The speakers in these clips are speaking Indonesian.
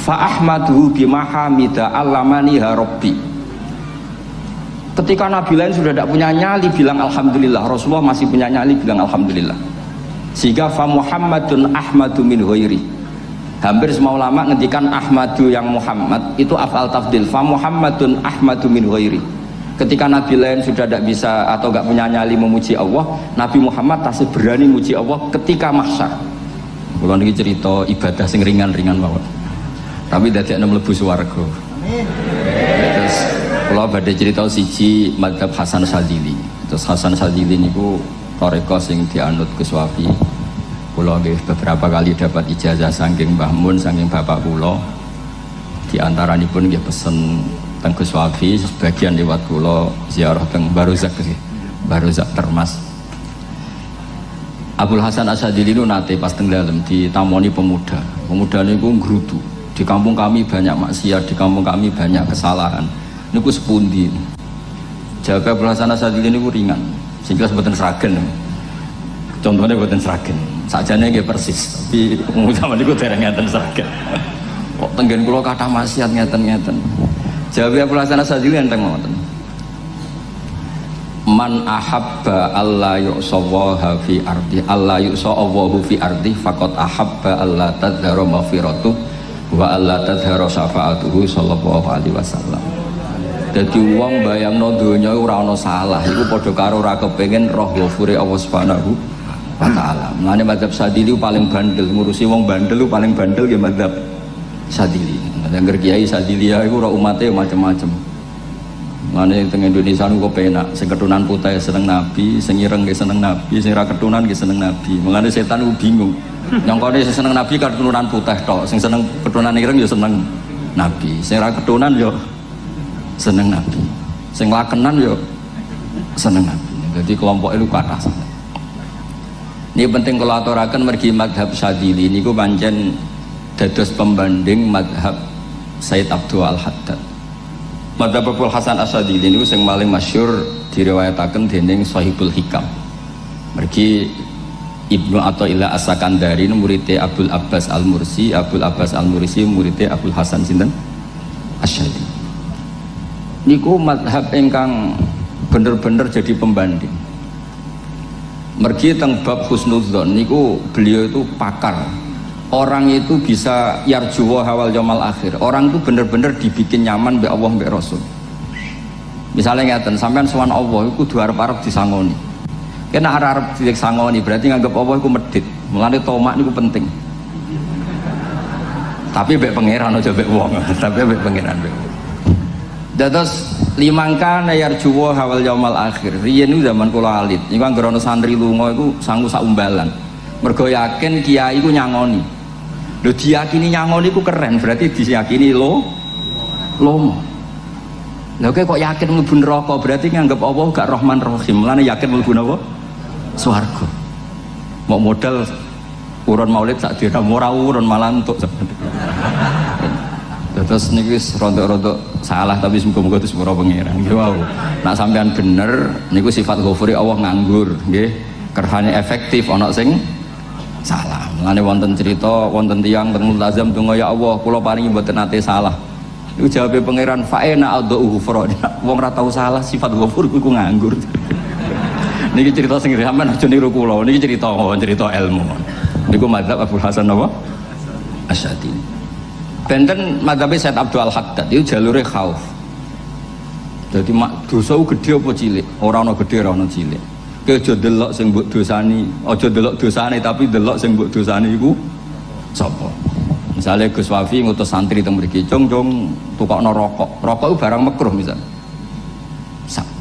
fa ahmaduhu bima hamida allamani rabbi. Ketika nabi lain sudah tidak punya nyali bilang alhamdulillah, Rasulullah masih punya nyali bilang alhamdulillah. Sehingga fa Muhammadun ahmadu min ghairi. Hampir semua ulama ngendikan ahmadu yang Muhammad itu afal tafdil, fa Muhammadun ahmadu min ghairi. Ketika nabi lain sudah tidak bisa atau tidak punya nyali memuji Allah, Nabi Muhammad tasih berani memuji Allah ketika mahsyar. Kalau ini cerita ibadah sing ringan-ringan mawon, tapi dadekne mlebu swarga. Amin. Terus kalau badhe cerita siji madzhab Hasan Syadzili. Terus Hasan Syadzili niku thariqah sing dianut Gus Wafi. Kula nggih beberapa kali dapat ijazah saking Mbah Mun, saking bapak kula. Di antaranipun nggih pesen teng Gus Wafi, sebagian lewat kula ziarah teng Baruzak nggih. Baruzak Termas. Abdul Hasan Asyadzili itu nate pas teng dalem ditamoni pemuda. Pemuda niku ngrutu. Di kampung kami banyak maksiat, di kampung kami banyak kesalahan. Niku sepundi? Jawab Abdul Hasan Asyadzili niku ringan. Sing jelas mboten sragen. Contohnya mboten sragen. Sakjane nggih persis, tapi zaman niku dereng ngeten sragen. Kok tenggen kula kathah maksiat ngeten-ngeten. Jawab Abdul Hasan Asyadzili enteng mawon. Man ahabba alla yu'sawaha fi ardi alla yu'sawahu fi ardi faqad ahabba alla tadhara maghfiratu wa alla tadhara syafaatuhu sallallahu alaihi wasallam. Dadi wong bayangno donya ora ana salah iku padha karo ora kepengin roh ghafure Allah Subhanahu wa taala. Mulane madzhab Syadzili paling bandel, ngurusi wong bandel paling bandel ya madzhab Syadzili. Angger kiai Syadzili iku ora umate macam-macam. Mane teng Indonesia niku penak, sing ketunan putih seneng nabi, sing ireng nggih seneng nabi, sing ra ketunan nggih seneng nabi. Mulane setan ku bingung. Nyongkone sing seneng nabi ketunan putih tok, sing seneng ketunan ireng ya seneng nabi, sing ra ketunan ya seneng nabi, sing lakenan ya seneng nabi. Jadi kelompok itu kathah sangat. Ini penting kalau aturaken mergi madhab Syadzili niku pancen dados pembanding madhab Sayyid Abdul Al-Haddad. Madzhab Abdul Hasan Asyadzili niku sing paling masyhur diriwayataken dening Shahibul Hikam. Mergi Ibnu Athaillah As-Sakandari muridé Abdul Abbas Al-Mursi, Abdul Abbas Al-Mursi muridé Abdul Hasan sinten Asyadzili. Niku madhab ingkang bener-bener jadi pembanding. Mergi teng bab husnudzon niku beliau itu pakar. Orang itu bisa yarjuwa hawal yaumil akhir. Orang itu bener-bener dibikin nyaman mbek Allah mbek Rasul. Misalnya ngeten, sampean sowan Allah iku kudu arep-arep disangoni. Kena arep disangoni berarti nganggep Allah iku medhit. Mulane tomak niku penting. Tapi mbek pangeran aja mbek wong, tapi mbek pangeran mbek. Dados limangka yarjuwa hawal yaumil akhir. Riyen niku zaman kula alit, niku anggere ana santri lunga iku sangu sak umbalan. Mergo yakin kiai iku nyangoni. Lho diyakini nyangoni ku keren, berarti diyakini lomo. Lha kok yakin mlebu neraka, berarti nganggep Allah gak Rahman Rahim. Mulane yakin mlebu napa? Swarga. Mau modal urun maulid sak dina ora urun malah entuk. Terus niki wis rontok-rontok salah tapi muga-muga itu sepuro pangeran. Nggih wau. Nek sampean bener niku sifat ghafuri Allah nganggur, nggih. Kerhane efektif ana sing salah. Mulane wonten cerita wonten tiyang teng multazam donga ya Allah kula paringi mboten nate salah. Iku jawabe pangeran fa'ena adhu ghufra. Wong ora tau salah sifat ghafur iku nganggur. Niki cerita sing sampean aja niru kula. Niki cerita ilmu. Niku madzhab Abdul Hasan apa? Asyadzili. Benten madzhab Sayyid Abdul Al-Haddad itu jalure khauf. Dadi dosa gede apa cilik? Ora ana gede ora ana cilik. Aja delok sing mbok dosani, aja delok dosane tapi delok sing mbok dosani iku sapa. Misale Gus Wafi ngutus santri teng mriki, "Cung, tukokno rokok." Rokok itu barang makruh misal.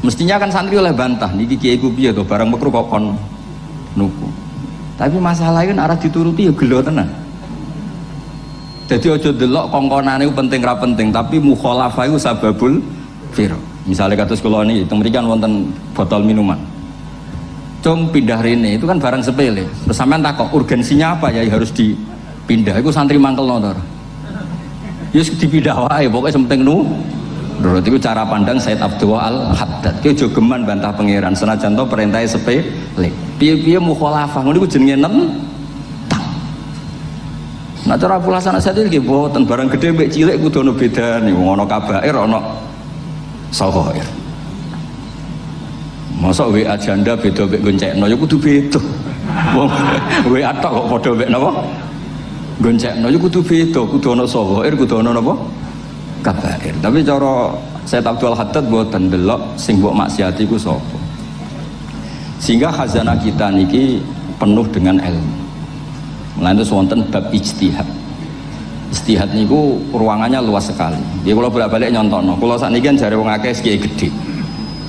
Mestinya kan santri oleh bantah, niki kiai ku piye to barang makruh kok kon nuku. Tapi masalahnya kan arah dituruti ya gelo tenan. Jadi aja delok kongkonane penting ra penting, tapi mukhalafah iku sababul fir. Misalnya kados kula niki teng mriki kan wonten botol minuman. Cung pindah rene itu kan barang sepele. Terus sampean takok urgensinya apa ya harus dipindah. Iku santri mangkel to. Ya wis dipindah wae pokoke penting nu. Menurut itu cara pandang Sayyid Abdul Al-Haddad. Ki aja geman bantah pangeran senajan to perintahe sepele. Piye-piye mukhalafah ngono iku jenenge nentang. Nah cara Abul Hasan Asy'ari nggih boten barang gede mbek cilik kudu ono bedane, wong ana kabair ana saghair. Masa WA janda beda mbek goncekno ya kudu beda. Wong WA tok kok padha mbek napa? Goncekno ya kudu beda, kudu ana saghair, kudu ana napa? Kabair. Tapi cara Sayyid Abdul Haddad boten delok sing mbok maksiati ku sapa. Sehingga khazanah kita niki penuh dengan ilmu. Mulane wonten bab ijtihad. Ijtihad niku ruangannya luas sekali. Nggih kula bolak-balik nyontokno. Kula sakniki kan jare wong akeh kiai gedhe.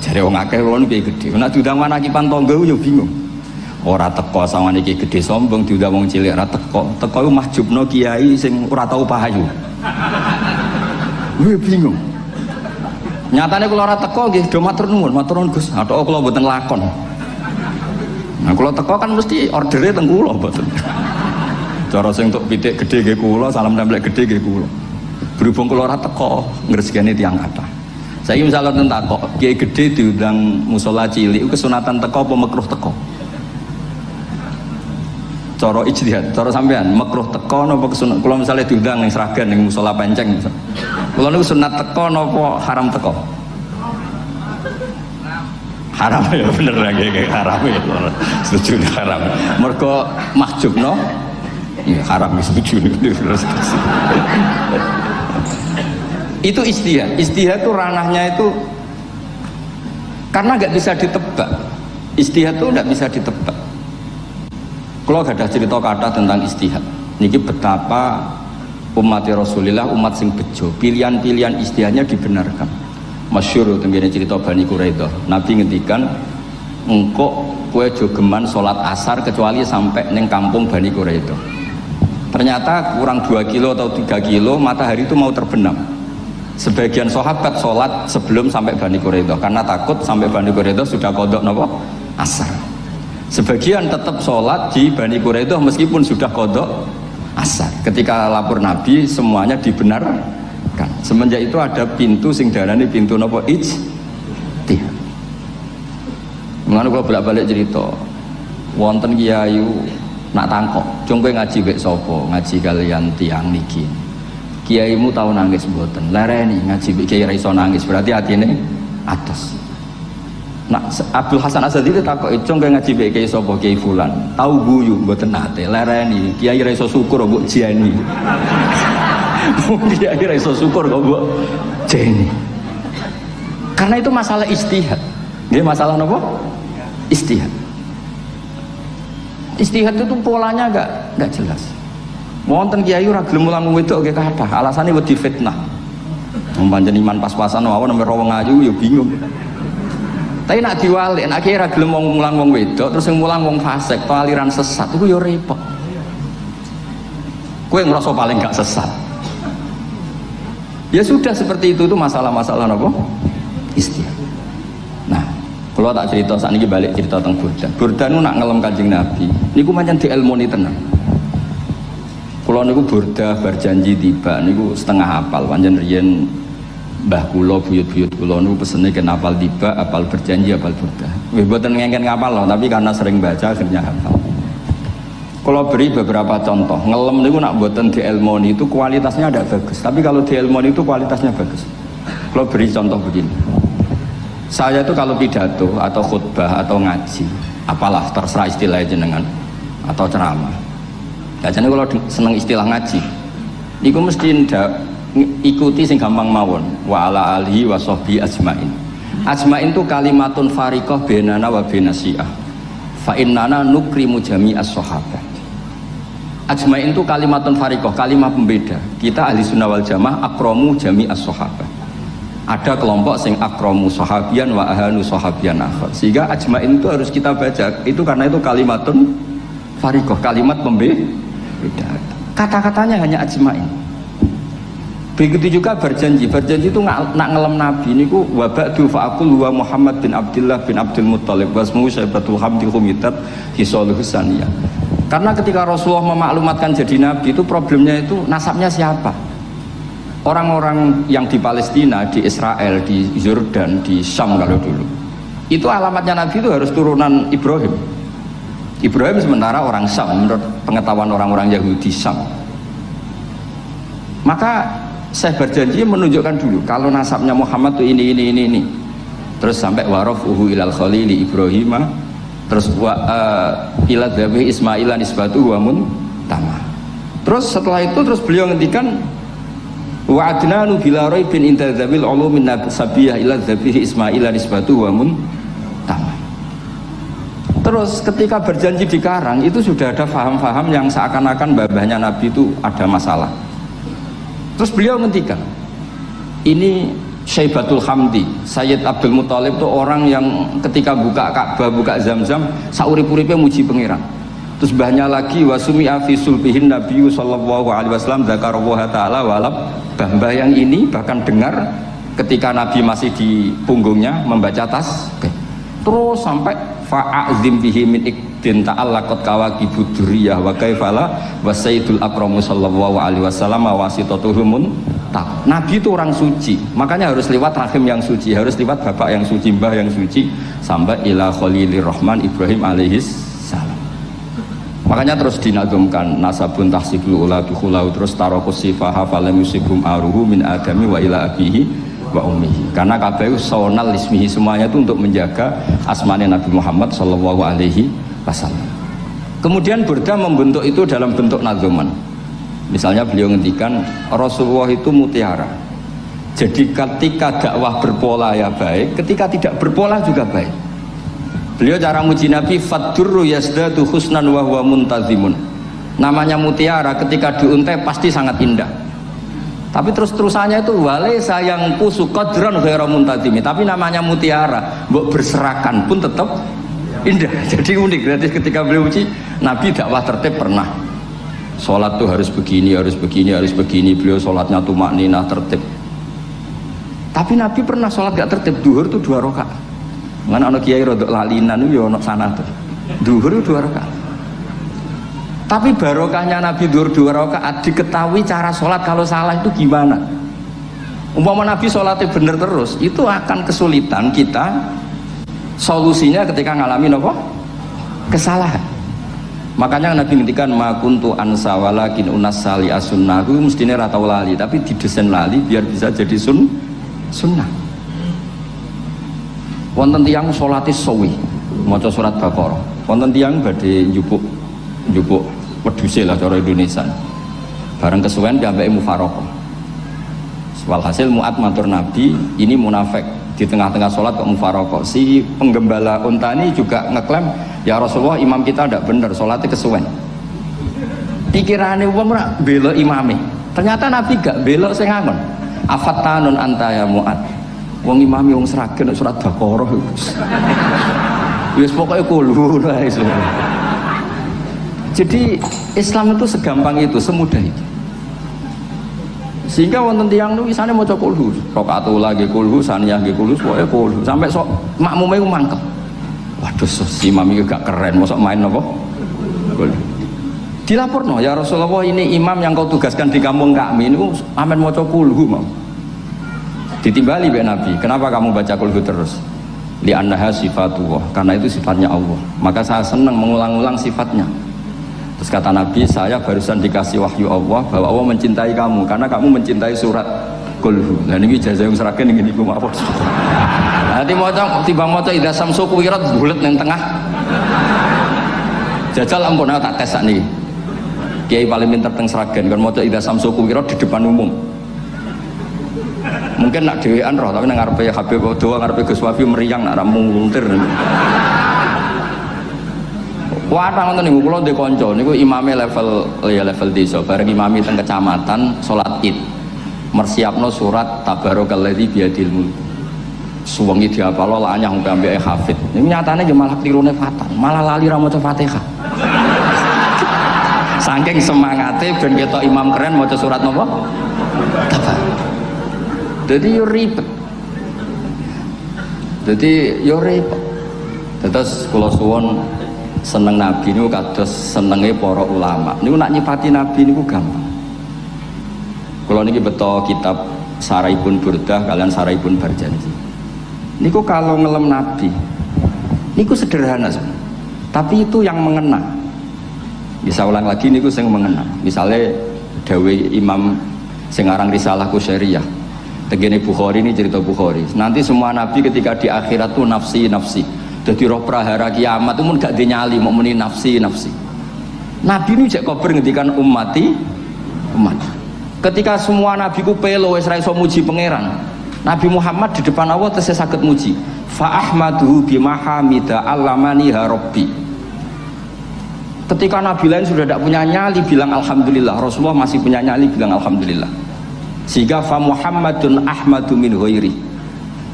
Jare wong akeh kula niku kiai gedhe. Nek diundang manakipan tangga yo bingung. Ora teko sawane kiai gedhe sombong diundang wong cilik ora teko. Teko iku mahjubno kiai sing ora tau pahayu. Kuwi bingung. Nyatane kula ora teko nggih do matur nuwun Gus. Athok kula mboten lakon. Nah kula teko kan mesti ordere teng kula mboten. Cara sing untuk pitik gede nggih kula, salam templek gede nggih kula. Berhubung kula ora teko ngresikane tiyang kathah. Saiki misale ten takok, kiai gede diundang musala cilik kesunatan teko apa makruh teko? Cara ijtihad, cara sampean makruh teko napa kesunat? Kula misale diundang ning Sragen ning musala Penceng. Kula niku sunat teko napa haram teko? Haram ya bener nggih haram ya. Setuju haram. Mergo mahjubno ya haram setuju. Itu istihad. Istihad itu ranahnya itu karena nggak bisa ditebak. Istihad itu nggak bisa ditebak. Kalau ada cerita kata tentang istihad, niki betapa umat Rasulullah umat sing bejo, pilihan-pilihan istihadnya dibenarkan. Masyhur tentang cerita Bani Quraidah. Nabi ngendikan engkau kue jogeman sholat asar kecuali sampai neng kampung Bani Quraidah. Ternyata kurang 2 kilo atau 3 kilo matahari itu mau terbenam. Sebagian sahabat sholat sebelum sampai Bani Quraidah karena takut sampai Bani Quraidah sudah kodok nopo asar. Sebagian tetap sholat di Bani Quraidah meskipun sudah kodok asar. Ketika lapor Nabi semuanya dibenarkan. Semenjak itu ada pintu sing darani pintu nopo ijtihad. Mengenai gua bolak-balik cerita, wonten kiai nak tangkok, coba ngaji bek sopo, ngaji kalian tiang niki. Kiaimu tahu nangis mboten, lereni ngaji bek kiai raiso nangis, berarti hatinya atas. Nak Abdul Hasan Asy'ari takok, coba ngaji bek kiai sopo, kiai fulan, tahu guyu mboten nate, lereni kiai raiso syukur mbok jeni. Kiai raiso syukur mbok jeni. Karena itu masalah ijtihad. Nggih masalah napa? Ijtihad. Ijtihad itu polanya enggak jelas. Wonten kiai ora gelem mulang wedok nggih kathah, alasane wedi fitnah. Pancen iman pas-pasan mawon nomor wong ayu ya bingung. Tapi nak diwalik, nak kiai ora gelem mulang wong wedok terus sing mulang wong fasik, aliran sesat iku ya repot. Kowe ngerasa paling gak sesat. Ya sudah seperti itu masalah-masalah apa? Ijtihad. Nah, kalau tak cerita saat ini balik cerita tentang Burdan. Burdan itu nak ngelem Kanjeng Nabi. Niku pancen diilmoni tenan. Kalau niku Burda berjanji tiba, niku setengah hafal. Pancen riyen mbah kula buyut-buyut kula niku pesene ken hafal tiba, hafal berjanji, hafal Burda. Wis mboten ngengken ngapal loh, tapi karena sering baca akhirnya hafal. Kalau beri beberapa contoh, ngelem niku nak mboten diilmoni itu kualitasnya ada bagus. Tapi kalau diilmoni itu kualitasnya bagus. Kalau beri contoh begini. Saya itu kalau pidato atau khutbah atau ngaji, apalah terserah istilah jenengan atau ceramah. Biasanya kalau seneng istilah ngaji, niku mesti ikuti sing gampang mawon. Wa ala alihi wa sahbihi ajmain. Ajmain itu kalimatun fariqah bainana wa bainasyiah. Fa innana nukrimu jami'as sahabah. Ajmain itu kalimatun fariqah, kalimat pembeda. Kita ahli sunnah wal jamaah akramu jami'as sahabah. Ada kelompok sing akramu sahabian wa ahanu sahabian akhar. Sehingga ajmain itu harus kita baca. Itu karena itu kalimatun fariqah, kalimat pembeda. Kata-katanya hanya ajmain. Begitu juga berjanji. Berjanji itu nak ngelem Nabi niku wa ba'du fa'aqul wa Muhammad bin Abdullah bin Abdul Muttalib wasmu Syaibatul Hamdi Humidat Hisaluh Saniyah. Karena ketika Rasulullah memaklumatkan jadi Nabi itu problemnya itu nasabnya siapa? Orang-orang yang di Palestina, di Israel, di Yordan, di Syam kalau dulu itu alamatnya Nabi itu harus turunan Ibrahim. Ibrahim sementara orang Syam menurut pengetahuan orang-orang Yahudi Syam. Maka saya berjanji menunjukkan dulu kalau nasabnya Muhammad tuh ini. Terus sampai warafuhu ilal khalili Ibrahim, terus ila dhabi Ismailan nisbatu wa muntama. Terus setelah itu terus beliau ngendikan wa adnanu bila raibin inda dzabil ulumin nasabiyah ila dhabi Ismailan nisbatu wa muntama. Terus ketika berjanji di Karang itu sudah ada faham-faham yang seakan-akan babahnya Nabi itu ada masalah. Terus beliau ngendikan ini Syaibatul Hamdi, Sayyid Abdul Muthalib itu orang yang ketika buka Ka'bah, buka Zamzam, saurip-uripnya muji pangeran. Terus banyak lagi wasumi'a fi sulbihin Nabi sallallahu alaihi wasallam dzakarallaha ta'ala walab. Mbah yang ini bahkan dengar ketika Nabi masih di punggungnya membaca tasbih. Terus sampai fa'azim bihi min ikdin ta'allaqat kawakibud duriyah wa kaifala wa sayyidul akramu sallallahu alaihi wasallam wasitatuhumun. Nabi itu orang suci, makanya harus lewat rahim yang suci, harus lewat bapak yang suci, mbah yang suci, sampai ila khalilir rahman Ibrahim alaihis salam. Makanya terus dinagumkan nasabun tahsibul ula bikhulau, terus tarokus sifaha falam yusibhum aruhu min adami wa ila abihi wa ummihi. Karena kabeh sonal ismihi, semuanya itu untuk menjaga asmane Nabi Muhammad sallallahu alaihi wasallam. Kemudian Burda membentuk itu dalam bentuk nazuman. Misalnya beliau ngendikan Rasulullah itu mutiara. Jadi ketika dakwah berpola ya baik, ketika tidak berpola juga baik. Beliau cara muji Nabi faddurru yazdadu husnan wa huwa muntazimun. Namanya mutiara ketika diuntai pasti sangat indah. Tapi terus-terusannya itu wale sayang pusu qadran ghairu muntazimi. Tapi namanya mutiara, mbok berserakan pun tetap indah. Jadi unik. Berarti ketika beliau uji Nabi dakwah tertib pernah. Sholat tuh harus begini. Beliau sholatnya tumakninah tertib. Tapi Nabi pernah sholat gak tertib. Duhur tuh 2 rakaat. Mana anak kiai rodok lalinan itu ya anak sana tuh. Duhur itu 2 rakaat. Tapi barokahnya Nabi duhur 2 rakaat diketahui cara sholat kalau salah itu gimana. Umpama Nabi sholatnya bener terus, itu akan kesulitan kita solusinya ketika ngalamin apa? Kesalahan. Makanya Nabi ngendikan ma kuntu ansa walakin unassali as-sunnah. Itu mestinya ratau lali, tapi didesain lali biar bisa jadi sunnah. Wonten tiyang salate suwi maca surat Baqarah. Wonten tiyang badhe njupuk wedhuse lah cara Indonesia. Bareng kesuwen diambeke mufaraqah. Walhasil Mu'ad matur Nabi, ini munafik di tengah-tengah sholat kok mufaraqah. Si penggembala unta ini juga ngeklaim, ya Rasulullah imam kita tidak benar, sholatnya kesuwen. Pikirannya wong ora bela imame. Ternyata Nabi gak bela sing ngangon. Afattanun anta ya Mu'ad. Wong imame wong seragen surat Baqarah. Wis pokoke kulo wae. Jadi Islam itu segampang itu, semudah itu. Sehingga wonten tiyang niku isane maca kulhu, rakaat ula nggih kulhu, saniyah nggih kulhu, pokoke kulhu sampai sok makmume ku mangkel. Waduh, si imam iki gak keren, mosok main apa? Kulhu. Dilaporno, ya Rasulullah ini imam yang kau tugaskan di kampung kami niku amen maca kulhu mau. Ditimbali be Nabi, kenapa kamu baca kulhu terus? Li annaha sifatullah, karena itu sifatnya Allah. Maka saya senang mengulang-ulang sifatnya. Terus kata Nabi, saya barusan dikasih wahyu Allah bahwa Allah mencintai kamu karena kamu mencintai surat kulhu. Nah ini ijazah yang seragen ini gue maaf. Nanti mau timbang mau idza samsu kuwirat bulet neng tengah. Jajal ampun tak tes nih. Kiai paling pinter teng seragen kan mau idza samsu kuwirat di depan umum. Mungkin nak dhewean roh tapi nang ngarepe Habib doa ngarepe Gus Wafi meriang nak muntir. Wah, ngoten niku kula ndek kanca niku imame level desa, bareng imami teng kecamatan salat Id. Mersiapno surat Tabarakalladzi biyadil mulk. Suwengi diapalo lanyah sampe ambeke hafid. Niku nyatane nggih malah klirune fatal, malah lali ra maca Fatihah. Saking semangate ben ketok imam keren maca surat napa? Tabar. Dadi yo ribet. Terus kula suwun seneng Nabi niku kados senenge para ulama. Niku nak nyifati Nabi niku gampang. Kula niki beto kitab Saraibun Burdah kalian Saraibun Barjanji. Niku kalau ngelem Nabi niku sederhana sebenarnya. Tapi itu yang mengena. Bisa ulang lagi niku sing mengena. Misalnya dawe Imam sing aran Risalah Qusyariyah. Tegene Bukhari ini cerita Bukhari. Nanti semua nabi ketika di akhirat tuh nafsi. Jadi roh prahara kiamat itu pun gak dinyali mau muni nafsi. Nabi ini cek kober ngendikan umat. Ketika semua nabi ku pelo wis ra iso muji pangeran. Nabi Muhammad di depan Allah tesih saged muji. Fa ahmaduhu bima hamida allamani rabbi. Ketika nabi lain sudah tidak punya nyali bilang alhamdulillah, Rasulullah masih punya nyali bilang alhamdulillah. Sehingga fa Muhammadun ahmadu min ghairi.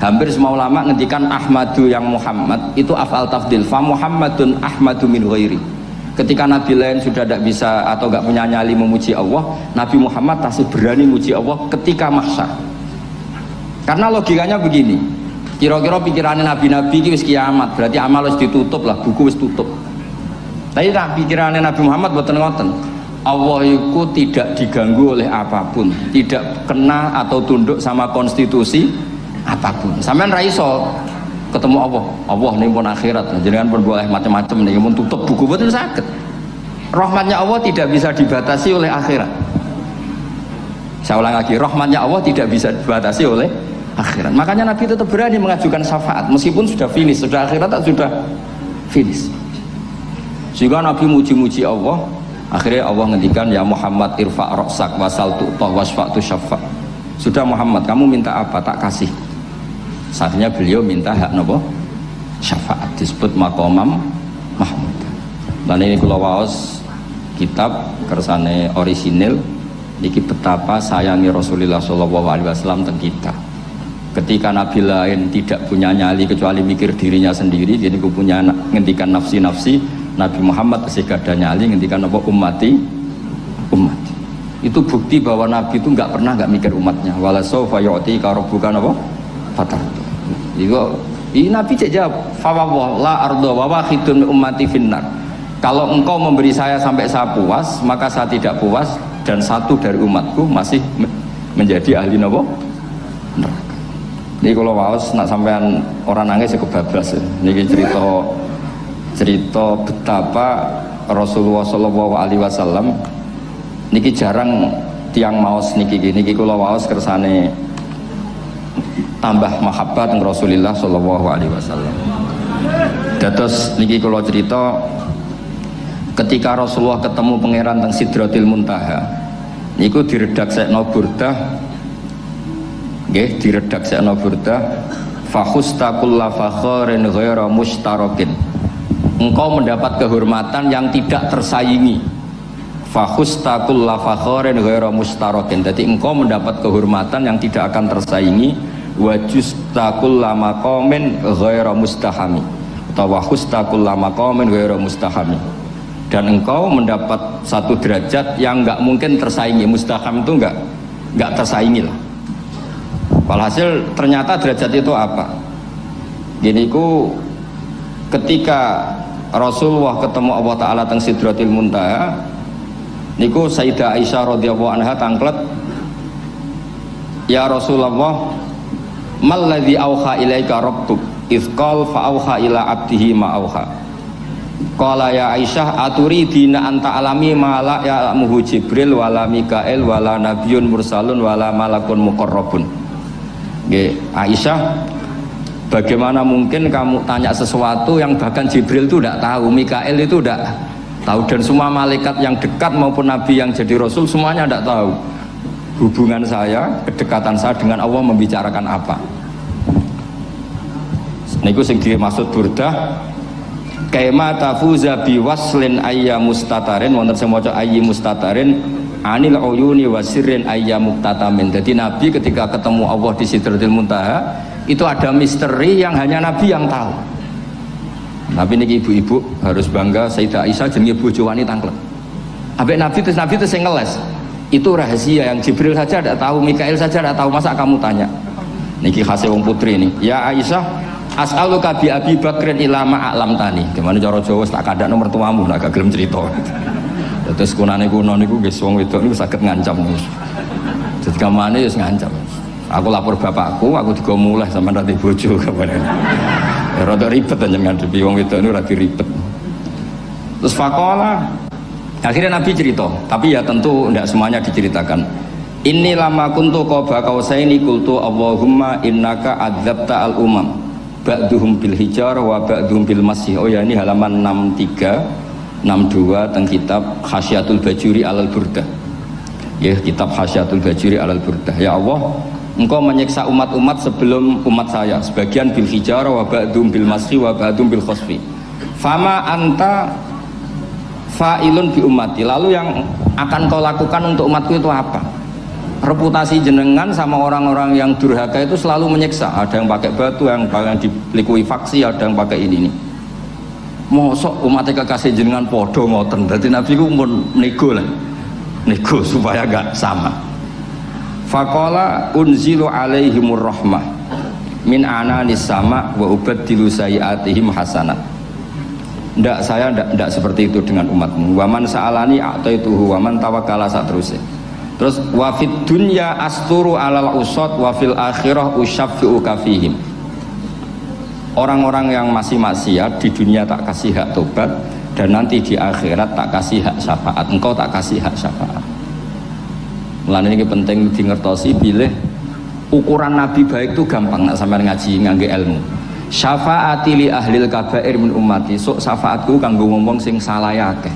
Hampir semua ulama ngendikan ahmadu yang Muhammad itu afal tafdil. Fa Muhammadun ahmadu min ghairi. Ketika nabi lain sudah tidak bisa atau tidak punya nyali memuji Allah, Nabi Muhammad masih berani memuji Allah ketika mahsyar. Karena logikanya begini, kira-kira pikirannya nabi-nabi wis kiamat, berarti amal wis ditutup lah, buku wis tutup. Tapi pikirannya Nabi Muhammad boten ngoten. Allah itu tidak diganggu oleh apapun, tidak kena atau tunduk sama konstitusi apapun. Sampean ra iso ketemu Allah nih pun akhirat, jangan pun boleh macam-macam nih, pun tutup buku boten saged. Rahmatnya Allah tidak bisa dibatasi oleh akhirat. Saya ulang lagi, rahmatnya Allah tidak bisa dibatasi oleh akhirat. Makanya Nabi tetap berani mengajukan syafaat meskipun sudah finish, sudah akhirat sudah finish. Sehingga Nabi muji-muji Allah, akhirnya Allah ngendikan ya Muhammad irfa' ra'sak wasal tu'tah wasfa'tu syafa'. Sudah Muhammad, kamu minta apa tak kasih. Saatnya beliau minta hak nopo syafaat, disebut maqamam mahmud. Dan ini kula waos kitab kersane orisinil niki betapa sayangi Rasulullah SAW tentang kita. Ketika nabi lain tidak punya nyali kecuali mikir dirinya sendiri, jadi aku punya ngendikan nafsi. Nabi Muhammad masih gak ada nyali ngendikan apa umat. Itu bukti bahwa nabi itu nggak pernah nggak mikir umatnya. Wala sawfa yu'tika rabbuka apa fatardu. Ini nabi cek jawab fa la arda wa wahidun ummati finnar. Kalau engkau memberi saya sampai saya puas, maka saya tidak puas dan satu dari umatku masih menjadi ahli neraka. Ini kalau waos nak sampean orang nangis ya kebablas. Ini cerita betapa Rasulullah SAW. Niki jarang tiang maos niki kalau waos kersane tambah mahabbah dengan Rasulullah SAW. Dados niki kalau cerita ketika Rasulullah ketemu pangeran teng Sidratil Muntaha niku diredaksekno burdah nggih diredaksekno burdah fakhustaqulla fakharin ghaira mustarakin. Engkau mendapat kehormatan yang tidak tersaingi. Fakhustaqulla fakharin ghaira mustarakin. Jadi engkau mendapat kehormatan yang tidak akan tersaingi. Wajustaqulla maqamin ghaira mustahami. Atau wakhustaqulla maqamin ghaira mustahami. Dan engkau mendapat satu derajat yang nggak mungkin tersaingi. Mustaham itu nggak tersaingi lah. Walhasil ternyata derajat itu apa? Gini ku ketika Rasulullah ketemu Allah Ta'ala teng Sidratil Muntaha niku Sayyidah Aisyah radhiyallahu anha tangklet, ya Rasulullah malladzi auha ilaika rabbuk ifqal fa auha ila abdihi ma auha. Qala ya Aisyah aturidina anta alami ma la ya'lamuhu Jibril wala Mikail wala nabiyyun mursalun wala malakun muqarrabun. Nggih Aisyah, bagaimana mungkin kamu tanya sesuatu yang bahkan Jibril itu tidak tahu, Mikail itu tidak tahu, dan semua malaikat yang dekat maupun nabi yang jadi rasul semuanya tidak tahu hubungan saya, kedekatan saya dengan Allah membicarakan apa. Niku sing dimaksud burdah kaima tafuza biwaslin ayya mustatarin wonten sing maca ayyi mustatarin anil uyuni wasirrin ayya muktatamin. Jadi nabi ketika ketemu Allah di Sidratil Muntaha itu ada misteri yang hanya nabi yang tahu. Nabi niki ibu-ibu harus bangga Sayyidah Aisyah jenenge bojo wani tanglet. Ambek nabi itu sing ngeles. Itu rahasia yang Jibril saja tidak tahu, Mikail saja tidak tahu, masa kamu tanya? Niki khase wong putri ini. Ya Aisyah, as'aluka bi Abi Bakrin ila ma'alam tani. Gimana cara Jawa tak kadak nomor tuamu lah gak gelem cerita. Terus kunane kuno niku nggih wong wedok niku saged ngancam. Jadi kamane wis ngancam. Aku lapor bapakku, aku digo mulai sampean ra bojo kabare. Ya rada ribet jenengan ngadepi wong wedok niku rada ribet. Terus faqala akhirnya Nabi cerita, tapi ya tentu tidak semuanya diceritakan. Inni lama kuntu qaba qausaini qultu Allahumma innaka adzabta al umam ba'duhum bil hijar wa ba'duhum bil masih. Oh ya, ini halaman 63 62 teng kitab Hasyiatul Bajuri alal Burdah. Ya, kitab Hasyiatul Bajuri alal Burdah. Ya Allah, Engkau menyiksa umat-umat sebelum umat saya, sebagian bil hijar wa ba'duhum bil masih wa ba'duhum bil khosfi. Fama anta fa'ilun bi ummati. Lalu yang akan kau lakukan untuk umatku itu apa? Reputasi jenengan sama orang-orang yang durhaka itu selalu menyiksa. Ada yang pakai batu, yang dilikuifaksi, faksi, ada yang pakai ini. Mosok umatnya kekasih jenengan podo ngoten. Jadi Nabi ku pun nego lah, nego supaya gak sama. Faqala unzilu alaihimur rahmah min ananis sama wa ubaddilu sayiatihim hasanat. Ndak, saya ndak seperti itu dengan umatmu. Waman sa'alani a'taituhu waman tawakkala saterusé. Terus wafid dunya asturu alal usot wafil akhirah usyaffi'u kafihim. Orang-orang yang masih maksiat di dunia tak kasih hak tobat, dan nanti di akhirat tak kasih hak syafaat. Engkau tak kasih hak syafaat. Mulane ini penting dingertosi, bilih ukuran Nabi baik itu gampang nak sampean ngaji ngangge ilmu. Syafaati li ahlil kabair min ummati. Sok syafaatku kanggo wong-wong sing salah akeh.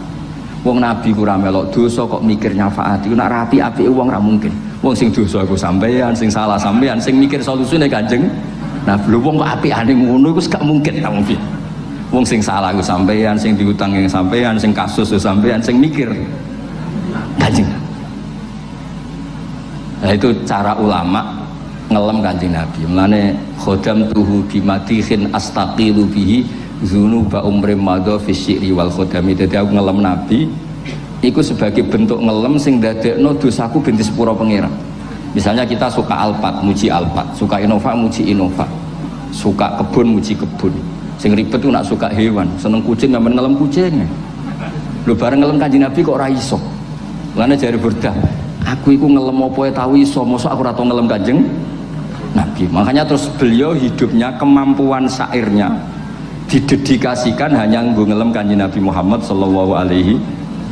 Wong Nabi ku ra melok dosa kok mikir nyafaati. Nak rapi-apike wong ra mungkin. Wong sing dosa iku sampean, sing salah sampean, sing mikir solusine Kanjeng. Nah, lho wong kok apikane ngono iku gak mungkin ta mungkin. Wong sing salah ku sampean, sing diutang yang sampean, sing kasus ku sampean, sing mikir Kanjeng. Nah, itu cara ulama ngelem Kanjeng Nabi. Mulane khodam tuhu bimatihin astaqilu bihi zunuba umrim madha fi syi'ri wal khodami. Dadi aku ngelem Nabi iku sebagai bentuk ngelem sing dadekno dosaku ben disepuro pangeran. Misalnya kita suka alpat, muji alpat, suka innova, muji innova, suka kebun, muji kebun. Sing ribet tuh nak suka hewan, seneng kucing nggak ngelem kucingnya. Lu bareng ngelem Kanjeng Nabi kok ora iso. Mulane jare Burdah, aku iku ngelem apa tau iso, mosok aku ora tau ngelem Kanjeng Nabi. Makanya terus beliau hidupnya, kemampuan syairnya didedikasikan hanya nggo ngelem Kanjeng Nabi Muhammad sallallahu alaihi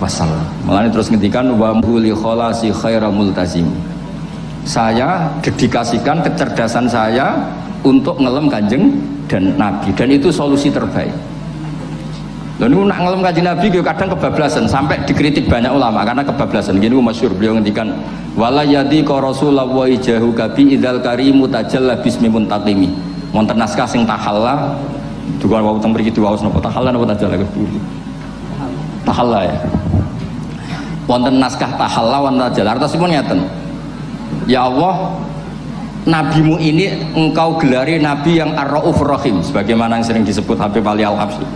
wasallam. Mulane terus ngendikan wa huli kholasi khaira multazim. Saya dedikasikan kecerdasan saya untuk ngelem Kanjeng dan Nabi, dan itu solusi terbaik. Lalu nak ngelem Kanjeng Nabi kadang kebablasan, sampai dikritik banyak ulama karena kebablasan. Gini masyhur beliau ngendikan wala yadi ka rasulullah wa ijahu kabi idzal karimu tajalla bismi muntaqimi. Wonten naskah sing tahalla juga wau teng mriki diwaos napa tahalla napa tajalla tahalla ya. Wonten naskah tahalla wonten tajalla artosipun ngeten. Ya Allah, nabimu ini engkau gelari nabi yang ar-raufur rahim, sebagaimana yang sering disebut Habib Ali Al-Habsyi.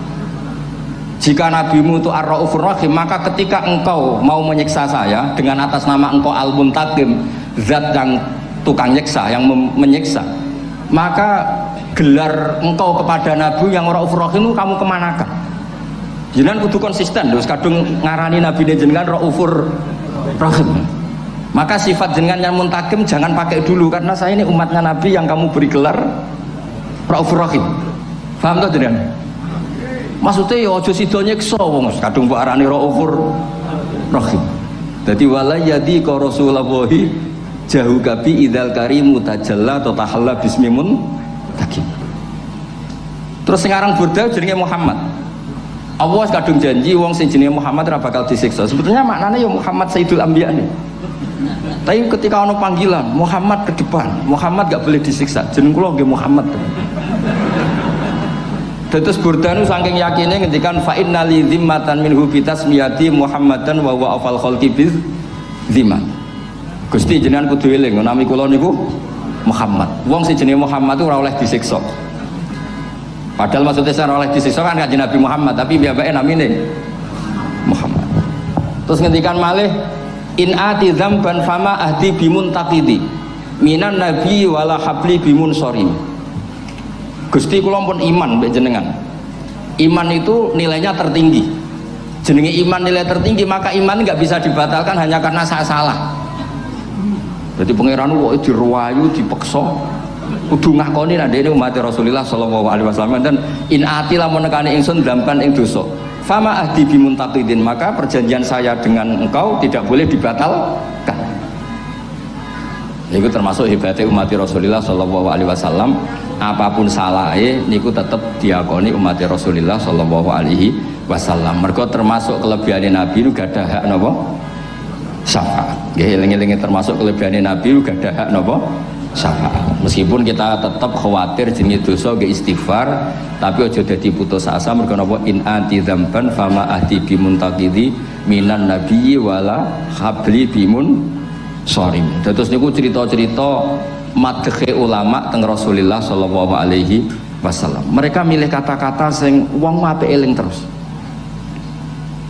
Jika nabimu itu ar-raufur rahim, maka ketika engkau mau menyiksa saya dengan atas nama engkau al-muntaqim, zat yang tukang nyiksa, yang menyiksa, maka gelar engkau kepada nabi yang raufur rahim itu kamu kemanakan? Jenengan kudu konsisten, terus kadung ngarani nabi jenengan raufur rahim. Maka sifat jenengan yang muntakim jangan pakai dulu, karena saya ini umatnya Nabi yang kamu beri gelar Raufur Rahim. Paham tuh jenengan? Maksudnya ya ojo sida nyiksa wong kadung mbok arani Raufur Rahim. Dadi wala yadi ka rasulullahi jahu kabi idzal karimu tajalla ta tahalla bismimun takim. Terus sekarang Burda jenenge Muhammad. Allah kadung janji wong sing jenenge Muhammad ora bakal disiksa. Sebetulnya maknanya ya Muhammad Sayyidul Anbiya nih. Tapi ketika ono panggilan Muhammad ke depan, Muhammad gak boleh disiksa. Jeneng kula nggih Muhammad. Terus Burdanu saking yakinnya ngendikan fa inna li dzimmatan minhu bi tasmiyati Muhammadan wa huwa afal khalqi bi dzimman. Gusti jenengan kudu eling nami kula niku Muhammad. Wong sing jenenge Muhammad itu ora oleh disiksa. Padahal maksudnya saya oleh disiksa kan Kanjeng Nabi Muhammad, tapi biabake namine Muhammad. Terus ngendikan malih in ati dzamban fama ahdi bimun taqidi minan nabi wala habli bimun sorim. Gusti kula pun iman mbek jenengan. Iman itu nilainya tertinggi. Jenenge iman nilai tertinggi, maka iman nggak bisa dibatalkan hanya karena saya salah. Jadi pangeran kok diruwayu dipeksa kudu ngakoni nek dene umat Rasulullah sallallahu alaihi wasallam, dan in ati lamun nekani ingsun dzamban ing dosa fama ahdi bimuntaqidin, maka perjanjian saya dengan engkau tidak boleh dibatalkan. Itu termasuk hebatnya umat Rasulullah sallallahu alaihi wasallam, apapun salahnya niku tetap diakoni umat Rasulullah sallallahu alaihi wasallam. Mergo termasuk kelebihan Nabi itu gak ada hak napa? Syafaat. Nggih, eling-eling termasuk kelebihan Nabi itu gak ada hak napa? Syafaat. Meskipun kita tetap khawatir jenenge dosa nggih istighfar, tapi aja dadi putus asa mergo napa in anti dzamban fama ahdi bimuntaqidhi minan nabiyyi wala habli bimun sorim. Terus niku cerita-cerita madhe ulama teng Rasulullah sallallahu alaihi wasallam. Mereka milih kata-kata sing wong apik eling terus.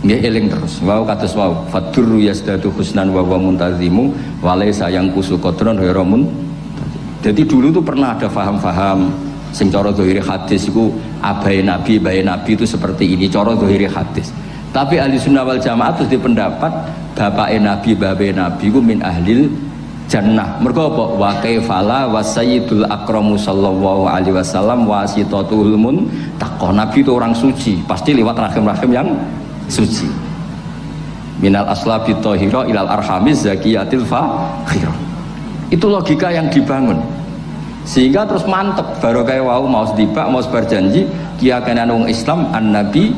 Nggih eling terus. Wau kados wau fadurru yasdadu husnan wa muntazimu wa laysa yang kusu qadron ghairumun. Jadi dulu tuh pernah ada faham-faham sing cara zahiri hadis iku abai nabi itu seperti ini cara zahiri hadis. Tapi ahli sunnah wal jamaah terus dipendapat bapak nabi nabi ku min ahlil jannah. Mergo apa? Wa kaifala wa sayyidul akramu sallallahu alaihi wasallam wasitatul muntaqah. Nabi itu orang suci, pasti lewat rahim-rahim yang suci. Minal aslabi thahira ilal arhamiz zakiyatil fakhira. Itu logika yang dibangun. Sehingga terus mantep baru kayak wau mau sedibak mau berjanji kiyakan wong Islam an nabi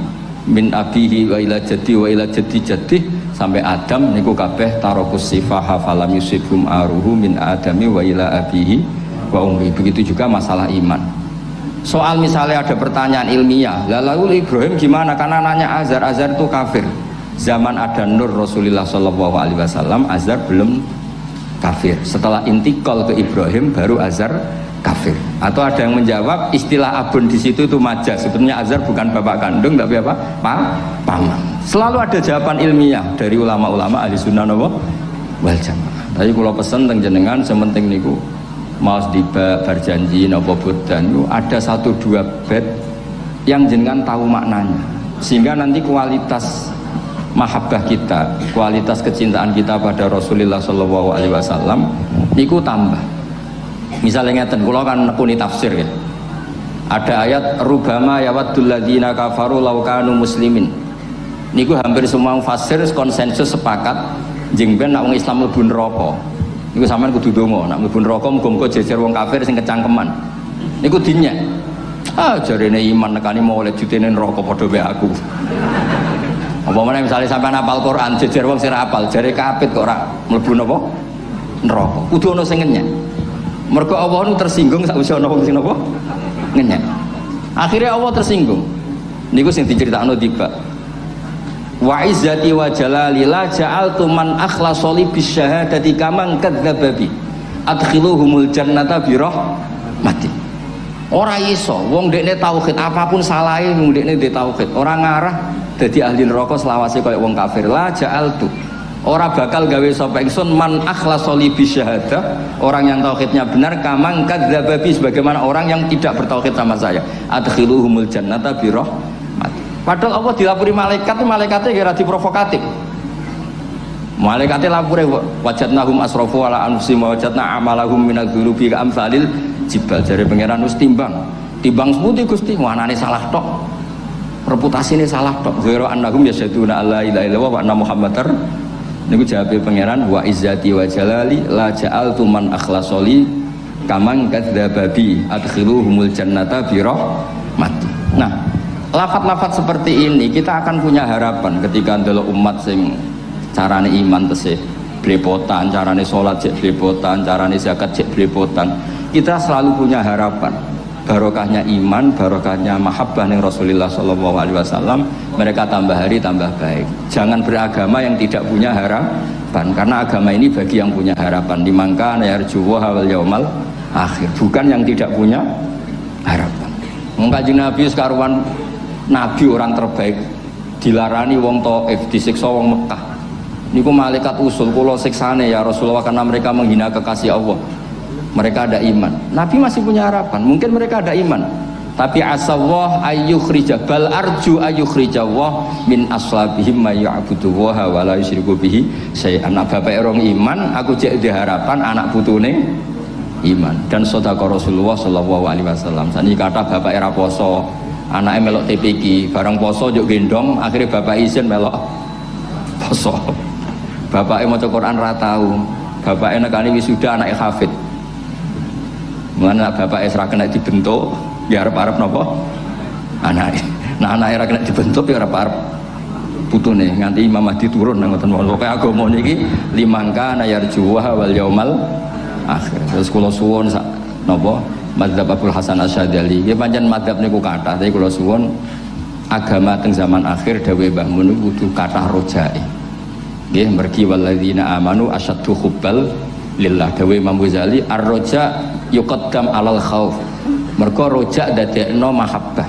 min abihi wa ila jaddi sampai Adam niku kabeh tarokus sifaha falam yusibhum aruhu min adami wa ila abihi wa ummi. Begitu juga masalah iman. Soal misalnya ada pertanyaan ilmiah, lalu Ibrahim gimana? Karena nanya Azar itu kafir. Zaman ada Nur Rasulullah sallallahu alaihi wasallam, Azar belum kafir. Setelah intikal ke Ibrahim baru Azar kafir. Atau ada yang menjawab istilah abun di situ itu majaz. Sebenarnya Azar bukan bapak kandung tapi apa? Paman. Selalu ada jawaban ilmiah dari ulama-ulama ahli sunnah wal jamaah. Tapi kalau pesen teng jenengan sementing niku mau berjanji napa bodan itu ada 1-2 bait yang jenengan tahu maknanya. Sehingga nanti kualitas mahabbah kita, kualitas kecintaan kita pada Rasulullah sallallahu alaihi wasallam niku tambah. Misalnya ngeten, kula kan nekuni tafsir ya. Ada ayat rubama yawaddul ladzina kafaru law kanu muslimin. Niku hampir semua mufassir konsensus sepakat jeng ben nek wong Islam mlebu neraka. Niku sampean kudu donga, nek mlebu neraka muga-muga jejer wong kafir sing kecangkeman. Niku dinyek. Jarene iman nekani mau oleh jutene neraka padha wae aku. Apa meneh misalnya sampean hafal Quran jejer wong sing hafal jare kapit kok ora mlebu napa neraka. Kudu ana sing ngenyek. Mergo Allah nu tersinggung sakwise ana wong sing napa ngenyek. Akhirnya Allah tersinggung. Niku sing diceritakno tiba. Wa izzati wa jalali la ja'altu man akhlasa li bisyahadati kaman kadzdzaba bi adkhiluhumul jannata bi rahmati. Ora iso wong dekne tauhid apapun salahe wong dekne ndek tauhid ora ngarah dadi ahli neraka selawase kaya wong kafir. La ja'altu ora bakal gawe sapa ingsun man akhlasa li bisyahadah orang yang tauhidnya benar kaman kadzdzaba bi sebagaimana orang yang tidak bertauhid sama saya adkhiluhumul jannata bi rahmati. Padahal Allah dilapuri malaikat, malaikatnya kira diprovokatif. Malaikatnya lapure wajadnahum asrafu ala anfusihim wa wajadna amalahum minadz-dzunubi ka'amsalil jibal. Jare pangeran wis timbang seputi Gusti, wanane salah tok. Reputasine salah tok. Ghairu annahum yasyaduna alla ilaha illallah wa anna muhammadar. Niku jawabe pangeran wa izzati wa jalali la ja'altu man akhlasoli kaman kadzdzaba bi adkhiluhumul jannata bi rahmati. Nah, lafat-lafat seperti ini kita akan punya harapan ketika ndelok umat sing carane iman tesih blepotan, carane sholat cek blepotan, carane zakat cek blepotan. Kita selalu punya harapan barokahnya iman, barokahnya mahabbah ning Rasulullah sallallahu alaihi wasallam, mereka tambah hari tambah baik. Jangan beragama yang tidak punya harapan, karena agama ini bagi yang punya harapan. Dimangka yarjuwa wal yaumal akhir, bukan yang tidak punya harapan. Kanjeng Nabi sekaruan Nabi orang terbaik dilarani wong Taif, disiksa wong Mekah. Niku malaikat usul kula siksane ya Rasulullah karena mereka menghina kekasih Allah. Mereka ada iman. Nabi masih punya harapan. Mungkin mereka ada iman. Tapi asawah ayyukhrija bal arju ayyukhrijawah min aslabihim may ya'budu wa la yusyriku bihi syai'an. Bapak orang iman, aku cek di harapan anak putune iman. Dan sedekah Rasulullah sallallahu alaihi wasallam. Sani kata bapak era poso, anaknya melok TPQ, bareng poso juk gendong, akhirnya bapak izin melok poso. Bapaknya mau Quran ra tahu, bapaknya nekani wisuda anaknya hafid. Mulane bapaknya ora kena dibentuk, ya arep-arep napa? Anake. Nah anake ora kena dibentuk ya arep-arep putune nganti Imam Mahdi turun nang ngoten. Pokoke agama niki limangka nayarjuha wal yaumal akhir. Terus kula suwun sak napa? Madzhab Abdul Hasan Asyadzali. Nggih pancen madzhab niku kathah, tapi kula suwun agama teng zaman akhir dawuh Mbah Mun kudu kathah rojae. Nggih mergi walladzina amanu asyaddu hubbal lillah. Dawuh Imam Ghazali ar-roja yuqaddam alal khauf. Mergo roja dadekno mahabbah.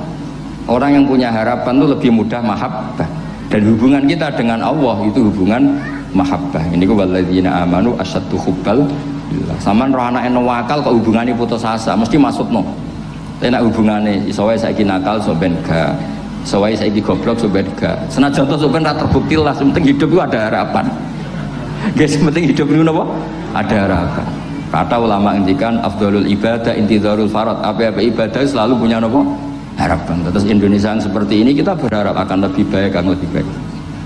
Orang yang punya harapan itu lebih mudah mahabbah. Dan hubungan kita dengan Allah itu hubungan mahabbah. Ini ku walladzina amanu asyaddu hubbal lillah. Saman roh anake wakal kok hubungane putus asa mesti maksudno. Tapi nek hubungane iso wae saiki nakal so ben gak, iso wae saiki goblok so ben gak. Senajan to so ben ra terbukti lah, penting hidup itu ada harapan. Guys, penting hidup itu napa? Ada harapan. Kata ulama ngendikan afdhalul ibadah intizarul farad. Apa-apa ibadah selalu punya napa? Harapan. Terus Indonesia yang seperti ini kita berharap akan lebih baik, akan lebih baik.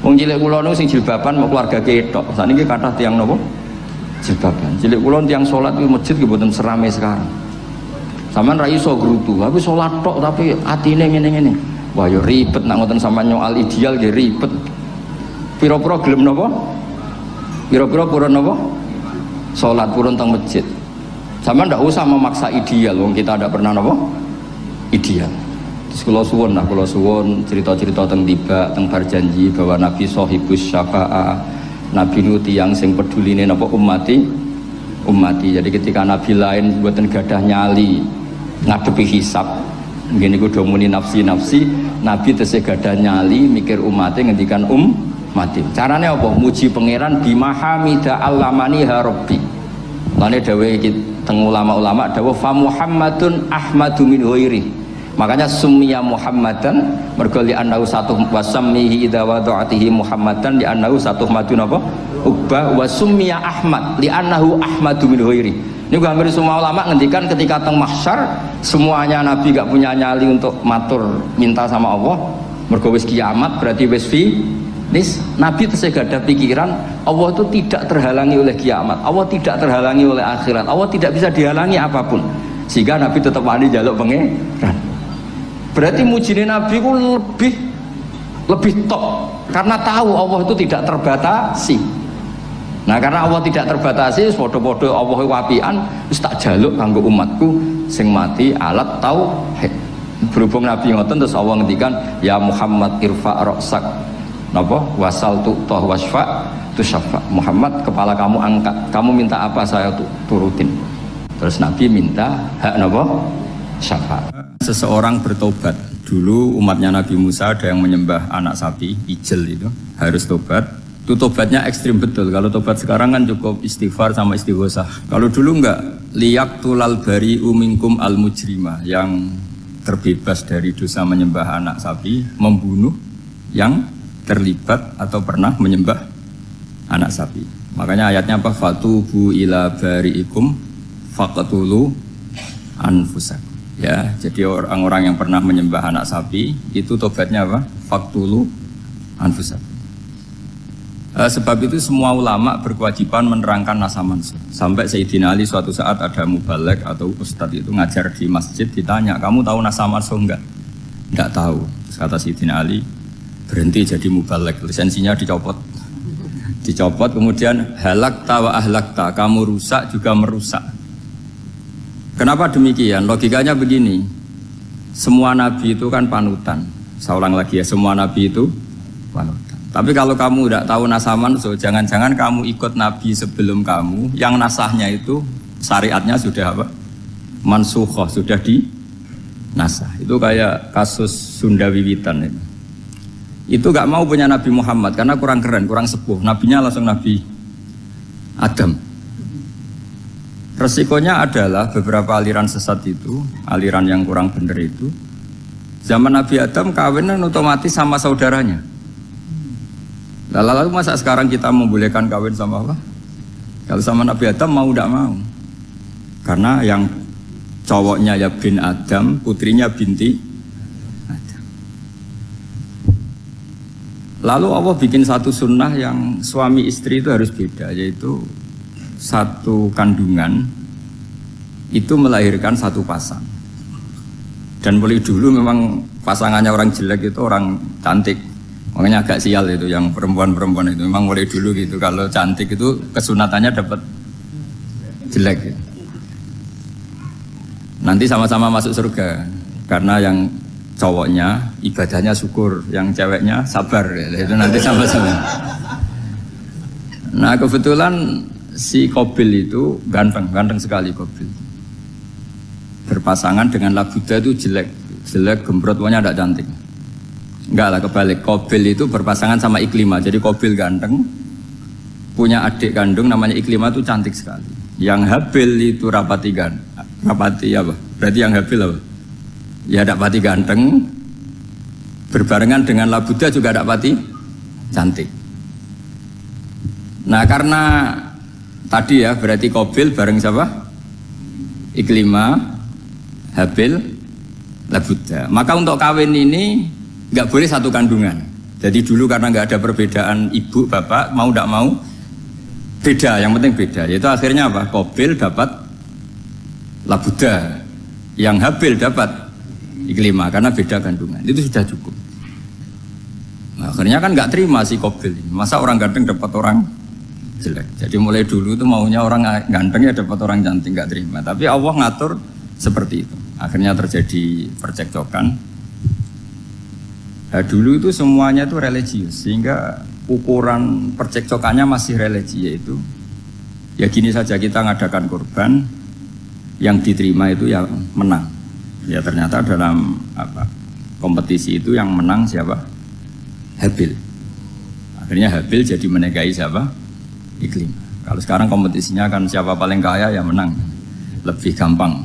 Wong cilik kula niku sing jilbaban mau keluarga ketok. Saniki kathah tiyang napa? Jilbaban. Cilik kula tiyang salat di masjid ki mboten serame sekarang. Sampeyan ra iso grutu, tapi salat tok tapi atine ngene-ngene. Wah yo ribet nak ngoten sampeyan nyoal ideal nggih ribet. Pira-pira gelem napa? Pira-pira purun napa? Salat purun teng masjid. Sampeyan ndak usah memaksa ideal, wong kita ndak pernah napa? Ideal. Kula suwun cerita-cerita teng tiba teng berjanji bahwa Nabi sahibus syafa'ah, Nabi nu tiyang sing peduline napa ummati. Jadi ketika Nabi lain mboten gadah nyali ngadepi hisab, ngene iku do muni nafsi, Nabi tesih gadah nyali mikir umate ngendikan mati. Carane apa? Muji pangeran bimahamida allamani ha rabbi. Lane dawuh iki teng ulama-ulama dawuh fa Muhammadun ahmadu min ghairi. Makanya summiya Muhammadan mergo li annahu satu wasammihi idza wada'atihi Muhammadan li annahu satu madun apa ubba wa summiya Ahmad li annahu ahmadu min ghairi. Ini hampir semua ulama ngendikan ketika teng mahsyar semuanya Nabi gak punya nyali untuk matur minta sama Allah mergo wis kiamat berarti wis finis. Nabi tesih gak ada pikiran Allah itu tidak terhalangi oleh kiamat, Allah tidak terhalangi oleh akhirat, Allah tidak bisa dihalangi apapun, sehingga Nabi tetap wani njaluk pangeran. Berarti mujine Nabi ku lebih top karena tahu Allah itu tidak terbatasi. Nah karena Allah tidak terbatasi, podo-podo Allah wapian, wis tak jaluk kanggo umatku sing mati alat tauhid. Berhubung Nabi ngoten terus Allah ngendikan ya Muhammad irfa ra'sak napa wasal tu'tah wasfa tusyafa. Muhammad kepala kamu angkat, kamu minta apa saya turutin. Terus Nabi minta hak napa? Syafaat. Seseorang bertobat. Dulu umatnya Nabi Musa ada yang menyembah anak sapi, ijel itu, harus tobat. Itu tobatnya ekstrim betul. Kalau tobat sekarang kan cukup istighfar sama istighosah. Kalau dulu enggak, liyak tulal bari uminkum al mujrima, yang terbebas dari dosa menyembah anak sapi, membunuh yang terlibat atau pernah menyembah anak sapi. Makanya ayatnya apa? Fatubu ila bariikum faqtulu anfusakum. Ya, jadi orang-orang yang pernah menyembah anak sapi itu tobatnya apa? Faqtulu anfusakum. Sebab itu semua ulama berkewajiban menerangkan nasa mansuh. Sampai Sayyidina Ali suatu saat ada mubalek atau ustadz itu ngajar di masjid, ditanya, kamu tahu nasa mansuh enggak? Enggak tahu. Terus kata Sayyidina Ali, berhenti jadi mubalek, lisensinya dicopot. Dicopot, kemudian halakta wa ahlakta, kamu rusak juga merusak. Kenapa demikian? Logikanya begini, semua nabi itu kan panutan. Saya ulang lagi ya, semua nabi itu panutan. Tapi kalau kamu tidak tahu nasaman, so jangan-jangan kamu ikut nabi sebelum kamu, yang nasahnya itu syariatnya sudah apa? Mansukhoh, sudah di nasah. Itu kayak kasus Sunda Wiwitan itu. Itu gak mau punya Nabi Muhammad karena kurang keren, kurang sepuh. Nabinya langsung Nabi Adam. Resikonya adalah beberapa aliran sesat itu, aliran yang kurang benar itu, zaman Nabi Adam kawinan otomatis sama saudaranya. Lalu masa sekarang kita membolehkan kawin sama apa? Kalau sama Nabi Adam mau tidak mau, karena yang cowoknya ya bin Adam, putrinya binti Adam. Lalu Allah bikin satu sunnah yang suami istri itu harus beda, yaitu satu kandungan itu melahirkan satu pasang. Dan mulai dulu memang pasangannya orang jelek itu orang cantik. Makanya agak sial itu yang perempuan-perempuan itu. Memang mulai dulu gitu. Kalau cantik itu kesunatannya dapat jelek gitu. Nanti sama-sama masuk surga. Karena yang cowoknya ibadahnya syukur, yang ceweknya sabar. Itu nanti sama-sama. Nah kebetulan si Qabil itu ganteng sekali Qabil. Berpasangan dengan Labuda itu jelek gembrot, pokoknya tidak cantik. Enggak lah, kebalik. Qabil itu berpasangan sama Iklimah. Jadi Qabil ganteng, punya adik kandung namanya Iklimah itu cantik sekali. Yang Habil itu rapati apa? Berarti yang Habil apa? Ya rapati ganteng, berbarengan dengan Labuda juga rapati cantik. Nah karena tadi ya berarti Qabil bareng siapa? Iklimah, Habil, Labuda. Maka untuk kawin ini nggak boleh satu kandungan. Jadi dulu karena nggak ada perbedaan ibu bapak, mau tidak mau beda. Yang penting beda. Yaitu akhirnya apa? Qabil dapat Labuda, yang Habil dapat Iklimah karena beda kandungan. Itu sudah cukup. Nah, akhirnya kan nggak terima si Qabil. Masa orang ganteng dapat orang jelek. Jadi mulai dulu itu maunya orang ganteng ya dapat orang cantik, nggak terima. Tapi Allah ngatur seperti itu. Akhirnya terjadi percekcokan. Nah, dulu itu semuanya itu religius, sehingga ukuran percekcokannya masih religi, yaitu ya gini saja, kita ngadakan kurban, yang diterima itu yang menang. Ya ternyata dalam kompetisi itu yang menang siapa? Habil. Akhirnya Habil jadi menikahi siapa? Iklimah. Kalau sekarang kompetisinya kan siapa paling kaya ya menang, lebih gampang.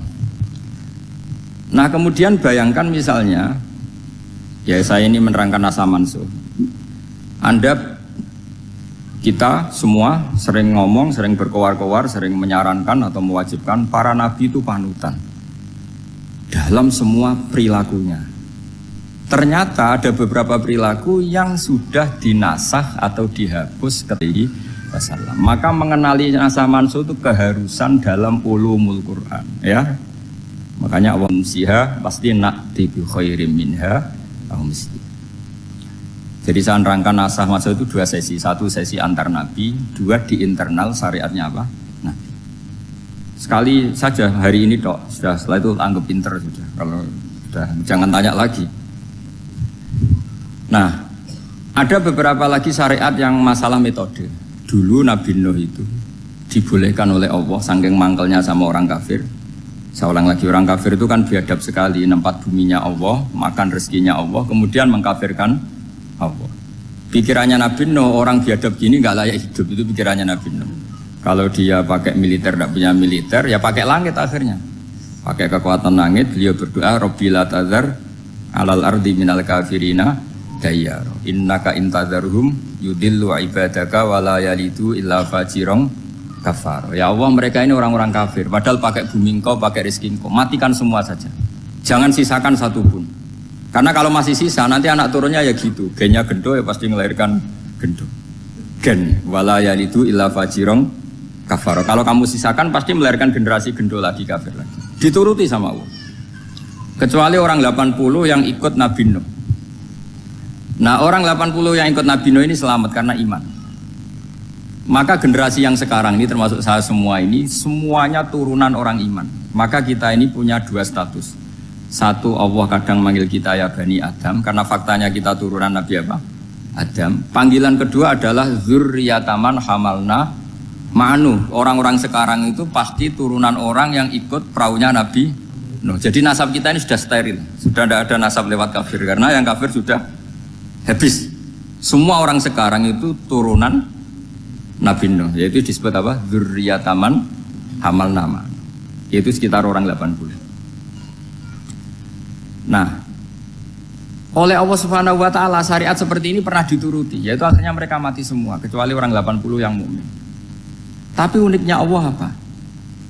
Nah kemudian bayangkan misalnya, ya saya ini menerangkan asa mansuh. Kita semua sering ngomong, sering berkoar-koar, sering menyarankan atau mewajibkan para nabi itu panutan dalam semua perilakunya. Ternyata ada beberapa perilaku yang sudah dinasah atau dihapus ketika Rasulullah. Maka mengenali asa mansuh itu keharusan dalam ulumul Quran, ya. Makanya Allah msiha pasti nakti bi khairim minha au mesti. Jadi saya nerangkan asah mansuh itu dua sesi. Satu sesi antar nabi, dua di internal syariatnya apa? Nabi. Sekali saja hari ini tok, sudah setelah itu anggap pinter sudah. Kalau sudah jangan tanya lagi. Nah, ada beberapa lagi syariat yang masalah metode. Dulu Nabi Nuh itu dibolehkan oleh Allah saking mangkelnya sama orang kafir. Saya ulang lagi, orang kafir itu kan biadab sekali, nempat buminya Allah, makan rezekinya Allah, kemudian mengkafirkan Allah. Pikirannya Nabi Nuh, orang biadab gini nggak layak hidup, itu pikirannya Nabi Nuh. Kalau dia pakai militer, tidak punya militer, ya pakai langit akhirnya. Pakai kekuatan langit, beliau berdoa, Rabbi la tadzar alal ardi minal kafirina dayyar. Innaka intadzarhum yudillu ibadaka wa la yalidu illa fajirong kafar. Ya Allah, mereka ini orang-orang kafir, padahal pakai bumi engkau, pakai rezeki engkau, matikan semua saja, jangan sisakan satu pun. Karena kalau masih sisa nanti anak turunnya ya gitu, gennya gendo ya pasti melahirkan gendo, gen wala yalidu illa fajirong kafar. Kalau kamu sisakan pasti melahirkan generasi gendo lagi, kafir lagi, dituruti sama Allah. Kecuali orang 80 yang ikut Nabi Nuh. Nah orang 80 yang ikut Nabi Nuh ini selamat karena iman. Maka generasi yang sekarang ini termasuk saya semua ini semuanya turunan orang iman. Maka kita ini punya dua status. Satu, Allah kadang manggil kita ya Bani Adam karena faktanya kita turunan Nabi apa? Adam. Panggilan kedua adalah Zurriyataman hamalna ma'anu. Orang-orang sekarang itu pasti turunan orang yang ikut perahunya Nabi Nuh. Jadi nasab kita ini sudah steril. Sudah tidak ada nasab lewat kafir karena yang kafir sudah habis. Semua orang sekarang itu turunan Nabi Nuh, yaitu disebut apa? Dzurriyyataman hamal nama, yaitu sekitar orang 80. Nah, oleh Allah Subhanahu wa Ta'ala syariat seperti ini pernah dituruti, yaitu akhirnya mereka mati semua kecuali orang 80 yang mukmin. Tapi uniknya Allah apa?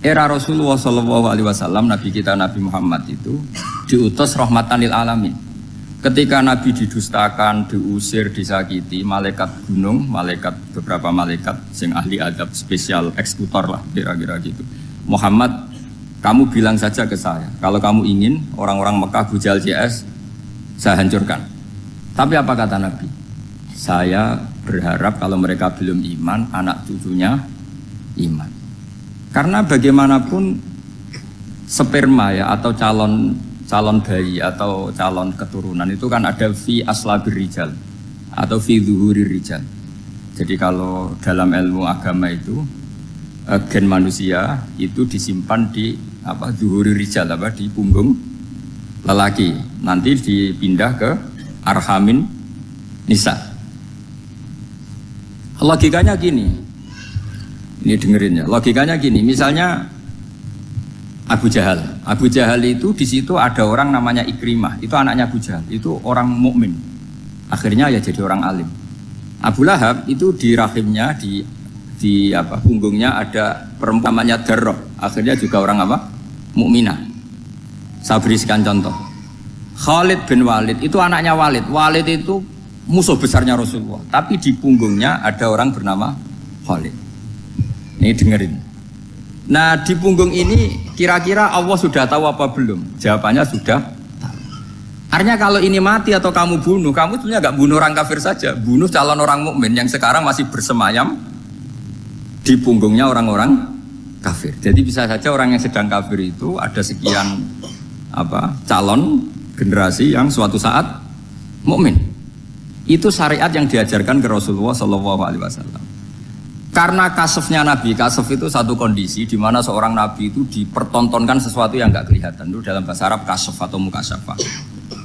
Era Rasulullah SAW, Nabi kita Nabi Muhammad itu diutus rahmatan lil alamin. Ketika Nabi didustakan, diusir, disakiti, malaikat gunung, beberapa malaikat sing ahli adab spesial eksekutor lah kira-kira gitu. Muhammad, kamu bilang saja ke saya, kalau kamu ingin orang-orang Mekah Abu Jahal CS, saya hancurkan. Tapi apa kata Nabi? Saya berharap kalau mereka belum iman, anak cucunya iman. Karena bagaimanapun sperma ya atau calon bayi atau calon keturunan itu kan ada fi aslabir rijal atau fi zuhurir rijal. Jadi kalau dalam ilmu agama itu gen manusia itu disimpan di zuhurir rijal di punggung lelaki. Nanti dipindah ke arhamin nisa. Logikanya gini. Ini dengerin ya. Logikanya gini, misalnya Abu Jahal itu di situ ada orang namanya Ikrimah, itu anaknya Abu Jahal, itu orang mukmin. Akhirnya ya jadi orang alim. Abu Lahab itu di rahimnya di punggungnya ada perempuan namanya Darrah, akhirnya juga orang mukminah. Saya berikan contoh. Khalid bin Walid itu anaknya Walid. Walid itu musuh besarnya Rasulullah, tapi di punggungnya ada orang bernama Khalid. Ini dengerin. Nah di punggung ini kira-kira Allah sudah tahu apa belum? Jawabannya sudah tahu. Artinya kalau ini mati atau kamu bunuh, kamu sebenarnya nggak bunuh orang kafir saja, bunuh calon orang mukmin yang sekarang masih bersemayam di punggungnya orang-orang kafir. Jadi bisa saja orang yang sedang kafir itu ada sekian calon generasi yang suatu saat mukmin. Itu syariat yang diajarkan ke Rasulullah SAW. Karena kasefnya Nabi, kasef itu satu kondisi di mana seorang Nabi itu dipertontonkan sesuatu yang nggak kelihatan. Itu dalam bahasa Arab kasef atau mukasyafah.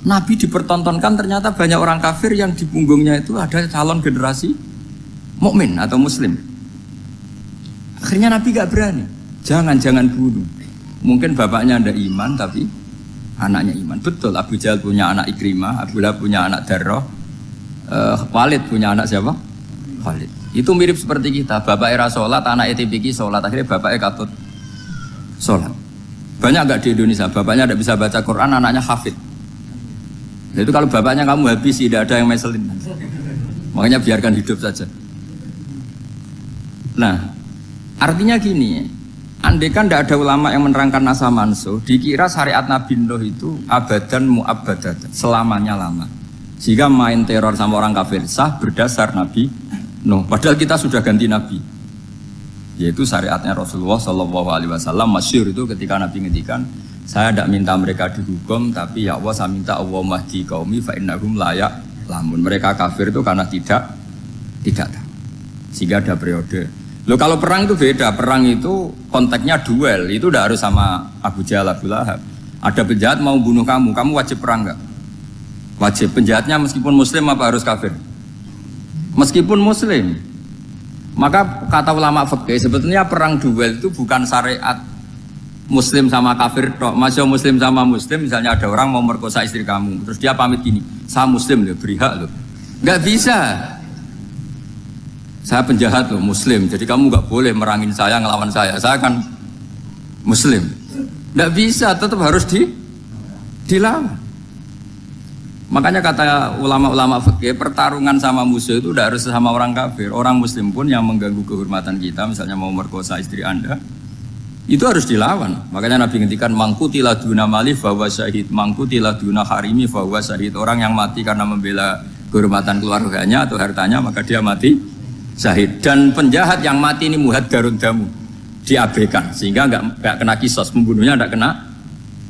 Nabi dipertontonkan ternyata banyak orang kafir yang di punggungnya itu ada calon generasi mukmin atau muslim. Akhirnya Nabi nggak berani. Jangan bunuh. Mungkin bapaknya ada iman tapi anaknya iman. Betul, Abu Jahal punya anak Ikrimah, Abu Lahab punya anak Darrah, Walid punya anak siapa? Khalid. Itu mirip seperti kita, bapak era sholat, anak ETPK sholat, akhirnya bapaknya katut sholat. Banyak nggak di Indonesia, bapaknya tidak bisa baca Quran, anaknya hafid. Nah, itu kalau bapaknya kamu habis, tidak ada yang meselin. Makanya biarkan hidup saja. Nah, artinya gini, andai kan tidak ada ulama yang menerangkan nasa mansuh, dikira syariat Nabi Nuh itu abadan mu'abbadat, selamanya lama. Sehingga main teror sama orang kafir sah berdasar Nabi Nuh. Padahal kita sudah ganti Nabi, yaitu syariatnya Rasulullah SAW. Masyhur itu ketika Nabi ngendikan, saya tidak minta mereka dihukum, tapi ya Allah saya minta Allah mahdi qaumi fa innahum la ya'lamun. Mereka kafir itu karena tidak tahu. Sehingga ada periode. Loh kalau perang itu beda, perang itu konteksnya duel, itu tidak harus sama Abu Jahal, Abu Lahab. Ada penjahat mau bunuh kamu wajib perang nggak? Wajib. Penjahatnya meskipun muslim apa harus kafir? Meskipun muslim. Maka kata ulama fikih sebetulnya perang duel itu bukan syariat muslim sama kafir tok. Masih muslim sama muslim, misalnya ada orang mau merkosa istri kamu, terus dia pamit gini, saya muslim loh, beri hak loh. Nggak bisa. Saya penjahat loh, muslim, jadi kamu nggak boleh merangin saya, ngelawan saya kan muslim. Nggak bisa, tetap harus dilawan. Makanya kata ulama-ulama fikih, pertarungan sama musuh itu udah harus sama orang kafir. Orang muslim pun yang mengganggu kehormatan kita, misalnya mau merkosa istri Anda, itu harus dilawan. Makanya Nabi ngendikan mangkutilah duna mali fahuwa syahid, mangkutilah duna harimi fahuwa syahid. Orang yang mati karena membela kehormatan keluarganya atau hartanya, maka dia mati syahid. Dan penjahat yang mati ini muhaddarun damu, diabaikan sehingga nggak kena kisos, pembunuhnya nggak kena.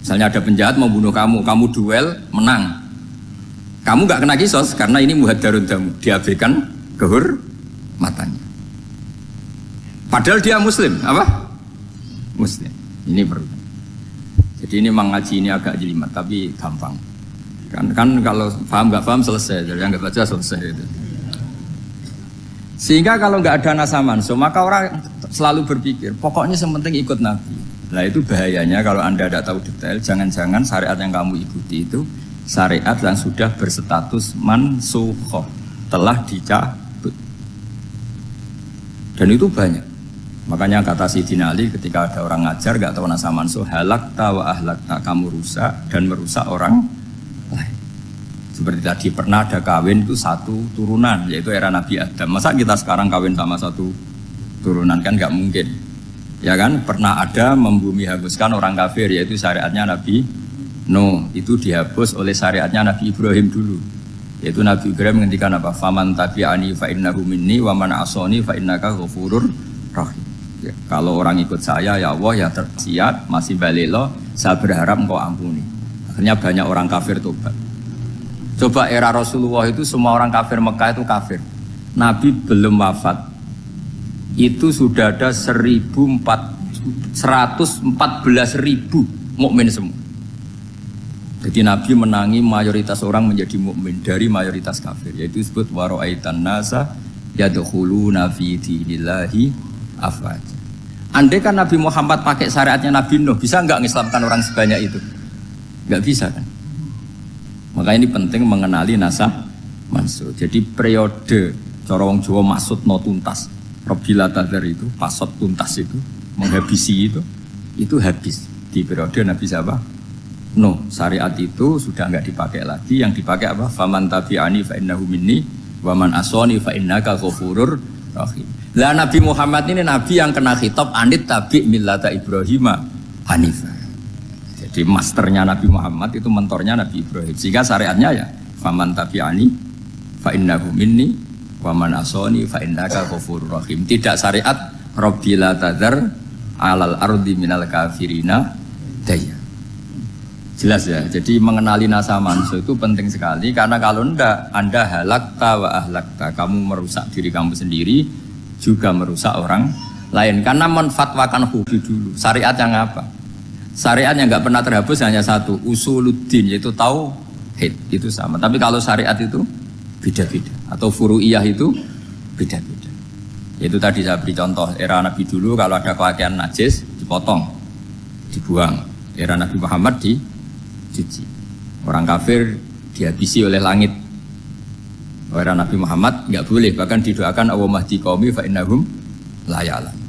Misalnya ada penjahat mau bunuh kamu duel menang, kamu nggak kena kisos karena ini muhaddarun damu, diabaikan kehormatannya. Padahal dia muslim, apa? Muslim. Ini perlu. Jadi ini mengaji ini agak jelimet tapi gampang. Kan kalau paham nggak paham selesai, jadi anggap aja selesai itu. Sehingga kalau nggak ada nasa mansuh, maka orang selalu berpikir pokoknya yang penting ikut Nabi. Nah itu bahayanya kalau Anda tidak tahu detail. Jangan-jangan syariat yang kamu ikuti itu syariat yang sudah berstatus mansukhoh, telah dicabut. Dan itu banyak. Makanya kata Sayyidina Ali ketika ada orang ngajar gak tahu nasa mansuh, halakta wa ahlakta, kamu rusak dan merusak orang lain. Seperti tadi pernah ada kawin itu satu turunan, yaitu era Nabi Adam. Masa kita sekarang kawin sama satu turunan, kan nggak mungkin. Ya kan, pernah ada membumi hanguskan orang kafir, yaitu syariatnya Nabi Nuh. Itu dihapus oleh syariatnya Nabi Ibrahim dulu. Yaitu Nabi Ibrahim menghentikan apa? Faman tabi'ani fa innahu minni wa man asoni fa innaka ghafurur rahim. Ya, kalau orang ikut saya, ya Allah ya tersiat, masih balelo, saya berharap engkau ampuni. Akhirnya banyak orang kafir tobat. Coba era Rasulullah itu semua orang kafir Mekah itu kafir. Nabi belum wafat, itu sudah ada 114.000 mukmin semua. Jadi Nabi menangi mayoritas orang menjadi mukmin dari mayoritas kafir. Yaitu disebut wara'aitan nasa yadkhuluna fi dinillahi afwaj. Andai kan Nabi Muhammad pakai syariatnya Nabi Nuh, bisa nggak mengislamkan orang sebanyak itu? Nggak bisa kan? Maka ini penting mengenali nasah mansur. Jadi periode cara wong Jawa maksud no tuntas. Robila tadar itu, pasot tuntas itu, menghabisi itu habis di periode Nabi siapa? No, syariat itu sudah nggak dipakai lagi. Yang dipakai apa? Faman tabi'ani fa innahu minni wa man asoni fa innaka ghafurur rahim. Lah Nabi Muhammad ini nabi yang kena khitab anit tabi' millata Ibrahim hanifah. Jadi masternya Nabi Muhammad itu mentornya Nabi Ibrahim. Sehingga syariatnya ya faman tabi'ani fa innahu minni wa man asoni fa innaka ghafurur rahim. Tidak syariat Rabbila tadzar alal ardi minal kafirina daya. Jelas ya. Jadi mengenali nasa manso itu penting sekali, karena kalau enggak Anda halakta wa ahlakta, kamu merusak diri kamu sendiri juga merusak orang lain. Karena menfatwakan hobi dulu. Syariat yang apa? Syariat yang nggak pernah terhapus hanya satu, usuluddin, yaitu tauhid, itu sama. Tapi kalau syariat itu beda-beda, atau furu'iyah itu beda-beda. Yaitu tadi saya beri contoh, era Nabi dulu kalau ada pakaian najis dipotong, dibuang. Era Nabi Muhammad dicuci. Orang kafir dihabisi oleh langit. Era Nabi Muhammad nggak boleh, bahkan didoakan Allahumma hdi qaumi fa innahum la ya'lamun.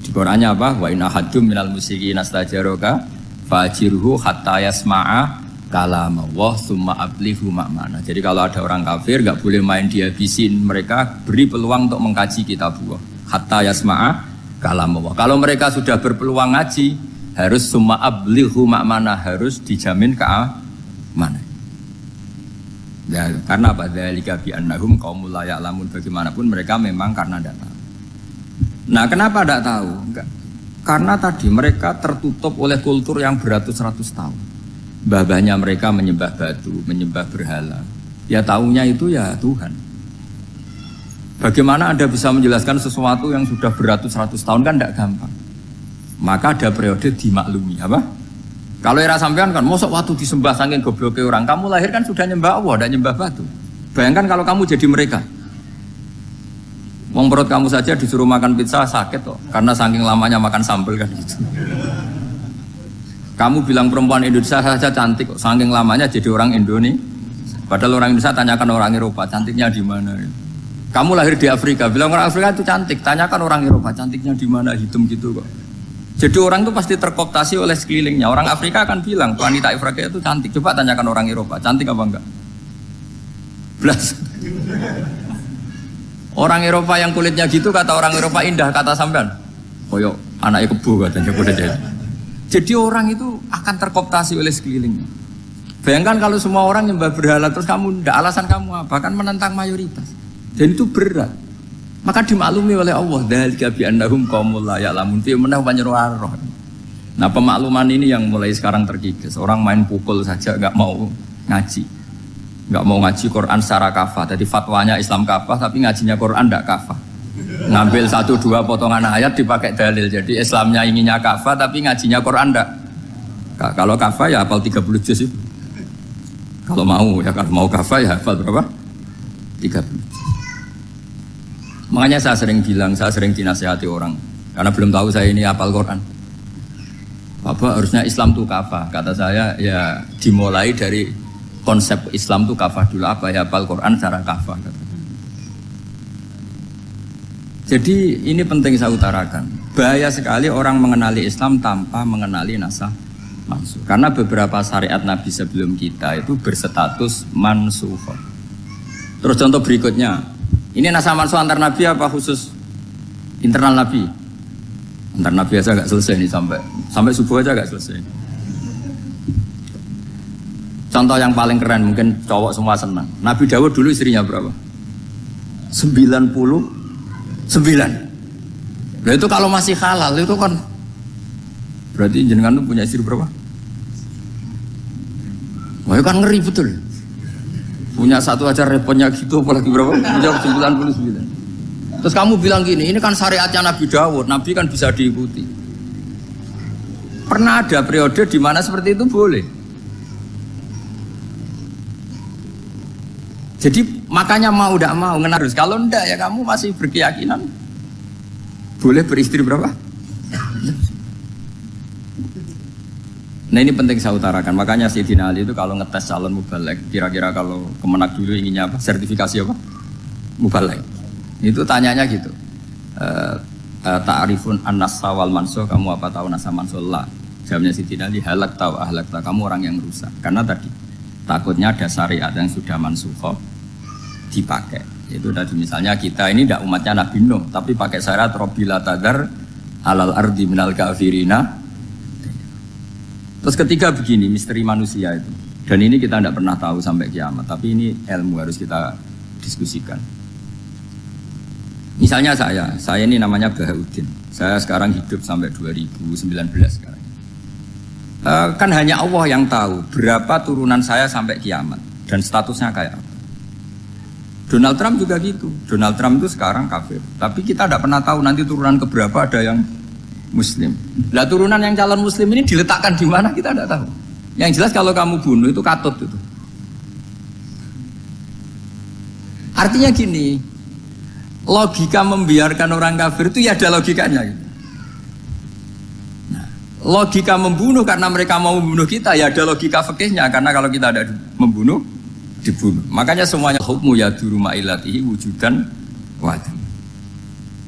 Di Qur'annya apa? Wa inna haddum minal musyrikin astajaraka fajirhu hatta yasma'a kalamullah summa ablighu ma'mana. Jadi kalau ada orang kafir enggak boleh main dihabisin, mereka beri peluang untuk mengkaji kitabullah hatta yasma'a kalamullah. Kalau mereka sudah berpeluang ngaji, harus summa ablighu ma'mana, harus dijamin keamanan. Ya, karena apa? Dzalika bi annahum qaumul la ya'lamun. Bagaimanapun mereka memang karena tidak tahu. Nah, kenapa tidak tahu? Enggak. Karena tadi mereka tertutup oleh kultur yang beratus-ratus tahun. Mbah-mbahnya mereka menyembah batu, menyembah berhala. Ya tahunya itu ya Tuhan. Bagaimana Anda bisa menjelaskan sesuatu yang sudah beratus-ratus tahun, kan tidak gampang. Maka ada periode dimaklumi, apa? Kalau era sampean kan, mosok waktu disembah saking gobloknya orang, kamu lahir kan sudah nyembah Allah, tidak nyembah batu. Bayangkan kalau kamu jadi mereka. Wong perut kamu saja disuruh makan pizza sakit kok, karena saking lamanya makan sambal kan gitu. Kamu bilang perempuan Indonesia saja cantik kok, saking lamanya jadi orang Indonesia. Padahal orang Indonesia tanyakan orang Eropa, cantiknya di mana? Kamu lahir di Afrika, bilang orang Afrika itu cantik, tanyakan orang Eropa, cantiknya di mana, hitam gitu kok. Jadi orang itu pasti terkooptasi oleh sekelilingnya. Orang Afrika akan bilang wanita Afrika itu cantik. Coba tanyakan orang Eropa, cantik apa enggak? Belas. Orang Eropa yang kulitnya gitu kata orang Eropa indah, kata sampean koyok anaknya kebo katanya kuda jadi. Jadi orang itu akan terkooptasi oleh sekelilingnya. Bayangkan kalau semua orang nyembah berhala terus kamu ndak, alasan kamu apa? Kan menentang mayoritas. Dan itu berat. Maka dimaklumi oleh Allah, dzalika bi annahum qaumul la ya'lamun. Fi menah panyeruar. Nah, pemakluman ini yang mulai sekarang terkikis. Orang main pukul saja enggak mau ngaji. Enggak mau ngaji Quran secara kafah. Jadi fatwanya Islam kafah tapi ngajinya Quran enggak kafah. Ngambil 1-2 potongan ayat dipakai dalil. Jadi Islamnya inginnya kafah tapi ngajinya Quran enggak. Kalau kafah ya hafal 30 juz itu. Kalau mau ya, kalau mau kafah ya hafal berapa? 30. Makanya saya sering bilang, saya sering dinasihati orang karena belum tahu saya ini hafal Quran. Bapak harusnya Islam itu kafah. Kata saya ya dimulai dari konsep Islam itu kafah dulu, apa ya hafal Quran secara kafah. Jadi ini penting saya utarakan. Bahaya sekali orang mengenali Islam tanpa mengenali nasah mansukh. Karena beberapa syariat Nabi sebelum kita itu berstatus mansukh. Terus contoh berikutnya, ini nasakh mansukh antar Nabi apa khusus internal Nabi? Antar Nabi aja gak selesai nih sampai subuh aja gak selesai. Contoh yang paling keren mungkin cowok semua senang. Nabi Dawud dulu istrinya berapa? 99. Nah itu kalau masih halal itu kan berarti jenengan tuh punya istri berapa? Wah itu kan ngeri betul. Punya satu aja repotnya gitu apalagi berapa? Punya 99. Terus kamu bilang gini, ini kan syariatnya Nabi Dawud, Nabi kan bisa diikuti. Pernah ada periode di mana seperti itu boleh. Jadi makanya mau tidak mau harus. Kalau enggak ya kamu masih berkeyakinan boleh beristri berapa? Nah ini penting saya utarakan. Makanya Sayyidina Ali itu kalau ngetes calon mubaligh, kira-kira kalau Kemenak dulu inginnya apa? Sertifikasi apa? Mubaligh. Itu tanyanya gitu. Ta'rifun an-nassa wal mansukh, kamu apa tahu nasa mansukh? La. Jawabnya Sayyidina Ali, halak tahu ahlak tahu, kamu orang yang rusak. Karena tadi takutnya ada syariat yang sudah mansukh dipakai. Itu tadi misalnya kita ini tidak umatnya Nabi Nuh, tapi pakai syarat Robbila tadar alal ardi minal kafirina. Terus ketiga begini, misteri manusia itu. Dan ini kita tidak pernah tahu sampai kiamat, tapi ini ilmu harus kita diskusikan. Misalnya saya ini namanya Bahaudin. Saya sekarang hidup sampai 2019 sekarang. Kan hanya Allah yang tahu berapa turunan saya sampai kiamat dan statusnya kayak apa. Donald Trump juga gitu. Donald Trump itu sekarang kafir. Tapi kita tidak pernah tahu nanti turunan keberapa ada yang Muslim. Lah turunan yang calon Muslim ini diletakkan di mana kita tidak tahu. Yang jelas kalau kamu bunuh itu katut itu. Artinya gini, logika membiarkan orang kafir itu ya ada logikanya. Nah, logika membunuh karena mereka mau membunuh kita ya ada logika fikihnya. Karena kalau kita ada membunuh dibunuh. Makanya semuanya hukmu ya duruma ilatihi wujudan wajib.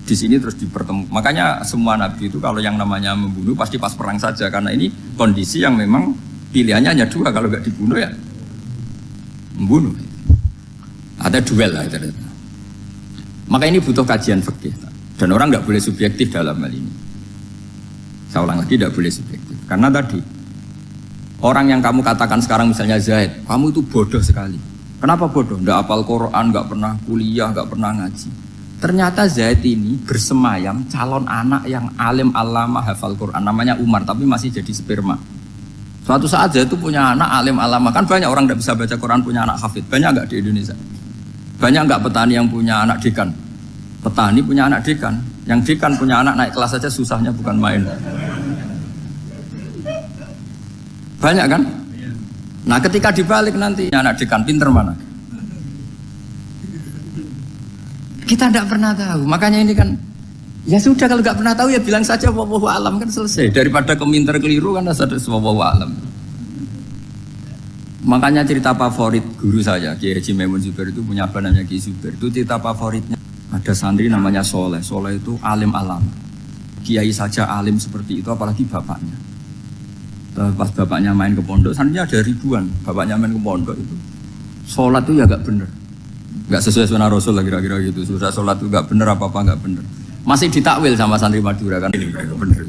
Di sini terus dipertemukan. Makanya semua nabi itu kalau yang namanya membunuh pasti pas perang saja karena ini kondisi yang memang pilihannya hanya dua, kalau nggak dibunuh ya membunuh. Ada duel lah itu. Maka ini butuh kajian fikih dan orang nggak boleh subjektif dalam hal ini. Saya ulang lagi, tidak boleh subjektif karena tadi orang yang kamu katakan sekarang misalnya Zaid, kamu itu bodoh sekali. Kenapa bodoh? Nggak hafal Quran, nggak pernah kuliah, nggak pernah ngaji. Ternyata Zaid ini bersemayam calon anak yang alim alama hafal Quran, namanya Umar, tapi masih jadi sperma. Suatu saat Zaid itu punya anak alim alama, kan banyak orang nggak bisa baca Quran punya anak hafid, banyak nggak di Indonesia? Banyak nggak petani yang punya anak dekan? Petani punya anak dekan, yang dekan punya anak naik kelas saja susahnya bukan main. Banyak kan? Nah ketika dibalik nanti anak dekan pinter mana? Kita tidak pernah tahu. Makanya ini kan ya sudah, kalau nggak pernah tahu ya bilang saja wallahu alam kan selesai. Daripada keminter keliru kan ada wallahu alam. Makanya cerita favorit guru saya Kiai Haji Maimun Zubair itu punya apa namanya Kiai Zubair. Itu cerita favoritnya ada santri namanya Soleh. Soleh itu alim alama. Kiai saja alim seperti itu apalagi bapaknya. Pas bapaknya main ke pondok, santrinya ada ribuan. Bapaknya main ke pondok itu sholat itu ya gak bener, gak sesuai sunnah Rasul lah kira-kira gitu. Susah sholat itu gak bener, apa-apa gak bener. Masih ditakwil sama santri Madura kan ini gak bener.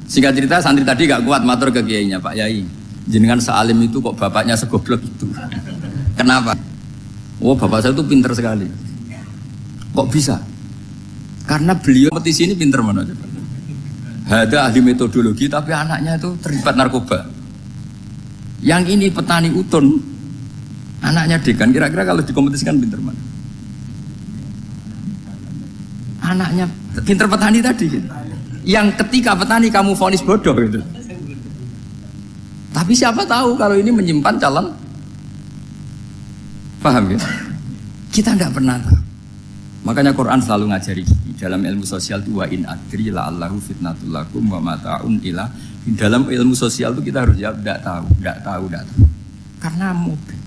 Singkat cerita santri tadi gak kuat matur ke kiainya, Pak Yai jenengan sealim itu kok bapaknya segoblok itu. Kenapa? Oh bapak saya itu pinter sekali. Kok bisa? Karena beliau petisi ini pinter mana coba? Ada ahli metodologi tapi anaknya itu terlibat narkoba. Yang ini petani utun, anaknya dekan. Kira-kira kalau dikompetisikan pinter mana? Anaknya pinter petani tadi gitu. Yang ketika petani kamu vonis bodoh gitu. Tapi siapa tahu kalau ini menyimpan calon. Paham ya? Kita tidak pernah tahu. Makanya Quran selalu ngajari dalam ilmu sosial itu wa in adri la'allahu fitnatul lakum wa mata'un ila. Dalam ilmu sosial itu kita harus jawab tidak tahu. Karena mudah.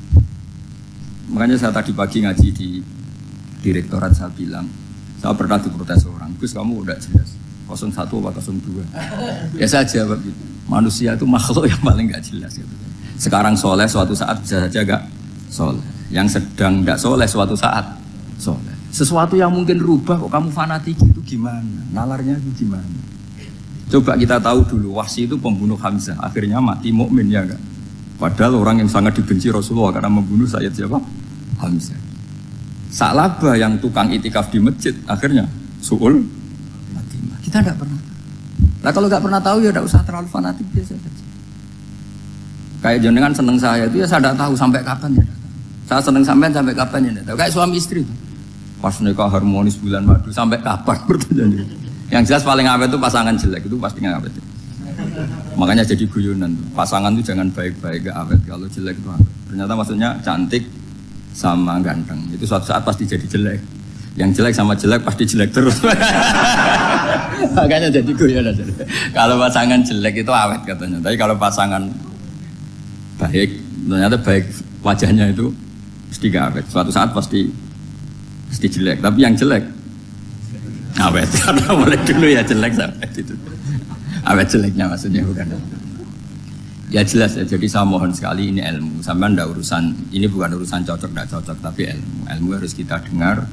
Makanya saya tadi pagi ngaji di direktorat, saya bilang, saya pernah diprotes orang, Gus kamu udah jelas 01 atau 02. Ya saya jawab gitu. Manusia itu makhluk yang paling gak jelas gitu. Sekarang soleh suatu saat bisa saja gak soleh. Yang sedang gak soleh suatu saat soleh. Sesuatu yang mungkin rubah kok kamu fanatik itu gimana? Nalarnya itu gimana? Coba kita tahu dulu Wahsy itu pembunuh Hamzah, akhirnya mati mukmin ya enggak? Padahal orang yang sangat dibenci Rasulullah karena membunuh Sayyid siapa? Hamzah. Sa'labah yang tukang itikaf di masjid akhirnya su'ul khatimah. Kita enggak pernah. Nah kalau enggak pernah tahu ya enggak usah terlalu fanatik biasa saja. Kayak jenengan seneng saya itu ya saya enggak tahu sampai kapan ya. Saya seneng sampean sampai kapan ya enggak tahu. Kayak suami istri itu. Pas nikah harmonis bulan madu sampai kapan bertanya. Yang jelas paling awet itu pasangan jelek itu pasti nggak awet. Makanya jadi guyonan tuh. Pasangan itu jangan baik-baik gak awet, kalau jelek itu awet. Ternyata maksudnya cantik sama ganteng itu suatu saat pasti jadi jelek. Yang jelek sama jelek pasti jelek terus. Makanya jadi guyonan. Kalau pasangan jelek itu awet katanya. Tapi kalau pasangan baik, ternyata baik wajahnya itu pasti gak awet. Suatu saat pasti jelek. Tapi yang jelek awet, karena mulai dulu ya jelek sampai itu. Awet jeleknya maksudnya bukan. Ya jelas ya, jadi saya mohon sekali ini ilmu. Sampai ndak urusan, ini bukan urusan cocok ndak cocok, tapi ilmu. Ilmu harus kita dengar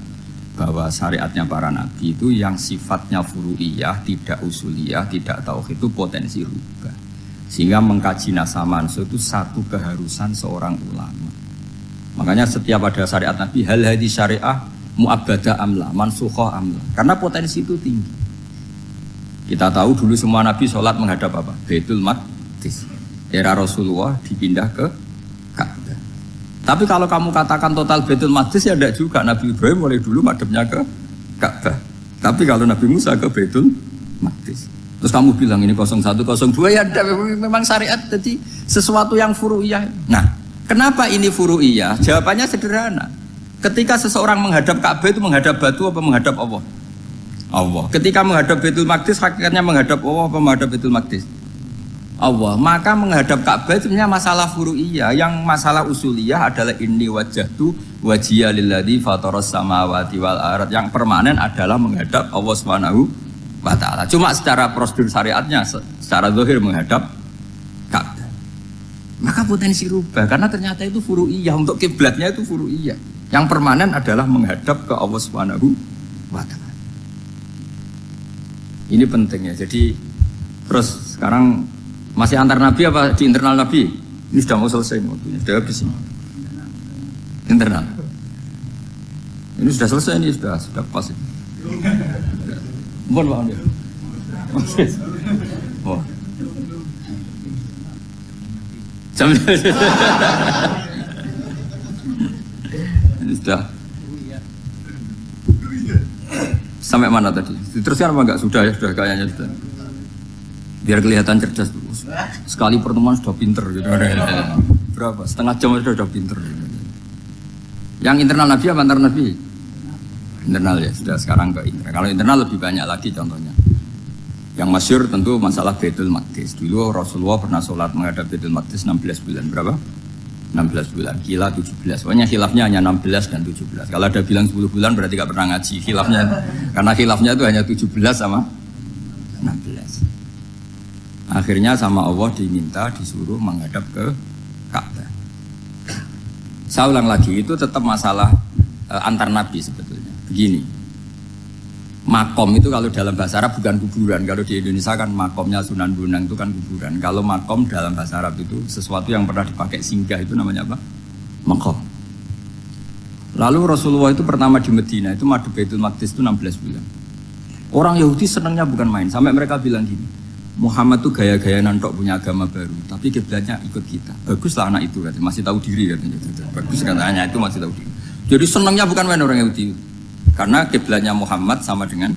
bahwa syariatnya para nabi itu yang sifatnya furu'iyah, tidak usuliyah, tidak tauhid itu potensi rubah. Sehingga mengkaji nasah mansuh itu satu keharusan seorang ulama. Makanya setiap ada syariat nabi, hal hadis syariah mu'abbadah amla, mansukhoh amla. Karena potensi itu tinggi. Kita tahu dulu semua nabi sholat menghadap apa? Baitul Maqdis. Era Rasulullah dipindah ke Ka'bah. Tapi kalau kamu katakan total Baitul Maqdis ya tidak juga. Nabi Ibrahim mulai dulu madhabnya ke Ka'bah. Tapi kalau Nabi Musa ke Baitul Maqdis. Terus kamu bilang ini 01, 02 ya memang syariat jadi sesuatu yang furu'iyah. Nah, kenapa ini furu'iyah? Jawabannya sederhana. Ketika seseorang menghadap Ka'bah itu menghadap batu apa menghadap Allah? Allah. Ketika menghadap Baitul Maqdis hakikatnya menghadap Allah apa menghadap Baitul Maqdis? Allah. Maka menghadap Ka'bah itu sebenarnya masalah furu'iyah. Yang masalah usuliyah adalah inni wajjahtu wajhiya lilladzi fataras samawati wal ardh. Yang permanen adalah menghadap Allah Subhanahu wa taala. Cuma secara prosedur syariatnya secara zahir menghadap Ka'bah. Maka potensi rubah karena ternyata itu furu'iyah, untuk kiblatnya itu furu'iyah. Yang permanen adalah menghadap ke Allah Subhanahu wa taala. Ini penting ya. Jadi terus sekarang masih antar nabi apa di internal nabi? Ini sudah mau selesai waktunya, sudah habis ini. Internal. Ini sudah selesai, ini sudah pas ini. Mohon maaf ya. Oh. Jam sudah sampai mana tadi? Diteruskan apa enggak? Sudah ya, sudah kayaknya sudah. Biar kelihatan cerdas dulu. Sekali pertemuan sudah pinter gitu. Berapa? Setengah jam sudah pinter. Yang internal nabi apa antar nabi? Internal ya, sudah sekarang ke internal. Kalau internal lebih banyak lagi contohnya. Yang masyhur tentu masalah Baitul Maqdis. Dulu Rasulullah pernah sholat menghadap Baitul Maqdis 16 bulan. Berapa? 16 bulan, khilaf 17. Pokoknya khilafnya hanya 16 dan 17. Kalau ada bilang 10 bulan berarti gak pernah ngaji khilafnya. Karena khilafnya itu hanya 17 sama 16. Akhirnya sama Allah diminta disuruh menghadap ke Ka'bah. Saya ulang lagi, itu tetap masalah antar nabi sebetulnya. Begini, makom itu kalau dalam bahasa Arab bukan kuburan. Kalau di Indonesia kan makomnya Sunan Bonang itu kan kuburan. Kalau makom dalam bahasa Arab itu sesuatu yang pernah dipakai singgah, itu namanya apa? Makom. Lalu Rasulullah itu pertama di Medina itu madhab Baitul Maqdis itu 16 bulan. Orang Yahudi senangnya bukan main. Sampai mereka bilang gini, Muhammad tuh gaya-gaya nantok punya agama baru, tapi kiblatnya ikut kita. Baguslah anak itu katanya, masih tahu diri katanya. Bagus katanya itu masih tahu diri. Jadi senangnya bukan main orang Yahudi. Karena kiblatnya Muhammad sama dengan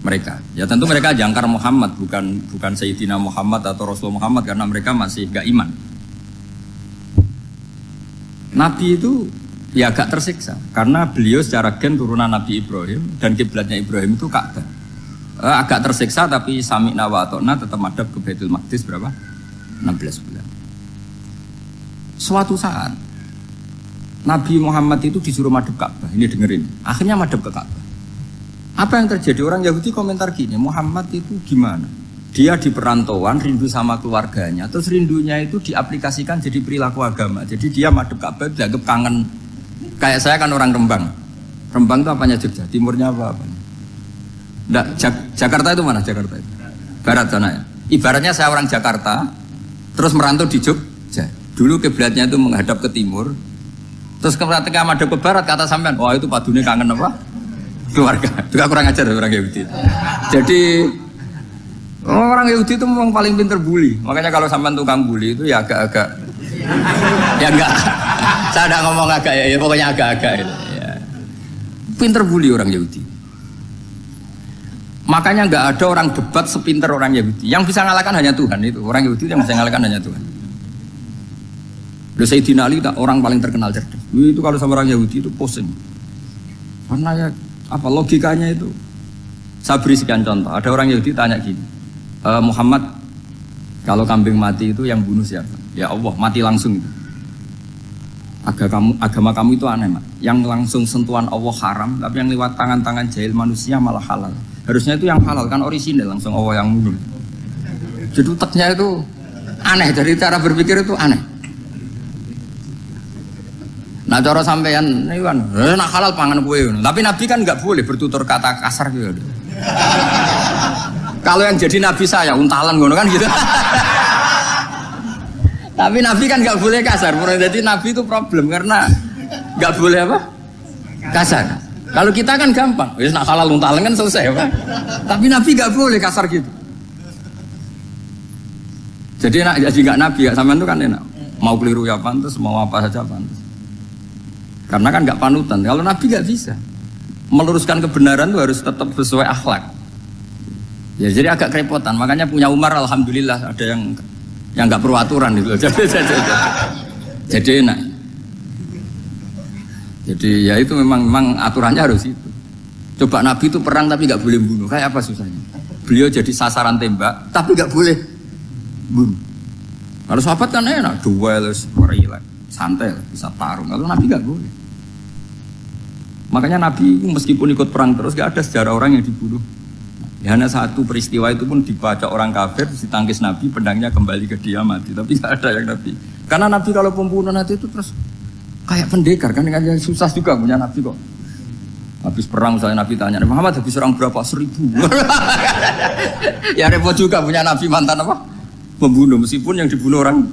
mereka. Ya tentu mereka jangkar Muhammad, bukan Sayyidina Muhammad atau Rasul Muhammad, karena mereka masih gak iman. Nabi itu ya agak tersiksa karena beliau secara gen turunan Nabi Ibrahim dan kiblatnya Ibrahim itu Ka'bah. Agak tersiksa tapi sami'na wa ata'na tetap madhab ke Baitul Maqdis berapa? 16 bulan. Suatu saat Nabi Muhammad itu disuruh madhab Ka'bah. Ini dengerin. Akhirnya madhab ke Ka'bah. Apa yang terjadi? Orang Yahudi komentar gini, Muhammad itu gimana? Dia di perantauan rindu sama keluarganya, terus rindunya itu diaplikasikan jadi perilaku agama. Jadi dia madhep Ka'bah dianggap kangen. Kayak saya kan orang Rembang. Rembang itu apanya Jogja? Timurnya apa? Nggak, Jakarta itu mana Jakarta itu? Barat sana ya. Ibaratnya saya orang Jakarta, terus merantau di Jogja. Dulu kiblatnya itu menghadap ke timur, terus ketika madhep ke barat kata sampean, wah itu padune kangen apa? Keluarga. Juga kurang ajar orang Yahudi. Jadi orang Yahudi itu memang paling pinter bully. Makanya kalau sampean tukang bully itu ya agak-agak ya enggak. Saya enggak ngomong agak ya pokoknya agak-agak ya. Pinter bully orang Yahudi. Makanya enggak ada orang debat sepinter orang Yahudi. Yang bisa ngalahkan hanya Tuhan itu. Orang Yahudi yang bisa ngalahkan hanya Tuhan. Loh Sayyidina Ali orang paling terkenal cerdas. Itu kalau sama orang Yahudi itu pusing. Karena ya apa logikanya itu. Saya beri sekian contoh. Ada orang Yahudi tanya gini. Muhammad, kalau kambing mati itu yang bunuh siapa? Ya Allah, mati langsung itu. Agama kamu itu aneh, Mak. Yang langsung sentuhan Allah haram, tapi yang lewat tangan-tangan jahil manusia malah halal. Harusnya itu yang halal, kan orisinal langsung Allah yang bunuh. Jadi utaknya itu aneh, dari cara berpikir itu aneh. Nah cara sampean ini kan, nak halal pangan kue. Tapi Nabi kan nggak boleh bertutur kata kasar gitu. Kalau yang jadi nabi saya untalan ngono kan gitu. Tapi nabi kan nggak boleh kasar. Jadi nabi itu problem karena nggak boleh apa? Kasar. Kalau kita kan gampang. Wis nak halal untalan kan selesai apa? Tapi nabi nggak boleh kasar gitu. Jadi nak jadi nggak nabi ya sampean itu kan enak. Mau keliru ya pantas, mau apa saja pantas. Karena kan nggak panutan. Kalau nabi nggak bisa. Meluruskan kebenaran itu harus tetap sesuai akhlak. Ya jadi agak kerepotan, makanya punya Umar alhamdulillah ada yang nggak perlu aturan gitu. Jadi enak. Jadi ya itu memang aturannya harus itu. Coba Nabi itu perang tapi nggak boleh bunuh, kayak apa susahnya? Beliau jadi sasaran tembak tapi nggak boleh bunuh. Kalau sahabat kan enak, duel, relax, santai, bisa tarung. Kalau Nabi nggak boleh. Makanya Nabi meskipun ikut perang terus nggak ada sejarah orang yang dibunuh. Ya, hanya satu peristiwa itu pun dibaca orang kafir, ditangkis Nabi, pedangnya kembali ke dia mati. Tapi tidak ada yang Nabi. Karena Nabi kalau pembunuh nanti itu terus kayak pendekar kan, susah juga punya Nabi kok. Habis perang misalnya Nabi tanya, Muhammad habis serang berapa? 1000. Ya repot juga punya Nabi mantan apa? Pembunuh, meskipun yang dibunuh orang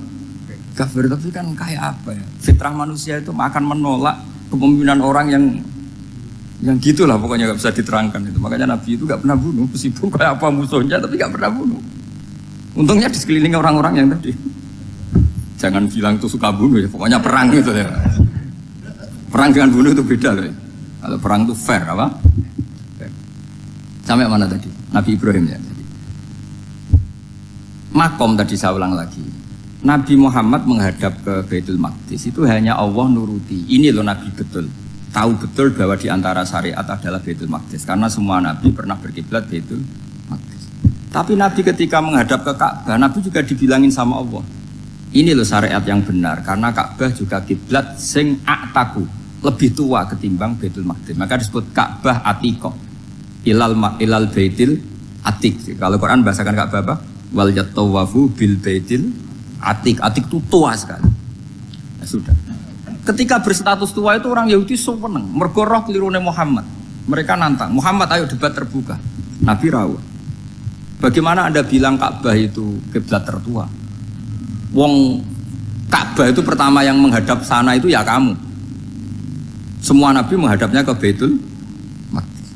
kafir. Tapi kan kayak apa ya? Fitrah manusia itu akan menolak kepemimpinan orang yang gitulah pokoknya nggak bisa diterangkan itu. Makanya Nabi itu nggak pernah bunuh, meskipun kayak apa musuhnya tapi nggak pernah bunuh. Untungnya di sekeliling orang-orang yang tadi. Jangan bilang tuh suka bunuh ya, pokoknya perang gitu ya. Perang dengan bunuh itu beda loh. Kalau perang itu fair apa? Fair. Sampai mana tadi? Nabi Ibrahim ya. Makom tadi saya ulang lagi. Nabi Muhammad menghadap ke Baitul Maqdis itu hanya Allah nuruti. Ini loh Nabi betul. Tahu betul bahwa di antara syariat adalah Baitul Maqdis karena semua nabi pernah berkiblat Baitul Maqdis. Tapi Nabi ketika menghadap ke Ka'bah, Nabi juga dibilangin sama Allah. Ini loh syariat yang benar karena Ka'bah juga kiblat sing a'taku, lebih tua ketimbang Baitul Maqdis. Maka disebut Ka'bah Atiqah. Ilal Baitil Atiq. Kalau Quran bahasakan Ka'bah apa? Wal yatawafu bil Baitil Atiq. Atiq itu tua sekali. Ya sudah. Ketika berstatus tua itu orang Yahudi seneng, mergo roh kelirune Muhammad. Mereka nantang, Muhammad ayo debat terbuka. Nabi rawuh. Bagaimana Anda bilang Ka'bah itu kiblat tertua? Wong Ka'bah itu pertama yang menghadap sana itu ya kamu. Semua nabi menghadapnya ke Baitul Maqdis.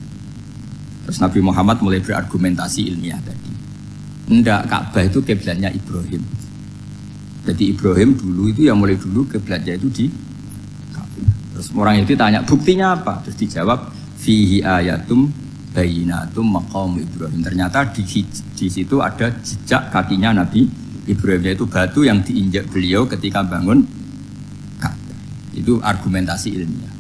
Terus Nabi Muhammad mulai berargumentasi ilmiah tadi. Enggak, Ka'bah itu kiblatnya Ibrahim. Jadi Ibrahim dulu itu yang mulai dulu kiblatnya itu di Terus orang itu tanya, buktinya apa? Terus dijawab, fihi ayatum bayinatum maqam Ibrahim. Ternyata di situ ada jejak kakinya Nabi Ibrahim, yaitu batu yang diinjak beliau ketika bangun Ka'bah. Itu argumentasi ilmiah.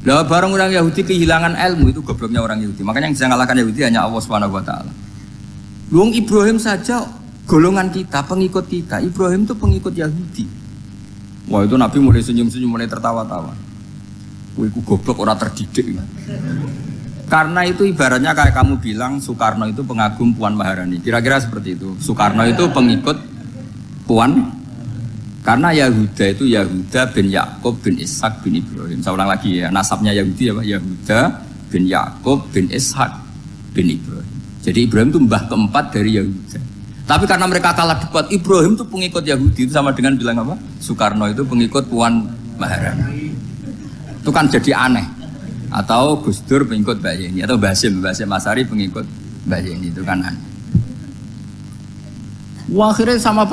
Lah barang orang Yahudi kehilangan ilmu, itu gobloknya orang Yahudi. Makanya yang bisa mengalahkan Yahudi hanya Allah Subhanahu wa taala. Luang Ibrahim saja golongan kita, pengikut kita. Ibrahim itu pengikut Yahudi. Wah itu Nabi mulai senyum-senyum, mulai tertawa-tawa. Iku goblok orang terdidik. Karena itu ibaratnya kayak kamu bilang Soekarno itu pengagum Puan Maharani. Kira-kira seperti itu. Soekarno itu pengikut Puan. Karena Yahuda itu Yahuda bin Yakub bin Ishak bin Ibrahim. Saya ulang lagi ya, nasabnya Yahudi ya Pak. Yahuda bin Yakub bin Ishak bin Ibrahim. Jadi Ibrahim itu mbah keempat dari Yahuda. Tapi karena mereka kalah debat, Ibrahim itu pengikut Yahudi. Itu sama dengan bilang apa? Soekarno itu pengikut Puan Maharani. Itu kan jadi aneh. Atau Gus Dur pengikut Mbak Yeni, atau Basim Asari pengikut Mbak Yeni, itu kan aneh. Wah, akhirnya sama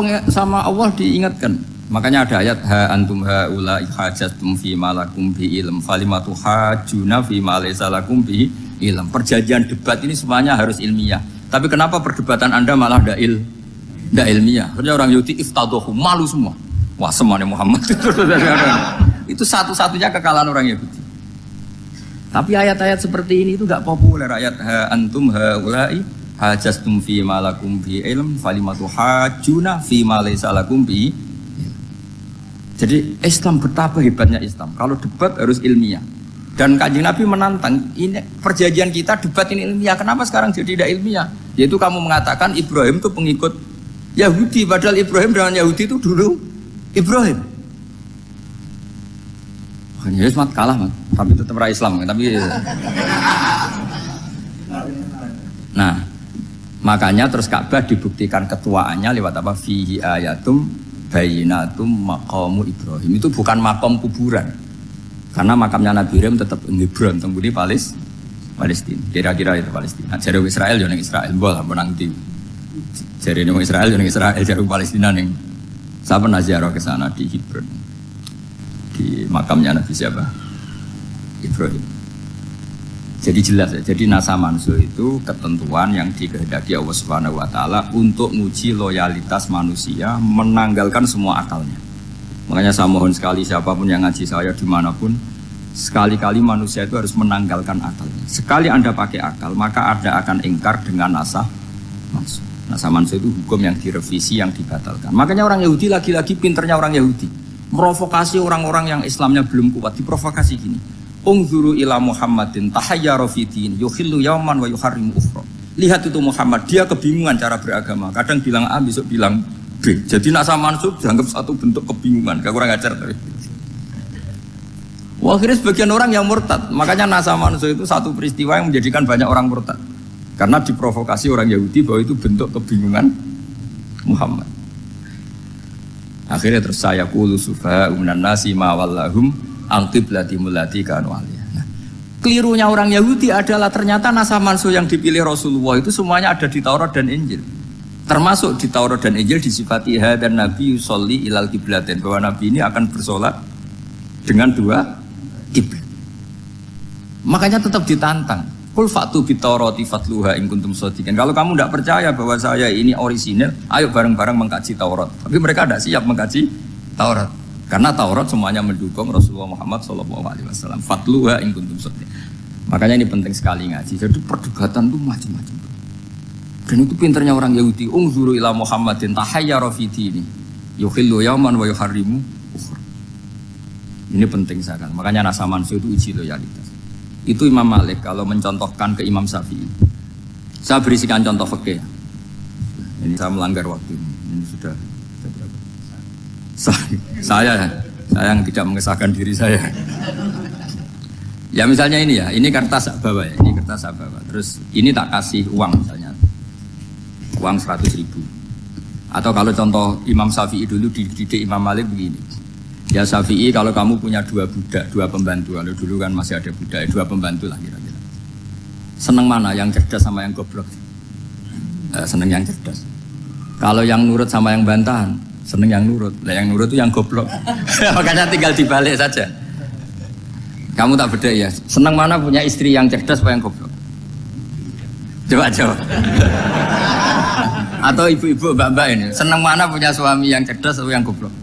Allah diingatkan. Makanya ada ayat ha antum haula hajatum fi malakum bi ilm falimatu hajuna fi ma laysa lakum bi ilm. Perjanjian debat ini semuanya harus ilmiah. Tapi kenapa perdebatan Anda malah ndak ilmiah? Karena orang Yahudi iftadohu, malu semua. Wah, semuanya Muhammad itu satu-satunya kekalahan orang Yahudi. Tapi ayat-ayat seperti ini itu gak populer. Ayat ha antum haulai hajastum fi ma lakum bi ilm falimatu hajuna fi ma laysa lakum bi. Jadi Islam, betapa hebatnya Islam. Kalau debat harus ilmiah. Dan Kanjeng Nabi menantang, ini perjanjian kita debat ini ilmiah. Kenapa sekarang jadi tidak ilmiah? Yaitu kamu mengatakan Ibrahim itu pengikut Yahudi, padahal Ibrahim dengan Yahudi itu dulu Ibrahim. Ya semat kalah man, tapi tetap ra Islam. Tapi nah, makanya terus Ka'bah dibuktikan ketuaannya lewat apa? Fihi ayatum bayinatum maqamu Ibrahim. Itu bukan makam kuburan. Karena makamnya Nabi Ibrahim tetap di Hebron, temudi Palestina. Kira-kira itu Palestina. Jare Israel yo ning Israel, mbah menang di. Jare ning Israel yo ning Israel, jare Palestina ning. Saya pernah ziarah ke sana di Hebron. Di makamnya Nabi siapa? Ibrahim. Jadi jelas ya. Jadi nasa mansu itu ketentuan yang dikehendaki Allah Subhanahu wa taala untuk menguji loyalitas manusia, menanggalkan semua akalnya. Makanya saya mohon sekali siapapun yang ngaji saya dimanapun, sekali-kali manusia itu harus menanggalkan akalnya. Sekali Anda pakai akal, maka Anda akan ingkar dengan nasa mansu. Nasa mansu itu hukum yang direvisi, yang dibatalkan. Makanya orang Yahudi lagi-lagi pinternya orang Yahudi. Merovokasi orang-orang yang Islamnya belum kuat, diprovokasi gini. Ungzuru ila Muhammadin tahayyara fi din yukhillu yawman wa yuharrimu ukhra. Lihat itu Muhammad, dia kebingungan cara beragama. Kadang bilang A, besok bilang B. Jadi nak sama mansub dianggap satu bentuk kebingungan. Gak kurang ajar tapi. Wah, akhirnya sebagian orang yang murtad. Makanya nasa mansub itu satu peristiwa yang menjadikan banyak orang murtad. Karena diprovokasi orang Yahudi bahwa itu bentuk kebingungan Muhammad. Akhirnya terus saya qulu sufaha minan nasi ma wallahum an qiblatimul lati kanu alaiha. Nah, kelirunya orang Yahudi adalah ternyata nasa mansuh yang dipilih Rasulullah itu semuanya ada di Taurat dan Injil. Termasuk di Taurat dan Injil disifati dan Nabi yusolli ilal qiblatain, bahwa Nabi ini akan bersolat dengan dua kiblat. Makanya tetap ditantang. Qul fa'tu bit-taurati fatluha in kuntum shadiqin. Kalau kamu tidak percaya bahwa saya ini orisinil, ayo bareng-bareng mengkaji Taurat. Tapi mereka tidak siap mengkaji Taurat. Karena Taurat semuanya mendukung Rasulullah Muhammad SAW. Fatluha in kuntum shadiqin. Makanya ini penting sekali ngaji. Jadi perdebatan itu macam-macam. Dan itu pinternya orang Yahudi. Ungzuru ila Muhammadin tahayyara fi dini yukhillu yawman wa yuharrimu ukhra. Ini penting sekali. Makanya nasa mansu itu uji loyalitas. Itu Imam Malik kalau mencontohkan ke Imam Syafi'i. Saya berisikan contoh fikih. Ini saya melanggar waktu ini. Ini sudah berapa? Saya yang tidak mengesahkan diri saya. Ya misalnya ini ya, ini kertas saya bawa ya, ini kertas saya bawa. Terus ini tak kasih uang misalnya, uang 100.000. Atau kalau contoh Imam Syafi'i dulu dididik Imam Malik begini. Ya Syafi'i, kalau kamu punya dua budak, dua pembantu, kalau dulu kan masih ada budak, dua pembantu lah kira-kira. Seneng mana, yang cerdas sama yang goblok? Seneng yang cerdas. Kalau yang nurut sama yang bantahan, seneng yang nurut. Lah yang nurut itu yang goblok. Makanya tinggal dibalik saja. Kamu tak beda ya. Seneng mana punya istri yang cerdas apa yang goblok? Coba jawab. Atau ibu-ibu mbak-mbak ini, seneng mana punya suami yang cerdas atau yang goblok?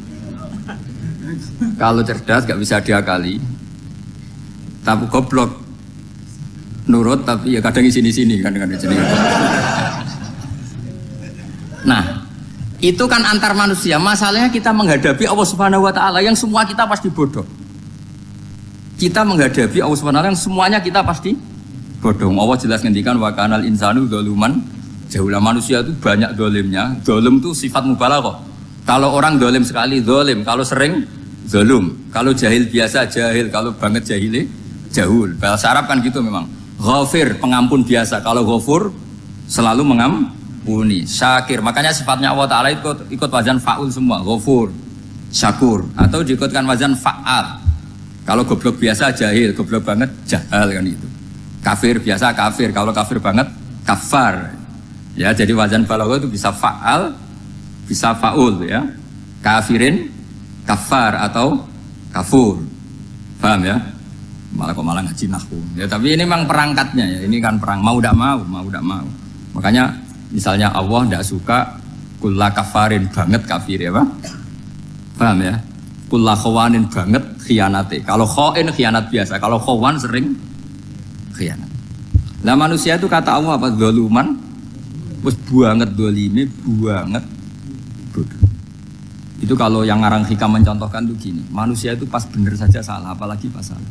Kalau cerdas gak bisa diakali, tapi goblok nurut tapi ya kadang di sini kan di sini. Nah, itu kan antar manusia. Masalahnya kita menghadapi Allah Subhanahu wa taala yang semua kita pasti bodoh. Kita menghadapi Allah Subhanahu wa taala yang semuanya kita pasti bodoh. Allah jelas ngendikan wa kanal insanu zaluman jahula. Manusia itu banyak dolimnya. Dolim itu sifat mubalaghah. Kalau orang dolim sekali dolim, kalau sering zalum, kalau jahil biasa jahil, kalau banget jahili jahul. Bahasa Arab kan gitu memang. Ghafir pengampun biasa, kalau ghafur selalu mengampuni. Syakir, makanya sifatnya Allah Ta'ala ikut wazan fa'ul semua. Ghafur, syakur, atau diikutkan wazan fa'al. Kalau goblok biasa jahil, goblok banget jahal kan itu. Kafir biasa kafir, kalau kafir banget kafar. Ya, jadi wazan balaghah itu bisa fa'al, bisa fa'ul ya. Kafirin, kafar atau kafur. Paham ya? Malah ngaji nahwu. Ya, tapi ini memang perangkatnya ya. Ini kan perang mau tidak mau. Makanya misalnya Allah tidak suka kulla kafarin banget kafir ya, Pak. Paham ya? Kulla khawanin banget khianate. Kalau khain khianat biasa, kalau khawan sering khianat. Nah manusia itu kata Allah apa? Zaluman. Wes banget dolime, banget bodoh. Itu kalau yang ngarang hikam mencontohkan tuh gini, manusia itu pas bener saja salah, apalagi pas salah.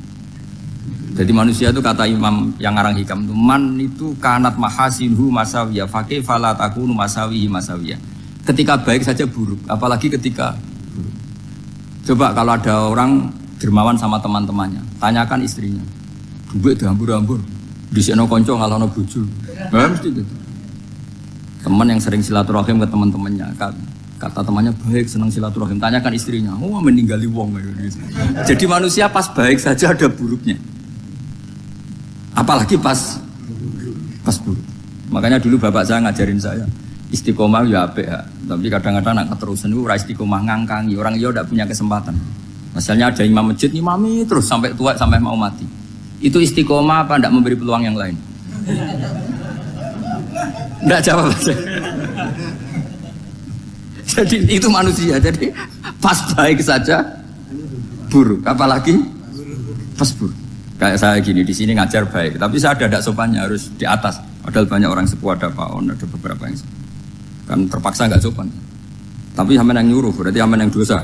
Jadi manusia itu kata imam yang ngarang hikam itu, man itu kanat mahasinhu masawiyah, fakih fala takunu masawihi masawiyah. Ketika baik saja buruk, apalagi ketika buruk. Coba kalau ada orang dermawan sama teman-temannya, tanyakan istrinya, duit dihambur-hambur, disekno konco ngalono bojo. Mesti gitu. Teman yang sering silaturahim ke teman-temannya, kata temannya baik, senang silaturahim, tanyakan istrinya, oh meninggali wong. Jadi manusia pas baik saja ada buruknya, apalagi pas buruk. Makanya dulu bapak saya ngajarin saya istiqomah ya apik ya, tapi kadang-kadang nak keterusan itu ora istiqomah ngangkangi orang dia tidak punya kesempatan. Misalnya ada imam masjid imami terus sampai tua sampai mau mati, itu istiqomah apa tidak memberi peluang yang lain? Tidak jawab aja. Jadi itu manusia. Jadi pas baik saja buruk, apalagi pas buruk. Kayak saya gini di sini ngajar baik, tapi saya ada sopannya harus di atas. Padahal banyak orang sepuh, ada Pak On, ada beberapa yang kan terpaksa nggak sopan. Tapi sama yang nyuruh, berarti sama yang dosa.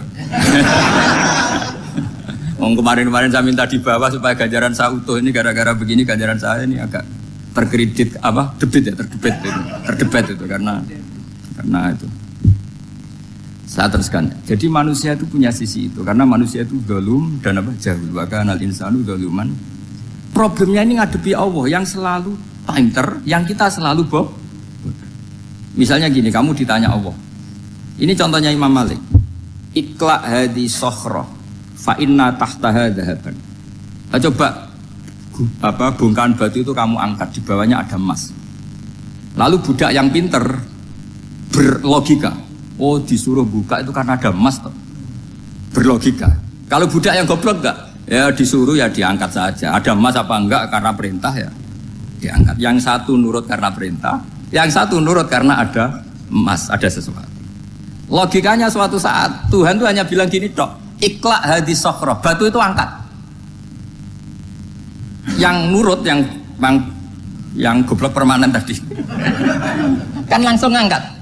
Kemarin saya minta di bawah supaya ganjaran saya utuh. Ini gara-gara begini ganjaran saya ini agak terkredit apa terdebat itu karena itu. Saya teruskan. Jadi manusia itu punya sisi itu karena manusia itu zalum dan apa jahul. Wa kanal insanu zaluman. Problemnya ini ngadepi Allah yang selalu pinter, yang kita selalu bodoh. Misalnya gini, kamu ditanya Allah. Ini contohnya Imam Malik. Ikla hadi sokhroh fa inna tahtaha dhahaban. Coba bongkahan batu itu kamu angkat, di bawahnya ada emas. Lalu budak yang pinter berlogika, oh disuruh buka itu karena ada emas toh. Berlogika. Kalau budak yang goblok enggak, ya disuruh ya diangkat saja. Ada emas apa enggak karena perintah ya diangkat. Yang satu nurut karena perintah, yang satu nurut karena ada emas, ada sesuatu. Logikanya suatu saat Tuhan tuh hanya bilang gini tok, ikla hadis sokhroh, batu itu angkat. Yang nurut yang goblok permanen tadi kan langsung ngangkat.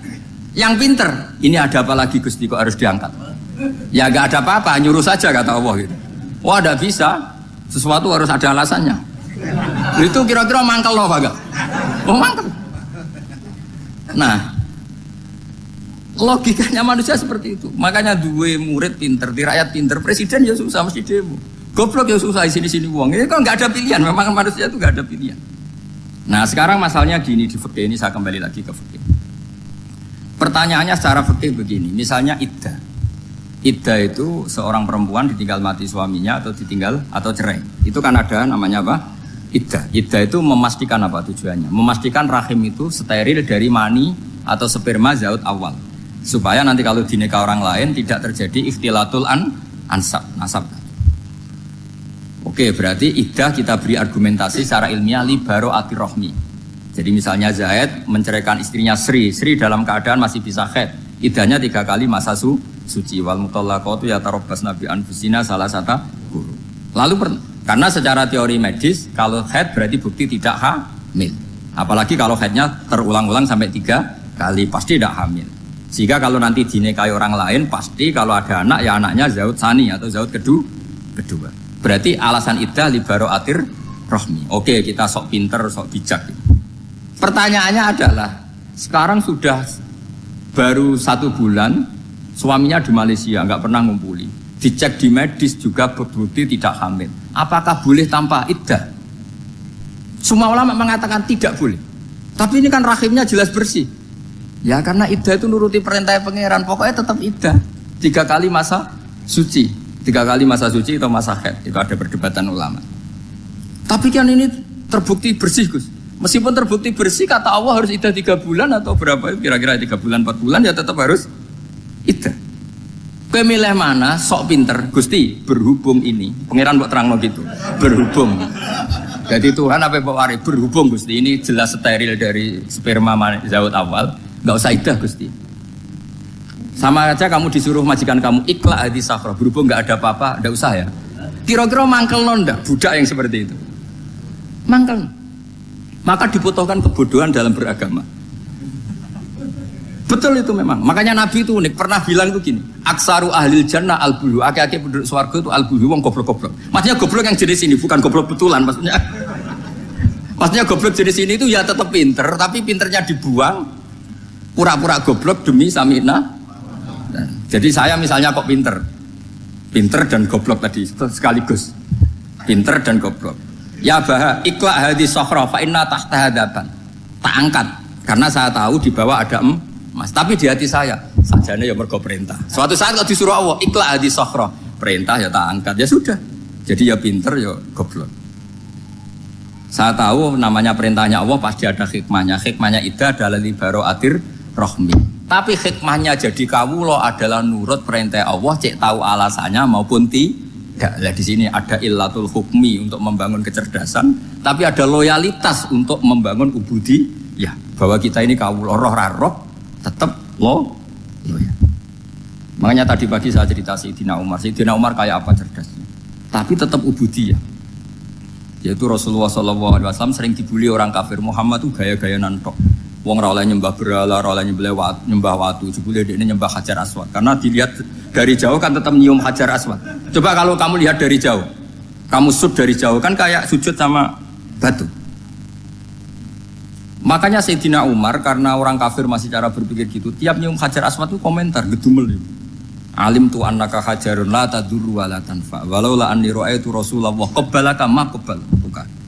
Yang pinter, ini ada apa lagi Gusti kok harus diangkat? Ya gak ada apa-apa, nyuruh saja kata Allah gitu. Wah tidak bisa, sesuatu harus ada alasannya. Itu kira-kira mangkel loh apa gak? Oh mangkel. Nah logikanya manusia seperti itu. Makanya dua murid pinter, di rakyat pinter, presiden ya susah mesti demo. Goblok ya susah di sini uang. Ini kok nggak ada pilihan. Memang manusia itu nggak ada pilihan. Nah sekarang masalahnya gini di fikih ini, saya kembali lagi ke fikih. Pertanyaannya secara fikih begini. Misalnya iddah. Iddah itu seorang perempuan ditinggal mati suaminya atau ditinggal atau cerai. Itu kan ada namanya apa? Iddah. Iddah itu memastikan apa tujuannya? Memastikan rahim itu steril dari mani atau sperma zaut awal. Supaya nanti kalau dinikah orang lain tidak terjadi ikhtilatul nasab. Oke, berarti iddah kita beri argumentasi secara ilmiah li baro'atir rohmi. Jadi misalnya Zaid menceraikan istrinya Sri dalam keadaan masih bisa haid. Iddahnya 3 kali masa suci. Wal mutallaqatu yatarabbasna bi anfusina salah satu guru. Lalu karena secara teori medis kalau haid berarti bukti tidak hamil. Apalagi kalau haidnya terulang-ulang sampai 3 kali pasti tidak hamil. Sehingga kalau nanti dinikahi orang lain pasti kalau ada anak ya anaknya zaud sani atau zaud kedua. Berarti alasan iddah li baro'atir rohmi. Oke, kita sok pinter, sok bijak. Pertanyaannya adalah, sekarang sudah baru 1 bulan, suaminya di Malaysia, nggak pernah ngumpuli. Dicek di medis juga berbukti tidak hamil. Apakah boleh tanpa iddah? Semua ulama mengatakan tidak boleh. Tapi ini kan rahimnya jelas bersih. Ya karena iddah itu nuruti perintah pangeran, pokoknya tetap iddah. 3 kali masa suci. 3 kali masa suci atau masa haid. Itu ada perdebatan ulama. Tapi kan ini terbukti bersih, Gus. Meskipun terbukti bersih, kata Allah harus iddah 3 bulan atau berapa? Kira-kira 3 bulan, 4 bulan ya tetap harus iddah. Kowe milih mana? Sok pinter, Gusti. Berhubung ini, pangeran buat terang gitu. Berhubung. Jadi Tuhan apa Pak Wari? Berhubung Gusti ini jelas steril dari sperma zaut awal, nggak usah iddah Gusti. Sama aja kamu disuruh majikan kamu ikhla hadis safra. Berhubung nggak ada apa-apa, nggak usah ya. Kira-kira mangkel nonda budak yang seperti itu. Mangkel. Maka dibutuhkan kebodohan dalam beragama. Betul itu memang. Makanya Nabi itu unik, pernah bilang itu gini, aksaru ahlil jannah al-bulu, aki-aki penduduk swarga itu al-bulu, wong goblok-goblok. Maksudnya goblok yang jenis ini, bukan goblok betulan maksudnya. Maksudnya goblok jenis ini itu ya tetap pinter, tapi pinternya dibuang, pura-pura goblok demi samina. Jadi saya misalnya kok pinter dan goblok tadi sekaligus. Pinter dan goblok. Ya bah, ikhla hadis sokhra fa inna tahta hadapan. Tak angkat karena saya tahu di bawah ada emas. Tapi di hati saya sajane ya mergo perintah. Suatu saat kalau disuruh Allah ikhla hadis sokhra, perintah ya tak angkat. Ya sudah. Jadi ya pinter ya goblok. Saya tahu namanya perintahnya Allah pasti ada hikmahnya. Hikmahnya itu adalah libaro atir rohmi. Tapi hikmahnya jadi kawula adalah nurut perintah Allah, cek tahu alasannya maupun tidak. Lah di sini ada illatul hukmi untuk membangun kecerdasan, tapi ada loyalitas untuk membangun ubudi. Ya, bahwa kita ini kawula roh tetap loyal. Makanya tadi pagi saya cerita Sayyidina Umar. Sayyidina Umar kayak apa cerdasnya? Tapi tetap ubudi ya. Yaitu Rasulullah SAW sering dibully orang kafir. Muhammad tuh gaya-gaya nantok. Wong ora oleh nyembah berhala, ora oleh nyembah watu, jebule dekne nyembah Hajar Aswad. Karena dilihat dari jauh kan tetap nyium Hajar Aswad. Coba kalau kamu lihat dari jauh, kamu sujud dari jauh kan kayak sujud sama batu. Makanya Sayyidina Umar karena orang kafir masih cara berpikir gitu, tiap nyium Hajar Aswad itu komentar gedumel. Alim tu annaka hajarun la tadurru wa la tanfa. Walau la anni ra'aitu Rasulullah qabbalaka ma qabbal. Bukan.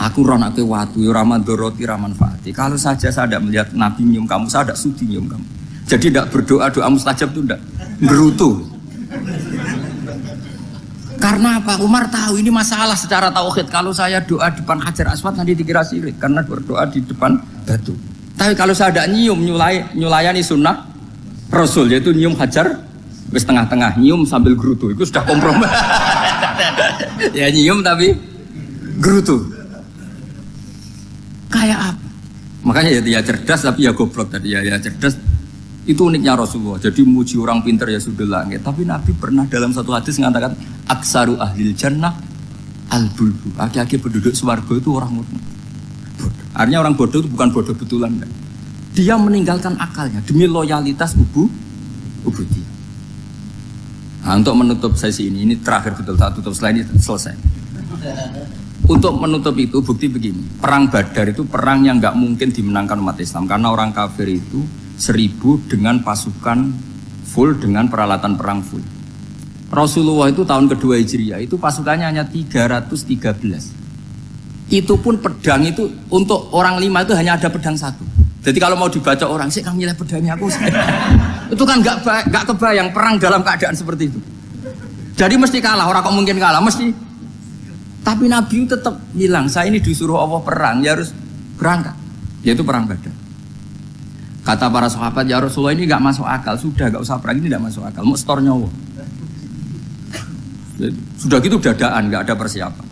Aku ronake watu, ora mandoroti, ora manfaati. Kalau saja saya tidak melihat Nabi nyium kamu, saya tidak sudi nyium kamu. Jadi tidak berdoa, doa mustajab itu tidak gerutu. Karena apa? Umar tahu ini masalah secara tauhid. Kalau saya doa depan Hajar Aswad nanti dikira syirik karena berdoa di depan batu. Tapi kalau saya tidak nyium, nyulayani sunnah Rasul, yaitu nyium Hajar, wis tengah-tengah nyium sambil gerutu. Itu sudah kompromi. Ya nyium tapi gerutu. Kayak apa? Makanya ya cerdas tapi ya goblok tadi ya cerdas. Itu uniknya Rasulullah. Jadi muji orang pintar ya sudah langit. Tapi Nabi pernah dalam satu hadis mengatakan aksaru ahlil jannah al-bulbu. Aki-aki penduduk swarga itu orang bodoh. Artinya orang bodoh itu bukan bodoh betulan. Dia meninggalkan akalnya demi loyalitas ubudi. Nah, untuk menutup sesi ini terakhir betul, saat tutup slide ini selesai. Untuk menutup itu bukti begini, perang Badar itu perang yang nggak mungkin dimenangkan umat Islam karena orang kafir itu 1000 dengan pasukan full dengan peralatan perang full. Rasulullah itu tahun kedua Hijriah itu pasukannya hanya 313. Itu pun pedang itu untuk orang 5 itu hanya ada pedang 1. Jadi kalau mau dibaca orang sih kamu nilai pedangnya aku. Itu kan nggak kebayang perang dalam keadaan seperti itu. Jadi mesti kalah, orang kok mungkin kalah mesti. Tapi Nabi tetap bilang, saya ini disuruh Allah perang, ya harus berangkat. Yaitu perang Badar. Kata para sahabat, ya Rasulullah ini gak masuk akal. Sudah gak usah perang, ini gak masuk akal. Mau store nyawa. Sudah gitu dadaan, gak ada persiapan.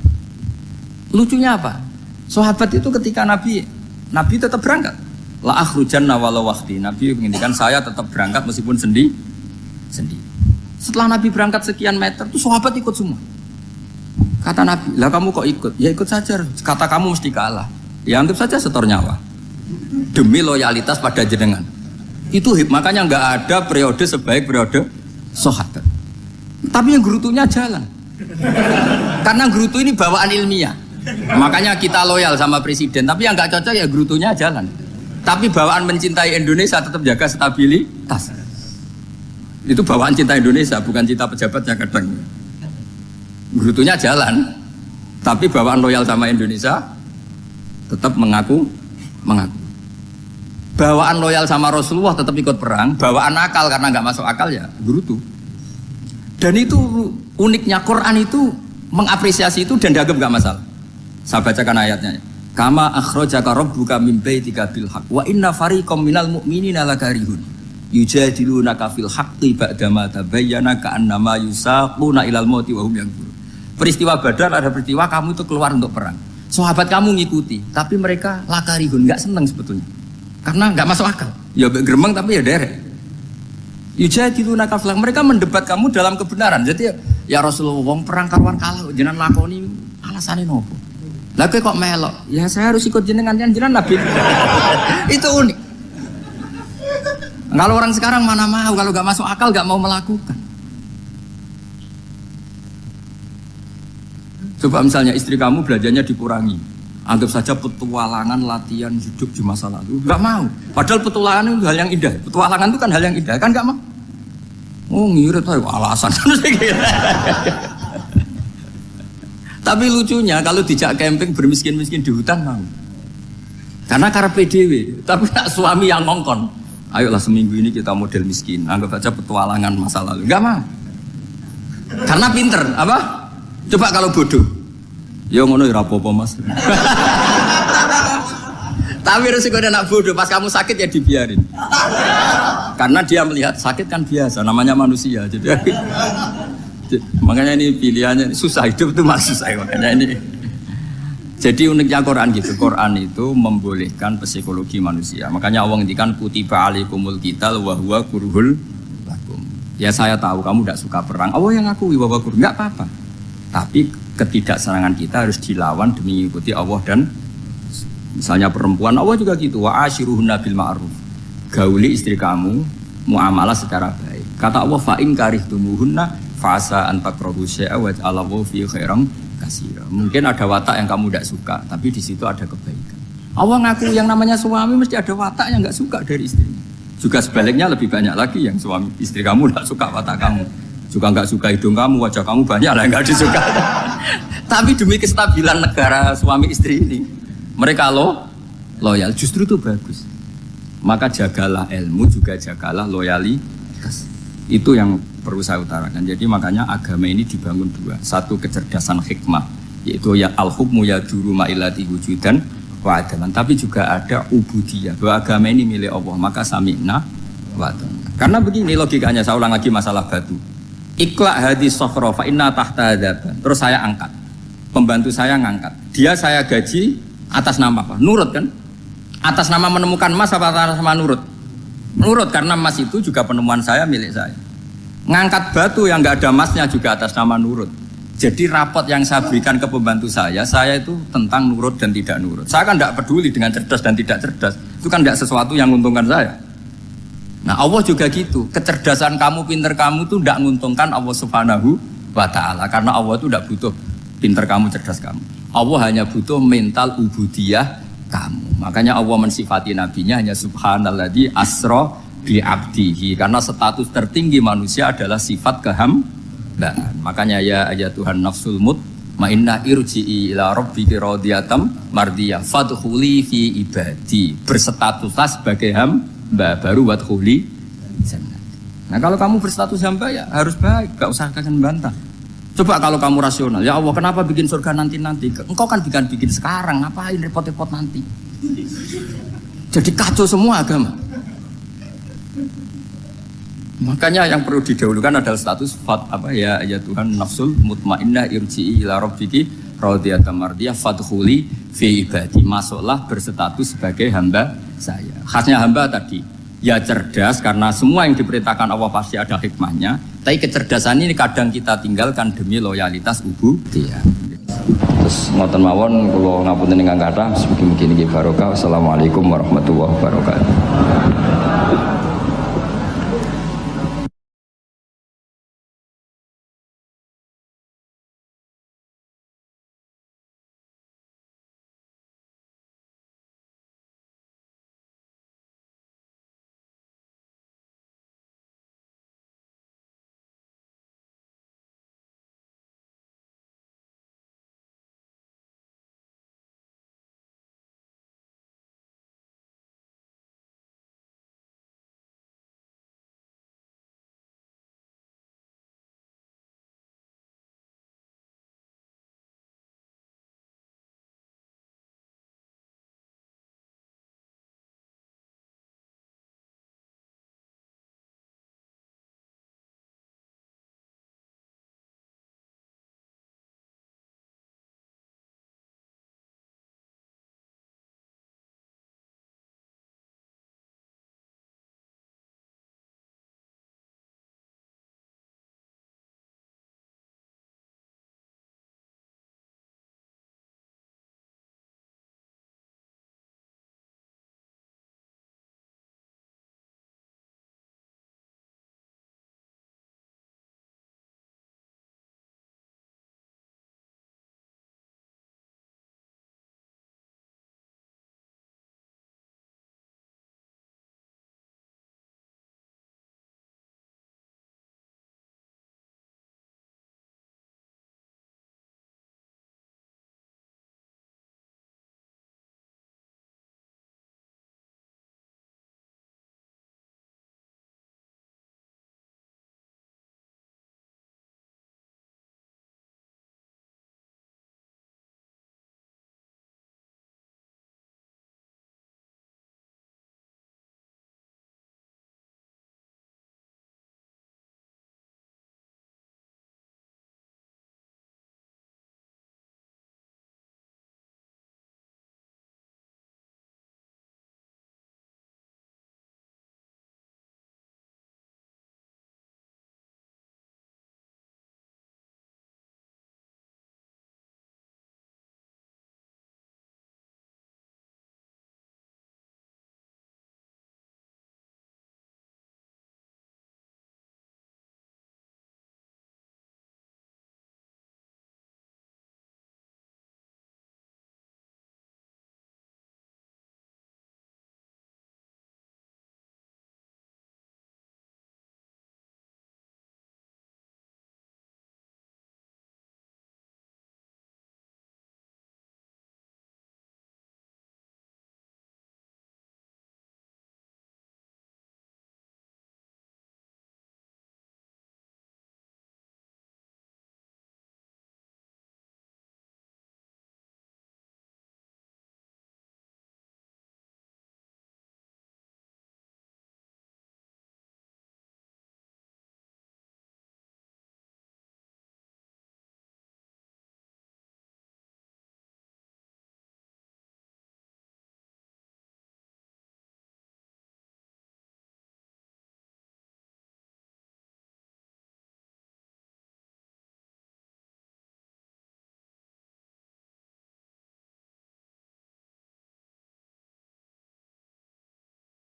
Lucunya apa? Sahabat itu ketika Nabi tetap berangkat. La akhrujanna walau waqti. Nabi menginginkan saya tetap berangkat meskipun sendiri. Setelah Nabi berangkat sekian meter, tuh sahabat ikut semua. Kata Nabi, lah kamu kok ikut? Ya ikut saja. Kata kamu mesti kalah. Ya anggap saja setor nyawa. Demi loyalitas pada jenengan. Itu makanya nggak ada periode sebaik periode sahabat. Tapi yang gerutunya jalan. Karena gerutu ini bawaan ilmiah. Makanya kita loyal sama presiden, tapi yang nggak cocok ya gerutunya jalan. Tapi bawaan mencintai Indonesia tetap jaga stabilitas. Itu bawaan cinta Indonesia, bukan cinta pejabatnya kadang. Gerutunya jalan, tapi bawaan loyal sama Indonesia tetap mengaku. Bawaan loyal sama Rasulullah tetap ikut perang, bawaan akal karena nggak masuk akal ya gerutu. Dan itu uniknya Quran itu mengapresiasi itu dan dianggap nggak masalah. Saya bacakan ayatnya. Kama akhrajaka rabbuka min baitika bil haqq wa inna fariqam minal mu'minina lakarihun yujadilunaka fil haqqi ba'dama tabayyana ka'annama yusaquna ilal mauti wa hum yanzurun. Peristiwa Badar ada peristiwa kamu itu keluar untuk perang. Sahabat kamu ngikuti, tapi mereka lakarihun, enggak senang sebetulnya. Karena enggak masuk akal. Ya gremeng tapi ya derek. Yujadilunaka fil haqq, mereka mendebat kamu dalam kebenaran. Jadi ya Rasulullah wong perang karuan kalah jenengan lakoni alasane nopo? Lah kok melok? Ya saya harus ikut jenengan Nabi. Itu unik. Kalau orang sekarang mana mau, kalau gak masuk akal gak mau melakukan. Coba misalnya istri kamu belajarnya dikurangi, anggap saja petualangan latihan hidup di masa lalu, gak mau. Padahal petualangan itu hal yang indah. Petualangan itu kan hal yang indah, kan gak mau. Oh ngirit aja alasan. Tapi lucunya kalau dijak camping bermiskin-miskin di hutan mau. Karena karpe dewe, tapi nak suami yang ngongkon. Ayolah seminggu ini kita model miskin, anggap aja petualangan masa lalu. Enggak mau. Karena pinter, apa? Coba kalau bodoh. Ya ngono ya rapopo Mas. Tapi resiko anak bodoh, pas kamu sakit ya dibiarin. Karena dia melihat sakit kan biasa, namanya manusia. Jadi makanya ini pilihannya susah, hidup itu masih susah makanya ini. Jadi uniknya Quran gitu, Quran itu membolehkan psikologi manusia. Makanya Allah ngendikan kutiba alaikumul qital wa huwa kurhul lakum. Ya saya tahu kamu tidak suka perang. Allah yang ngakui bahwa kurhul enggak apa-apa. Tapi ketidaksenangan kita harus dilawan demi mengikuti Allah dan misalnya perempuan Allah juga gitu, wa ashiruhunna bil ma'ruf. Gauli istri kamu muamalah secara baik. Kata Allah fa in karihtumuhunna fasa antakrahu syai'a wa ja'alallahu fi khairan katsira. Mungkin ada watak yang kamu tidak suka, tapi di situ ada kebaikan. Allah ngaku yang namanya suami mesti ada watak yang enggak suka dari istrinya. Juga sebaliknya lebih banyak lagi yang suami istri kamu enggak suka watak kamu. Juga enggak suka hidung kamu, wajah kamu banyak lah enggak disuka. Tapi demi kestabilan negara suami istri ini, mereka loyal, justru itu bagus. Maka jagalah ilmu, juga jagalah loyalitas. Itu yang perlu saya utarakan. Jadi makanya agama ini dibangun dua. Satu kecerdasan hikmah, yaitu ya al-hukmu ya duru ma'ilati wujudan wa adalan. Tapi juga ada ubudiyah, bahwa agama ini milik Allah. Maka sami'na wa ata'na. Karena begini logikanya, saya ulang lagi masalah batu. Iqla hadis sofro fa inna tahta hadaban. Terus saya angkat, pembantu saya ngangkat. Dia saya gaji atas nama apa? Nurut kan? Atas nama menemukan emas apa atas nama nurut? Nurut, karena emas itu juga penemuan saya, milik saya. Ngangkat batu yang nggak ada emasnya juga atas nama nurut. Jadi rapot yang saya berikan ke pembantu saya itu tentang nurut dan tidak nurut. Saya kan tidak peduli dengan cerdas dan tidak cerdas. Itu kan tidak sesuatu yang menguntungkan saya. Nah Allah juga gitu. Kecerdasan kamu, pinter kamu itu tidak menguntungkan Allah Subhanahu wa Ta'ala. Karena Allah itu tidak butuh pinter kamu, cerdas kamu. Allah hanya butuh mental ubudiyah kamu. Makanya Allah mensifati nabinya hanya subhanalladzi asra bi abdihi, karena status tertinggi manusia adalah sifat kehambaan. Makanya ya Tuhan nafsul mutmainnah irji'i ila rabbiki radiyatan mardiyah fadkhuli fi ibadi, berstatuslah sebagai hamba baru wadkhuli jannah. Nah kalau kamu berstatus hamba ya harus baik, gak usah kalian bantah. Coba kalau kamu rasional, ya Allah kenapa bikin surga nanti-nanti? Engkau kan bikin sekarang, ngapain repot-repot nanti? Jadi kacau semua agama. Makanya yang perlu didahulukan adalah status ya Tuhan nafsul mutmainnah irji'i ila rabbiki radiyatan mardiyah fadkhuli fi ibadi, masuklah berstatus sebagai hamba saya. Khasnya hamba tadi ya cerdas, karena semua yang diperintahkan Allah pasti ada hikmahnya. Tapi kecerdasan ini kadang kita tinggalkan demi loyalitas ubudiyah. Terus ngoten mawon kula ngapunten ingkang kathah, mugi-mugi niki barokah. Wassalamualaikum warahmatullahi wabarakatuh.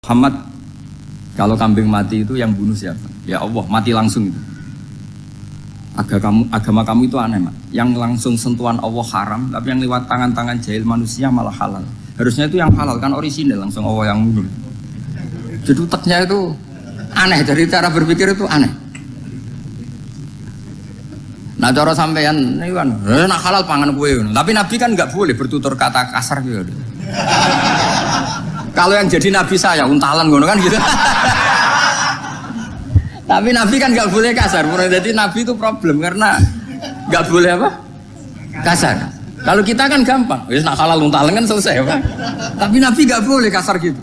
Muhammad, kalau kambing mati itu yang bunuh siapa? Ya Allah, mati langsung itu. Agama kamu itu aneh, Mak. Yang langsung sentuhan Allah haram, tapi yang lewat tangan-tangan jahil manusia malah halal. Harusnya itu yang halal, kan orisinal langsung Allah yang bunuh. Jadi utaknya itu aneh, dari cara berpikir itu aneh. Nah cara sampean ini kan, nak halal pangan kue. Tapi Nabi kan nggak boleh bertutur kata kasar gitu. Kalau yang jadi Nabi saya untalan ngono kan gitu. Tapi Nabi kan nggak boleh kasar. Jadi Nabi itu problem karena nggak boleh apa? Kasar. Kalau kita kan gampang. Wis nak halal untalan kan selesai apa? Tapi Nabi nggak boleh kasar gitu.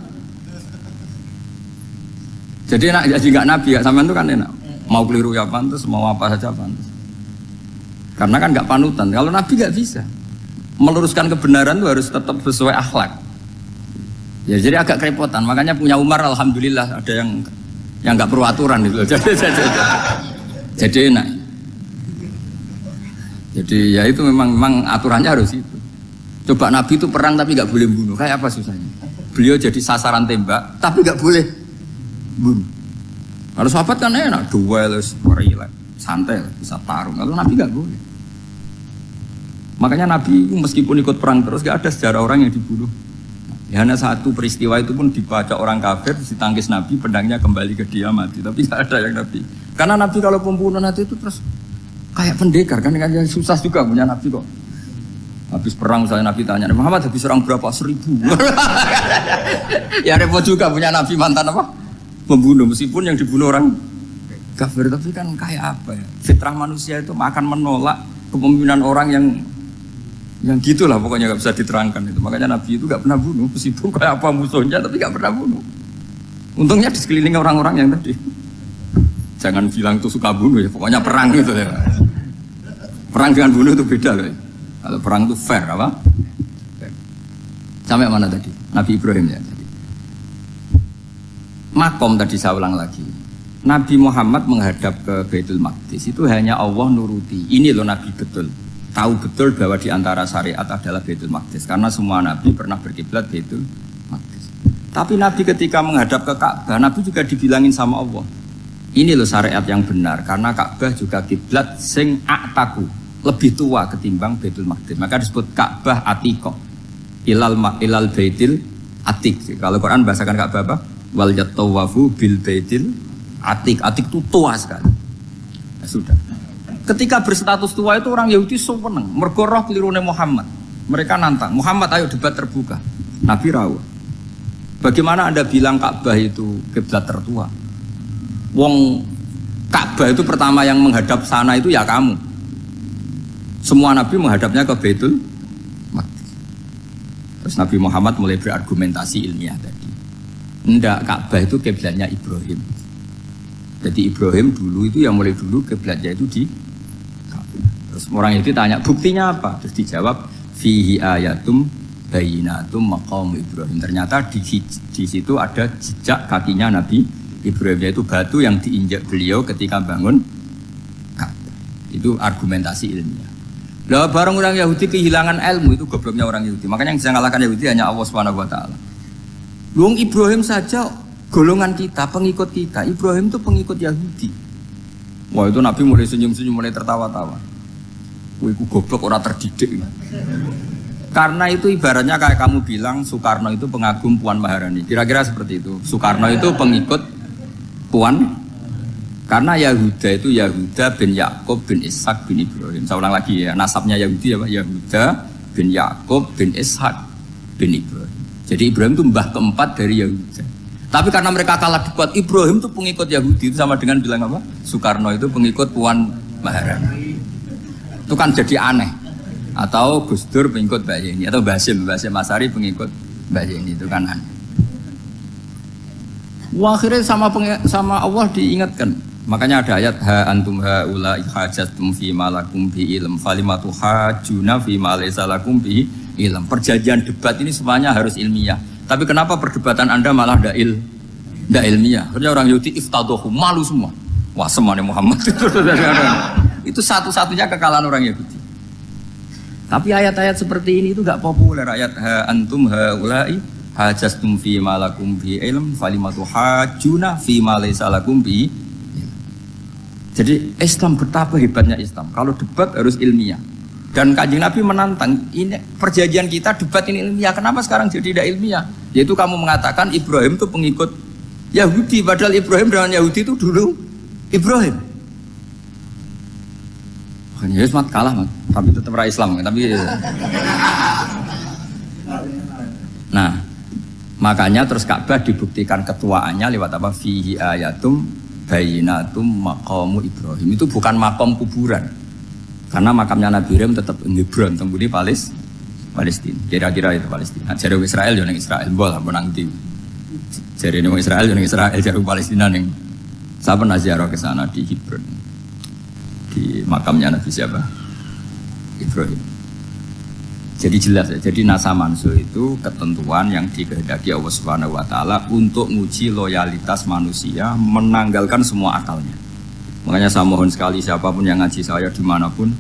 Jadi nggak Nabi ya sampean itu kan enak. Mau keliru ya pantas, mau apa saja pantas. Karena kan nggak panutan. Kalau Nabi nggak bisa. Meluruskan kebenaran itu harus tetap sesuai akhlak. Ya jadi agak kerepotan. Makanya punya Umar alhamdulillah ada yang nggak perlu aturan itu. Jadi enak. Jadi ya itu memang aturannya harus itu. Coba Nabi itu perang tapi nggak boleh bunuh. Kayak apa susahnya? Beliau jadi sasaran tembak tapi nggak boleh bunuh. Kalau sahabat kan enak, duel, relax, santai, bisa tarung. Kalau Nabi nggak boleh. Makanya Nabi meskipun ikut perang terus nggak ada sejarah orang yang dibunuh. Ya, hanya satu peristiwa itu pun dibaca orang kafir, ditangkis Nabi, pedangnya kembali ke dia mati. Tapi nggak ada yang Nabi. Karena Nabi kalau pembunuh nanti itu terus kayak pendekar kan susah juga punya Nabi kok. Habis perang misalnya Nabi tanya, Muhammad habis serang berapa? 1000. Ya repot juga punya Nabi mantan apa? Pembunuh meskipun yang dibunuh orang kafir, tapi kan kayak apa ya? Fitrah manusia itu akan menolak kepemimpinan orang yang gitulah pokoknya nggak bisa diterangkan itu. Makanya Nabi itu nggak pernah bunuh meskipun kayak apa musuhnya tapi nggak pernah bunuh. Untungnya di sekeliling orang-orang yang tadi. Jangan bilang tuh suka bunuh ya, pokoknya perang gitu ya. Perang dengan bunuh itu beda loh. Kalau perang itu fair apa? Fair. Sampai mana tadi? Nabi Ibrahim ya tadi. Makom tadi saya ulang lagi. Nabi Muhammad menghadap ke Baitul Maqdis itu hanya Allah nuruti. Ini loh Nabi betul. Tahu betul bahwa di antara syariat adalah Baitul Maqdis karena semua Nabi pernah berkiblat Baitul Maqdis. Tapi Nabi ketika menghadap ke Ka'bah, Nabi juga dibilangin sama Allah. Ini loh syariat yang benar karena Ka'bah juga kiblat sing a'taku, lebih tua ketimbang Baitul Maqdis. Maka disebut Ka'bah Atiqah. Ilal Baitil Atiq. Kalau Quran bahasakan Ka'bah apa? Wal yatawafu bil Baitil Atiq. Atiq itu tua sekali. Ya, sudah. Ketika berstatus tua itu orang Yahudi seneng, mergo roh kelirune Muhammad. Mereka nantang, Muhammad ayo debat terbuka. Nabi rawuh. Bagaimana Anda bilang Ka'bah itu kiblat tertua? Wong Ka'bah itu pertama yang menghadap sana itu ya kamu. Semua Nabi menghadapnya ke Baitul Maqdis. Terus Nabi Muhammad mulai berargumentasi ilmiah tadi. Enggak, Ka'bah itu kiblatnya Ibrahim. Jadi Ibrahim dulu itu yang mulai dulu kiblatnya itu di Terus orang itu tanya buktinya apa? Terus dijawab fihi ayatum bayinatum maqam Ibrahim. Ternyata di situ ada jejak kakinya Nabi Ibrahim, yaitu batu yang diinjak beliau ketika bangun Ka'bah. Itu argumentasi ilmiah. Lah barang orang Yahudi kehilangan ilmu itu gobloknya orang Yahudi. Makanya yang bisa mengalahkan Yahudi hanya Allah Subhanahu wa taala. Luang Ibrahim saja golongan kita, pengikut kita. Ibrahim itu pengikut Yahudi. Wah itu Nabi mulai senyum-senyum, mulai tertawa-tawa. Wih, goblok orang terdidik. Karena itu ibaratnya kayak kamu bilang Soekarno itu pengagum Puan Maharani. Kira-kira seperti itu. Soekarno itu pengikut Puan. Karena Yahuda itu Yahuda bin Yakub bin Ishak bin Ibrahim. Saya ulang lagi ya, nasabnya Yahudi ya Pak. Yahuda bin Yakub bin Ishak bin Ibrahim. Jadi Ibrahim itu mbah keempat dari Yahuda. Tapi karena mereka kalah debat, Ibrahim itu pengikut Yahudi. Itu sama dengan bilang apa? Soekarno itu pengikut Puan Maharani. Itu kan jadi aneh. Atau Gus Dur pengikut Mbak Yeni, atau Basim Asari pengikut Mbak Yeni, itu kan aneh. Wah, akhirnya sama Allah diingatkan. Makanya ada ayat ha antum haula hajatum fi malakum bi ilm falimatu hajuna fi ma laysa lakum bi ilm. Perjanjian debat ini semuanya harus ilmiah. Tapi kenapa perdebatan Anda malah ndak ilmiah? Akhirnya orang Yahudi iftadohu, malu semua. Wah, semuanya Muhammad itu satu-satunya kekalahan orang Yahudi. Tapi ayat-ayat seperti ini itu enggak populer. Ayat ha antum haula'i hajastum fi ma lakum bi ilm falimatu hajuna fi ma laysa lakum bi. Jadi Islam betapa hebatnya Islam. Kalau debat harus ilmiah. Dan Kanjeng Nabi menantang, ini perjanjian kita debat ini ilmiah. Kenapa sekarang jadi tidak ilmiah? Yaitu kamu mengatakan Ibrahim itu pengikut Yahudi, padahal Ibrahim dengan Yahudi itu dulu Ibrahim. Makanya ya semat kalah, man. Tapi tetap ra Islam. Tapi nah, makanya terus Ka'bah dibuktikan ketuaannya lewat apa? Fihi ayatum bayinatum maqamu Ibrahim. Itu bukan makam kuburan. Karena makamnya Nabi Ibrahim tetap di Hebron, tempat Palestina. Kira-kira itu Palestina. Jadi Israel yang Israel, bola menang di. Jadi ini Israel yang Israel, jadi Palestina yang. Saya pernah ziarah ke sana di Hebron, di makamnya Nabi siapa? Ibrahim. Jadi jelas ya. Jadi nasa mansuh itu ketentuan yang dikehendaki Allah Subhanahu Wa Taala untuk menguji loyalitas manusia, menanggalkan semua akalnya. Makanya saya mohon sekali siapapun yang ngaji saya dimanapun,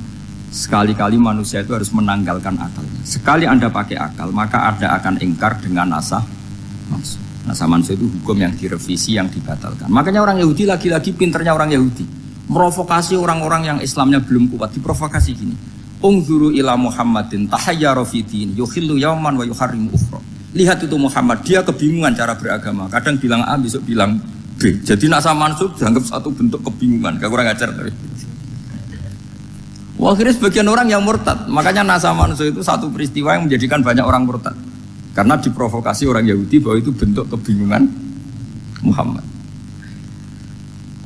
sekali-kali manusia itu harus menanggalkan akalnya. Sekali Anda pakai akal, maka Anda akan ingkar dengan nasa mansuh. Nasa mansuh itu hukum yang direvisi, yang dibatalkan. Makanya orang Yahudi lagi-lagi pinternya orang Yahudi merovokasi orang-orang yang Islamnya belum kuat, diprovokasi gini. Ungzuru ila Muhammadin tahayyara fi din yukhillu yawman wa yuharrimu ukhra. Lihat itu Muhammad, dia kebingungan cara beragama. Kadang bilang A, besok bilang B. Jadi nasa mansuh dianggap satu bentuk kebingungan, gak kurang ajar tapi. Wah, akhirnya sebagian orang yang murtad. Makanya nasa mansuh itu satu peristiwa yang menjadikan banyak orang murtad. Karena diprovokasi orang Yahudi bahwa itu bentuk kebingungan Muhammad.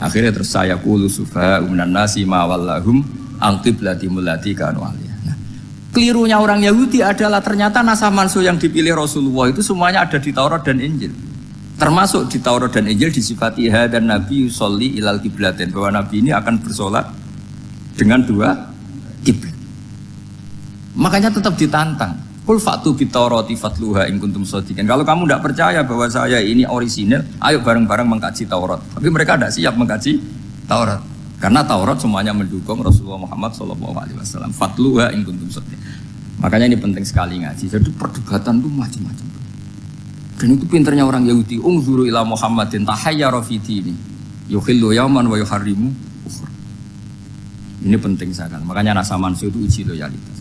Akhirnya terus saya qulu sufaha'u minan nasi ma wallahum an qiblatimul lati kanu 'alaiha. Nah, kelirunya orang Yahudi adalah ternyata nasa mansuh yang dipilih Rasulullah itu semuanya ada di Taurat dan Injil. Termasuk di Taurat dan Injil disifati dan Nabi yusolli ilal qiblatain, bahwa Nabi ini akan bersolat dengan dua kiblat. Makanya tetap ditantang. Qul fa'tu bit-taurati fatluha in kuntum shadiqin. Kalau kamu tidak percaya bahwa saya ini orisinil, ayo bareng-bareng mengkaji Taurat. Tapi mereka tidak siap mengkaji Taurat. Karena Taurat semuanya mendukung Rasulullah Muhammad SAW. Fatluha in kuntum shadiqin. Makanya ini penting sekali ngaji. Jadi perdebatan itu macam-macam. Dan itu pinternya orang Yahudi. Ungzuru ila Muhammadin tahayyara fi dini yukhillu yawman wa yuharrimu ukhra. Ini penting sekali. Makanya nasa mansuh itu uji loyalitas.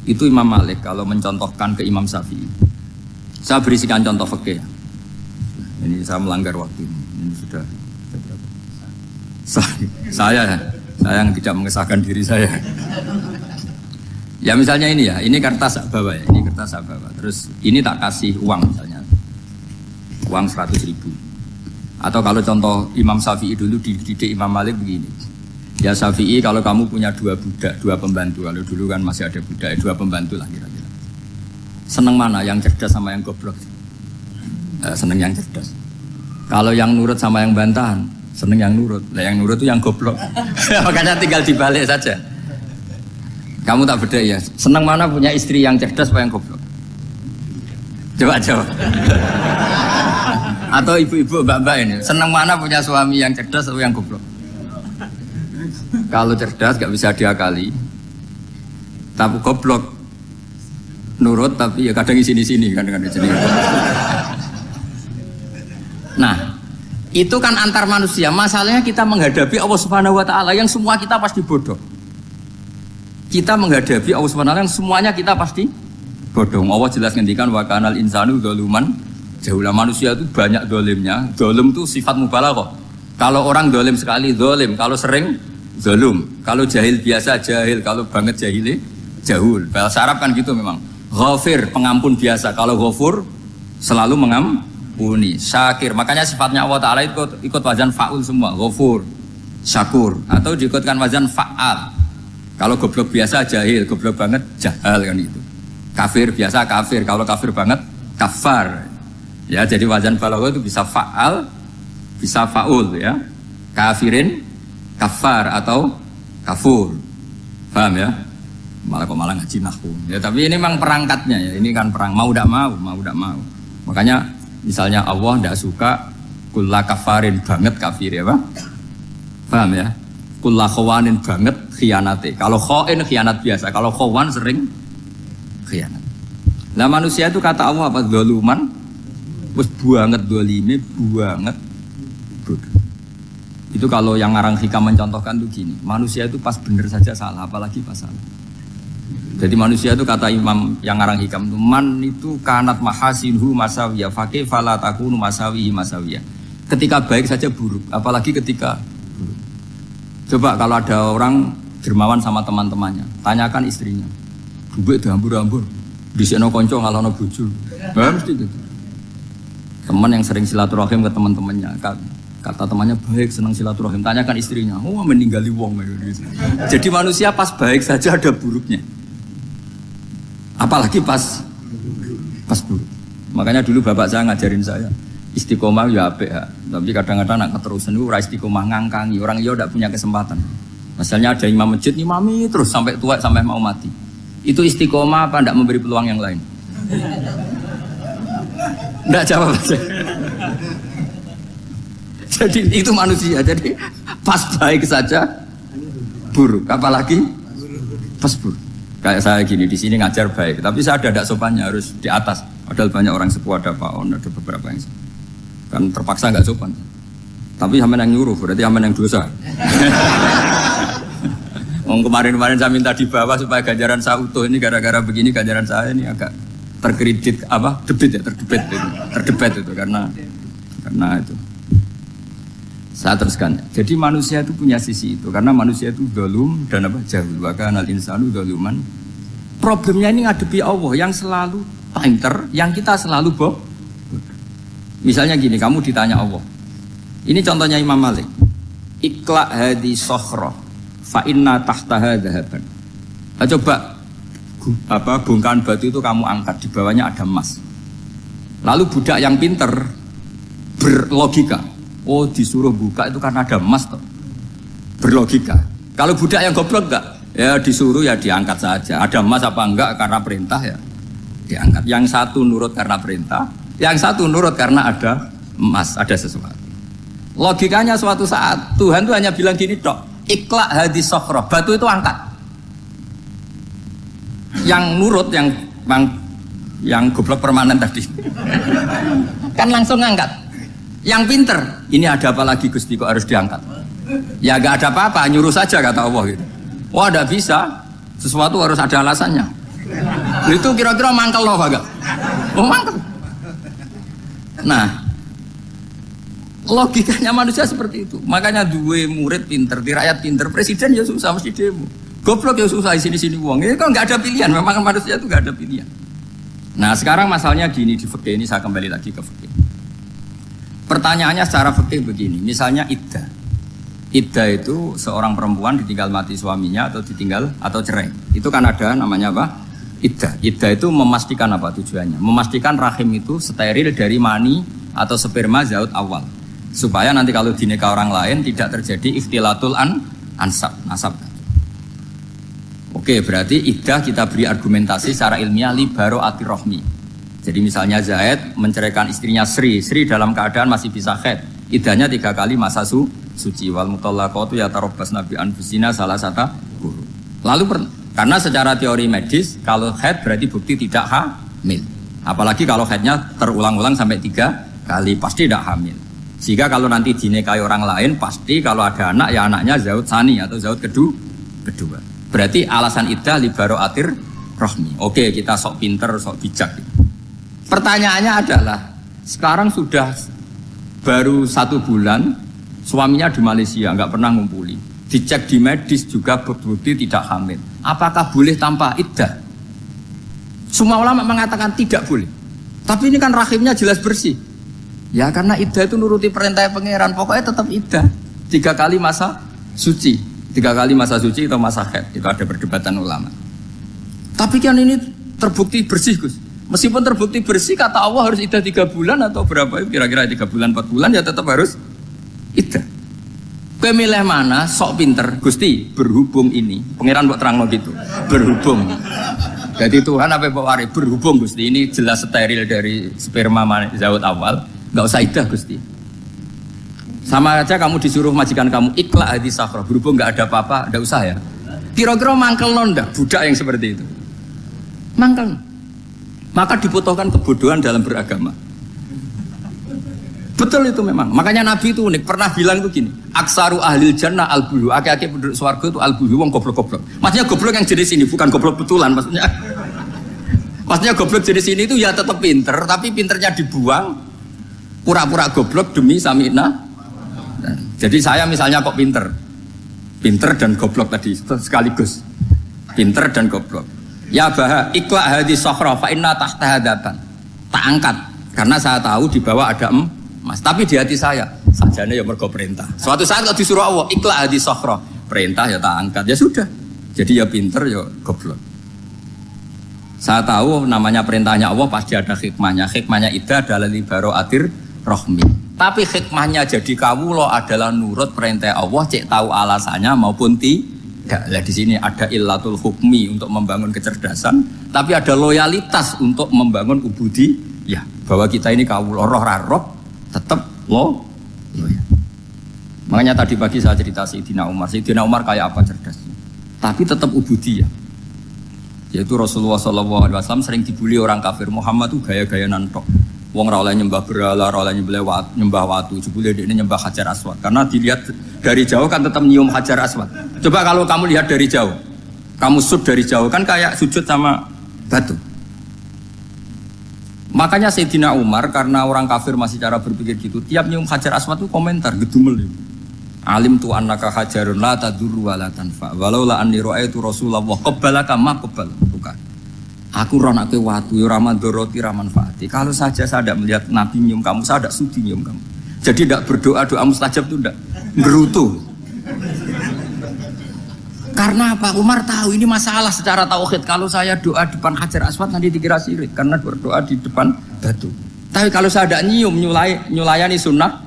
Itu Imam Malik kalau mencontohkan ke Imam Syafi'i. Saya berisikan contoh fikih. Ini saya melanggar waktu ini. Ini sudah berapa? Saya yang tidak mengesahkan diri saya. Ya misalnya ini ya, ini kertas saya bawa ya, ini kertas saya bawa. Terus ini tak kasih uang misalnya. Uang 100.000. Atau kalau contoh Imam Syafi'i dulu dididik Imam Malik begini. Ya Syafi'i, kalau kamu punya 2 budak, 2 pembantu, kalau dulu kan masih ada budak, 2 pembantu lah kira-kira. Seneng mana, yang cerdas sama yang goblok? Seneng yang cerdas. Kalau yang nurut sama yang bantahan, seneng yang nurut. Nah yang nurut itu yang goblok. Makanya tinggal dibalik saja. Kamu tak beda ya. Seneng mana punya istri yang cerdas apa yang goblok? Coba jawab. Atau ibu-ibu, mbak-mbak ini, senang mana punya suami yang cerdas atau yang goblok? Kalau cerdas gak bisa diakali, tapi goblok nurut tapi ya kadang di sini kan. Nah, itu kan antar manusia. Masalahnya kita menghadapi Allah Subhanahu Wa Taala yang semua kita pasti bodoh. Kita menghadapi Allah Subhanahu Wa Taala yang semuanya kita pasti bodoh. Allah jelas ngendikan wa kanal insanu dzaluman jauhlah. Manusia itu banyak dolimnya. Dolim itu sifat mubalaghah. Kalau orang dolim sekali dolim, kalau sering zalum, kalau jahil biasa jahil, kalau banget jahili jahul. Bahasa Arab kan gitu memang. Ghafir, pengampun biasa. Kalau ghafur selalu mengampuni. Syakir, makanya sifatnya Allah Ta'ala ikut wazan fa'ul semua. Ghafur, syakur, atau diikutkan wazan fa'al. Kalau goblok biasa jahil, goblok banget jahal kan itu. Kafir biasa kafir, kalau kafir banget kafar. Ya, jadi wazan balagha itu bisa fa'al, bisa fa'ul ya. Kafirin, kafar atau kafur. Paham ya? Malah ngaji nahwu. Ya, tapi ini memang perangkatnya ya. Ini kan perang mau tidak mau. Makanya misalnya Allah tidak suka kulla kafarin banget kafir ya, Pak. Paham ya? Kulla khawanin banget khianate. Kalau khain khianat biasa, kalau khawan sering khianat. Nah manusia itu kata Allah apa? Zaluman Wes banget dolime, banget bodoh. Itu kalau yang ngarang hikam mencontohkan tuh gini, manusia itu pas bener saja salah, apalagi pas salah. Jadi manusia itu kata imam yang ngarang hikam itu, man itu kanat mahasinhu masawiyah, fakih fala takunu masawihi masawiyah. Ketika baik saja buruk, apalagi ketika buruk. Coba kalau ada orang dermawan sama teman-temannya, tanyakan istrinya, bubuk dihambur-hambur, disekno konco ngalono bojo. Mesti gitu. Teman yang sering silaturahim ke teman-temannya, kata temannya baik, senang silaturahim, tanyakan istrinya, oh meninggali wong. Jadi manusia pas baik saja ada buruknya, apalagi pas buruk. Makanya dulu bapak saya ngajarin saya istiqomah ya apik ya, tapi kadang-kadang nak keterusan itu ora istiqomah ngangkangi orang yo tidak punya kesempatan. Misalnya ada imam masjid imami terus sampai tua sampai mau mati, itu istiqomah apa tidak memberi peluang yang lain? Tidak jawab aja. Jadi itu manusia, jadi pas baik saja buruk, apalagi pas buruk. Kayak saya gini di sini ngajar baik, tapi saya ada sopannya harus di atas. Padahal banyak orang sepuh, ada Pak On, ada beberapa yang kan terpaksa nggak sopan. Tapi sampean yang nyuruh, berarti sampean yang dosa. Kemarin-kemarin saya minta di bawah supaya ganjaran saya utuh, ini gara-gara begini ganjaran saya ini agak terkredit terdebet itu karena itu. Saya teruskan. Jadi manusia itu punya sisi itu karena manusia itu dzalum dan jahul. Wa kanal insanu dzaluman. Problemnya ini ngadepi Allah yang selalu pinter, yang kita selalu bohong. Misalnya gini, kamu ditanya Allah. Ini contohnya Imam Malik. Ikla hadi sokhroh fa inna tahtaha dhahaban. Coba bongkahan batu itu kamu angkat, di bawahnya ada emas. Lalu budak yang pinter berlogika, oh disuruh buka itu karena ada emas toh. Berlogika. Kalau budak yang goblok enggak, ya disuruh ya diangkat saja. Ada emas apa enggak karena perintah ya diangkat. Yang satu nurut karena perintah, yang satu nurut karena ada emas, ada sesuatu. Logikanya suatu saat Tuhan tuh hanya bilang gini tok, ikla hadis sokhroh, batu itu angkat. Yang nurut yang goblok permanen tadi kan langsung ngangkat. Yang pinter, ini ada apa lagi Gusti kok harus diangkat? Ya gak ada apa-apa, nyuruh saja kata Allah gitu. Wah tidak bisa, sesuatu harus ada alasannya. Itu kira-kira mangkel loh agak. Oh mangkel. Nah, logikanya manusia seperti itu. Makanya dua murid pinter, di rakyat pinter, presiden ya susah mesti demo. Goblok ya susah di sini wong. Ini kan nggak ada pilihan. Memang manusia itu nggak ada pilihan. Nah sekarang masalahnya gini di fikih ini, saya kembali lagi ke fikih. Pertanyaannya secara fikih begini. Misalnya iddah. Iddah itu seorang perempuan ditinggal mati suaminya atau ditinggal atau cerai. Itu kan ada namanya apa? Iddah. Iddah itu memastikan apa tujuannya? Memastikan rahim itu steril dari mani atau sperma zaut awal. Supaya nanti kalau dinikah orang lain tidak terjadi ikhtilatul nasab. Oke, berarti iddah kita beri argumentasi secara ilmiah li baro'ati rohmi. Jadi misalnya Zaid menceraikan istrinya Sri dalam keadaan masih bisa haid. Iddahnya 3 kali masa suci. Wal mutallaqatu yatarabbasna bi anfusina salah satu guru. Lalu karena secara teori medis kalau haid berarti bukti tidak hamil. Apalagi kalau haidnya terulang-ulang sampai 3 kali pasti tidak hamil. Sehingga kalau nanti dinikahi orang lain pasti kalau ada anak ya anaknya zaud sani atau zaud kedua. Berarti alasan iddah li baro'atir rohmi. Oke, kita sok pinter, sok bijak. Pertanyaannya adalah sekarang sudah baru 1 bulan suaminya di Malaysia nggak pernah ngumpuli, dicek di medis juga berbukti tidak hamil. Apakah boleh tanpa iddah? Semua ulama mengatakan tidak boleh. Tapi ini kan rahimnya jelas bersih. Ya karena iddah itu nuruti perintah pangeran, pokoknya tetap iddah 3 kali masa suci. 3 kali masa suci atau masa haid, itu ada perdebatan ulama. Tapi kan ini terbukti bersih Gus. Meskipun terbukti bersih, kata Allah harus iddah 3 bulan atau berapa? Kira-kira 3 bulan, 4 bulan ya tetap harus iddah. Kowe milih mana? Sok pinter, Gusti. Berhubung ini, pangeran buat terang gitu. Berhubung. Jadi Tuhan apa wari? Berhubung Gusti ini jelas steril dari sperma zaut awal, nggak usah iddah Gusti. Sama aja kamu disuruh majikan kamu ikla hadis sakhroh, berhubung nggak ada apa-apa, nggak usah ya. Kira-kira mangkel nonda budak yang seperti itu. Mangkel. Maka dibutuhkan kebodohan dalam beragama. Betul itu memang. Makanya Nabi itu unik, pernah bilang itu gini, aksaru ahlil jannah al-buhu, aki-aki penduduk swarga itu al-buhu, wong goblok-goblok. Maksudnya goblok yang jenis ini, bukan goblok betulan maksudnya. Maksudnya goblok jenis ini itu ya tetap pinter, tapi pinternya dibuang, pura-pura goblok demi samina. Jadi saya misalnya kok pinter dan goblok tadi sekaligus, pinter dan goblok. Ya bah, ikla hadis sohra fa inna tahta hadapan. Tak angkat, karena saya tahu di bawah ada Mas, tapi di hati saya sajane ya mergo perintah. Suatu saat kalau disuruh Allah, ikla hadis sohra, perintah ya tak angkat, ya sudah. Jadi ya pinter ya goblok. Saya tahu namanya perintahnya Allah pasti ada hikmahnya. Hikmahnya itu adalah libaro atir rohmi. Tapi hikmahnya jadi kawula adalah nurut perintah Allah, cek tahu alasannya maupun tidak. Nah, di sini ada illatul hukmi untuk membangun kecerdasan, tapi ada loyalitas untuk membangun ubudi. Ya, bahwa kita ini kawula roh tetap loyal. Makanya tadi pagi saya cerita Sayyidina Umar. Sayyidina Umar kayak apa cerdasnya? Tapi tetap ubudi ya. Yaitu Rasulullah SAW sering dibully orang kafir. Muhammad tuh gaya-gaya nantok. Wong ra oleh nyembah berhala, ra oleh nyembah watu, jebule ini nyembah Hajar Aswad. Karena dilihat dari jauh kan tetap nyium Hajar Aswad. Coba kalau kamu lihat dari jauh, kamu sujud dari jauh kan kayak sujud sama batu. Makanya Sayyidina Umar karena orang kafir masih cara berpikir gitu, tiap nyium Hajar Aswad itu komentar gedumel. Alim tu annaka hajarun la tadurru wa la tanfa. Walau la anni ra'aitu Rasulullah qabbalaka ma qabbal. Bukan. Aku ronake watu ya ora mandoroti ra manfaati. Kalau saja saya tidak melihat Nabi nyium kamu, saya tidak sudi nyium kamu. Jadi tidak berdoa doa mustajab itu tidak gerutu. Karena apa? Umar tahu ini masalah secara tauhid. Kalau saya doa depan Hajar Aswad nanti dikira syirik karena berdoa di depan batu. Tapi kalau saya tidak nyium nyulayani sunnah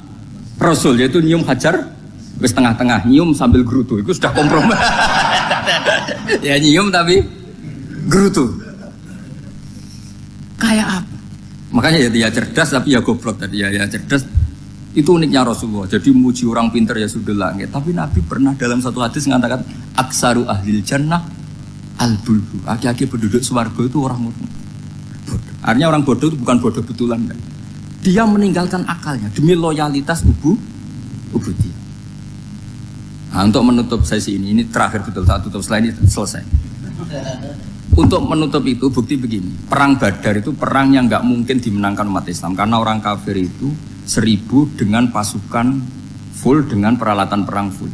Rasul yaitu nyium Hajar wis tengah-tengah nyium sambil gerutu itu sudah kompromi. Ya nyium tapi gerutu. Kayak apa? Makanya ya dia cerdas tapi ya goblok tadi ya cerdas. Itu uniknya Rasulullah. Jadi muji orang pintar ya sudah langit. Tapi Nabi pernah dalam satu hadis mengatakan aksaru ahlil jannah al-bulbu. Aki-aki penduduk swarga itu orang bodoh. Artinya orang bodoh itu bukan bodoh betulan. Kan? Dia meninggalkan akalnya demi loyalitas ubudiyah. Nah, untuk menutup sesi ini terakhir betul saat tutup slide ini selesai. Untuk menutup itu bukti begini, perang Badar itu perang yang nggak mungkin dimenangkan umat Islam karena orang kafir itu 1000 dengan pasukan full dengan peralatan perang full.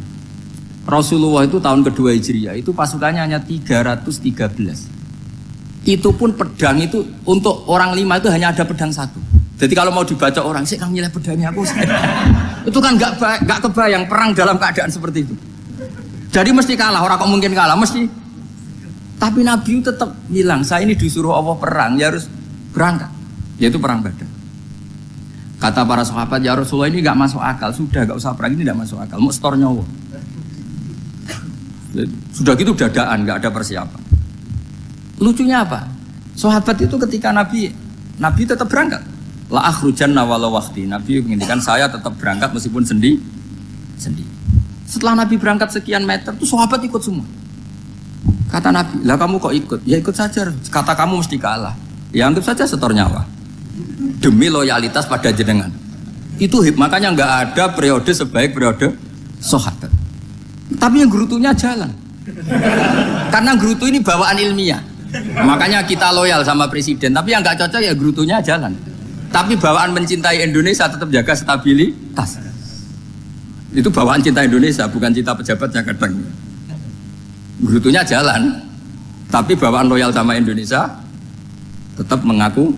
Rasulullah itu tahun kedua Hijriah itu pasukannya hanya 313. Itu pun pedang itu untuk orang 5 itu hanya ada pedang 1. Jadi kalau mau dibaca orang, sih kamu nilai pedangnya aku. Itu kan nggak kebayang perang dalam keadaan seperti itu. Jadi mesti kalah, orang kok mungkin kalah mesti. Tapi Nabi tetap bilang, saya ini disuruh Allah perang, ya harus berangkat. Yaitu perang Badar. Kata para sahabat, ya Rasulullah ini nggak masuk akal, sudah nggak usah perang ini nggak masuk akal, mau setor nyawa. Sudah gitu dadaan, nggak ada persiapan. Lucunya apa? Sahabat itu ketika Nabi tetap berangkat. La akhrujanna walau waqti. Nabi menginginkan saya tetap berangkat meskipun sendi. Setelah Nabi berangkat sekian meter tuh sahabat ikut semua. Kata Nabi, "Lah kamu kok ikut?" "Ya ikut saja. Kata kamu mesti kalah." "Ya anggap saja setor nyawa." Demi loyalitas pada jenengan. Itu makanya nggak ada periode sebaik periode sahabat. Tapi yang gerutunya jalan. Karena gerutu ini bawaan ilmiah. Makanya kita loyal sama presiden, tapi yang nggak cocok ya gerutunya jalan. Tapi bawaan mencintai Indonesia tetap jaga stabilitas. Itu bawaan cinta Indonesia, bukan cinta pejabatnya kadang. Gerutunya jalan, tapi bawaan loyal sama Indonesia tetap mengaku.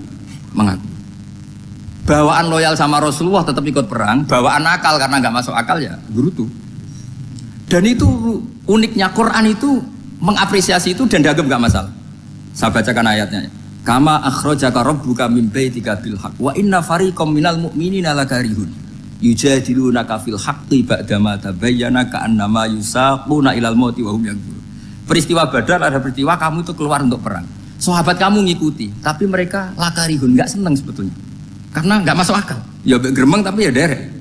Bawaan loyal sama Rasulullah tetap ikut perang, bawaan akal karena nggak masuk akal ya gerutu. Dan itu uniknya Quran itu mengapresiasi itu dan dianggap nggak masalah. Saya bacakan ayatnya. Kama akhrajaka rabbuka min baitika bil haqq wa inna fariqam minal mu'minina lakarihun yujadilunaka fil haqqi ba'dama tabayyana ka'annama yusaquna ilal mauti wa hum yanzurun. Peristiwa Badar ada peristiwa kamu itu keluar untuk perang. Sahabat kamu ngikuti, tapi mereka lakarihun, enggak senang sebetulnya. Karena enggak masuk akal. Ya gremeng tapi ya derek.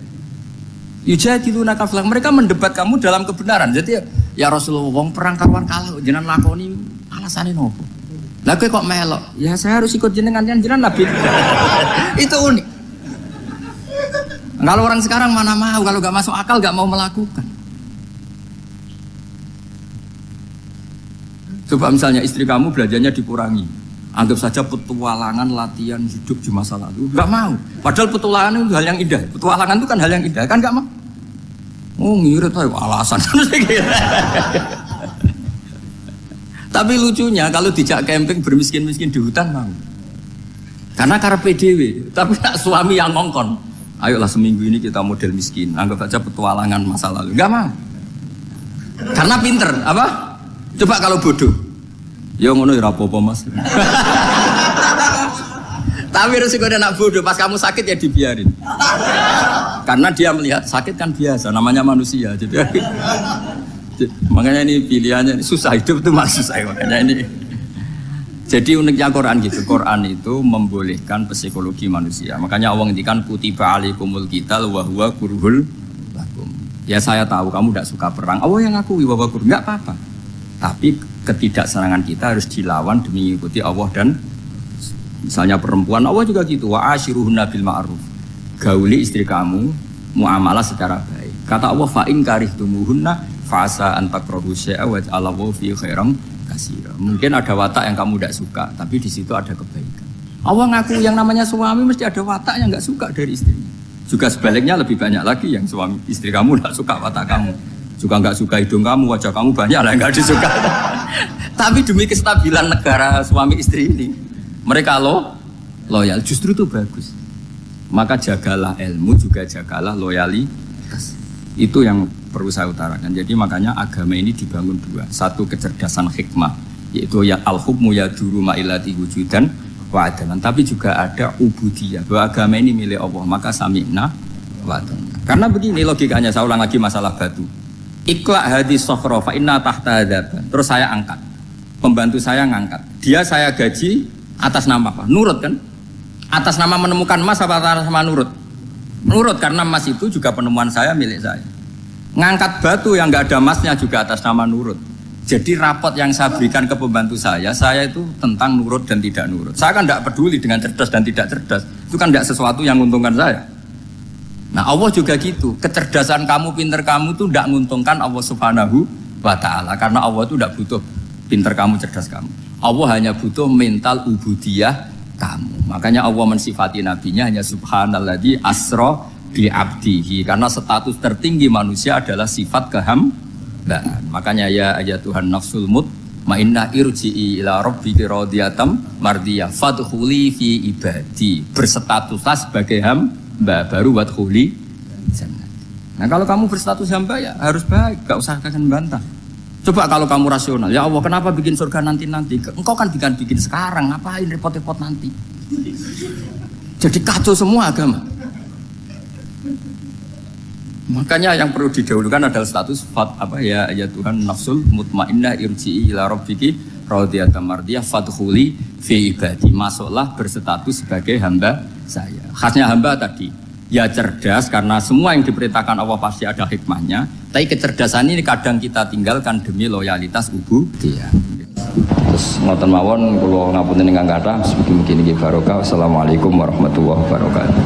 Yujadilunaka fil haqq, mereka mendebat kamu dalam kebenaran. Jadi ya Rasulullah wong perang karuan kalah jenengan lakoni alasane nopo? Lah kok melok? Ya saya harus ikut jenengan kan jenengan Nabi. Itu unik. Kalau orang sekarang mana mau, kalau nggak masuk akal nggak mau melakukan. Coba misalnya istri kamu belanjanya dikurangi, anggap saja petualangan latihan hidup di masa lalu, nggak mau. Padahal petualangan itu hal yang indah. Petualangan itu kan hal yang indah, kan nggak mau. Oh ngirit aja alasan. Tapi lucunya kalau dijak camping bermiskin-miskin di hutan mau. Karena karpe dewe, tapi tak suami yang ngongkon. Ayolah seminggu ini kita model miskin, anggap saja petualangan masa lalu. Enggak mau. Karena pinter, apa? Coba kalau bodoh. Ya ngono ya apa-apa Mas. Tapi resiko anak bodoh, pas kamu sakit ya dibiarin. Karena dia melihat sakit kan biasa, namanya manusia. Jadi makanya ini pilihannya susah, hidup itu masih susah makanya ini. Jadi uniknya Quran gitu, Quran itu membolehkan psikologi manusia. Makanya Allah ngendikan kutiba alaikumul qital wa huwa kurhul lakum. Ya saya tahu kamu tidak suka perang. Allah yang ngakui bahwa kurhul enggak apa-apa. Tapi ketidaksenangan kita harus dilawan demi mengikuti Allah dan misalnya perempuan Allah juga gitu. Wa ashiruhunna bil ma'ruf. Gauli istri kamu muamalah secara baik. Kata Allah fa in karihtumuhunna fa asa an takrahu syai'a wa ja'alallahu fi khairan. Mungkin ada watak yang kamu tidak suka, tapi di situ ada kebaikan. Allah ngaku yang namanya suami mesti ada watak yang nggak suka dari istrinya. Juga sebaliknya lebih banyak lagi yang suami istri kamu nggak suka watak kamu, juga nggak suka hidung kamu, wajah kamu banyak lah yang nggak disuka. Tapi demi kestabilan negara suami istri ini, mereka loyal, justru itu bagus. Maka jagalah ilmu, juga jagalah loyalitas. Itu yang perlu saya utarakan. Jadi makanya agama ini dibangun dua. Satu kecerdasan hikmah, yaitu ya al-hukmu yaduru ma'ilati wujudan wa adalan. Tapi juga ada ubudiyah, bahwa agama ini milik Allah. Maka sami'na wa adalan. Karena begini logikanya, saya ulang lagi masalah batu. Iqla hadis sokhro fa inna tahta hadaban. Terus saya angkat, pembantu saya ngangkat. Dia saya gaji atas nama apa? Nurut kan? Atas nama menemukan emas apa atas nama nurut? Nurut, karena emas itu juga penemuan saya, milik saya. Ngangkat batu yang nggak ada emasnya juga atas nama nurut. Jadi rapot yang saya berikan ke pembantu saya itu tentang nurut dan tidak nurut. Saya kan tidak peduli dengan cerdas dan tidak cerdas. Itu kan tidak sesuatu yang menguntungkan saya. Nah Allah juga gitu. Kecerdasan kamu, pinter kamu itu tidak menguntungkan Allah Subhanahu wa Ta'ala. Karena Allah itu tidak butuh pinter kamu, cerdas kamu. Allah hanya butuh mental ubudiyah kamu. Makanya Allah mensifati nabinya hanya subhanalladzi asra bi abdihi, karena status tertinggi manusia adalah sifat kehambaan. Makanya ya Tuhan nafsul mutmainnah irji'i ila rabbiki radiyatan mardiyah fadkhuli fi ibadi. Berstatuslah sebagai hamba baru wadkhuli jannah. Nah kalau kamu berstatus hamba ya harus baik, gak usah kalian bantah. Coba kalau kamu rasional, ya Allah kenapa bikin surga nanti-nanti? Engkau kan bikin sekarang, ngapain repot-repot nanti? Jadi kacau semua agama. Makanya yang perlu didahulukan adalah status ya Tuhan nafsul mutmainnah irji'i ila rabbiki radiyatan mardiyah fadkhuli fi ibadi. Masuklah berstatus sebagai hamba saya. Khasnya hamba tadi ya cerdas, karena semua yang diperintahkan Allah pasti ada hikmahnya. Tapi kecerdasan ini kadang kita tinggalkan demi loyalitas ubudiyah. Terus ngoten mawon kula ngapunten ingkang kathah, mugi-mugi niki barokah. Wassalamualaikum warahmatullahi wabarakatuh.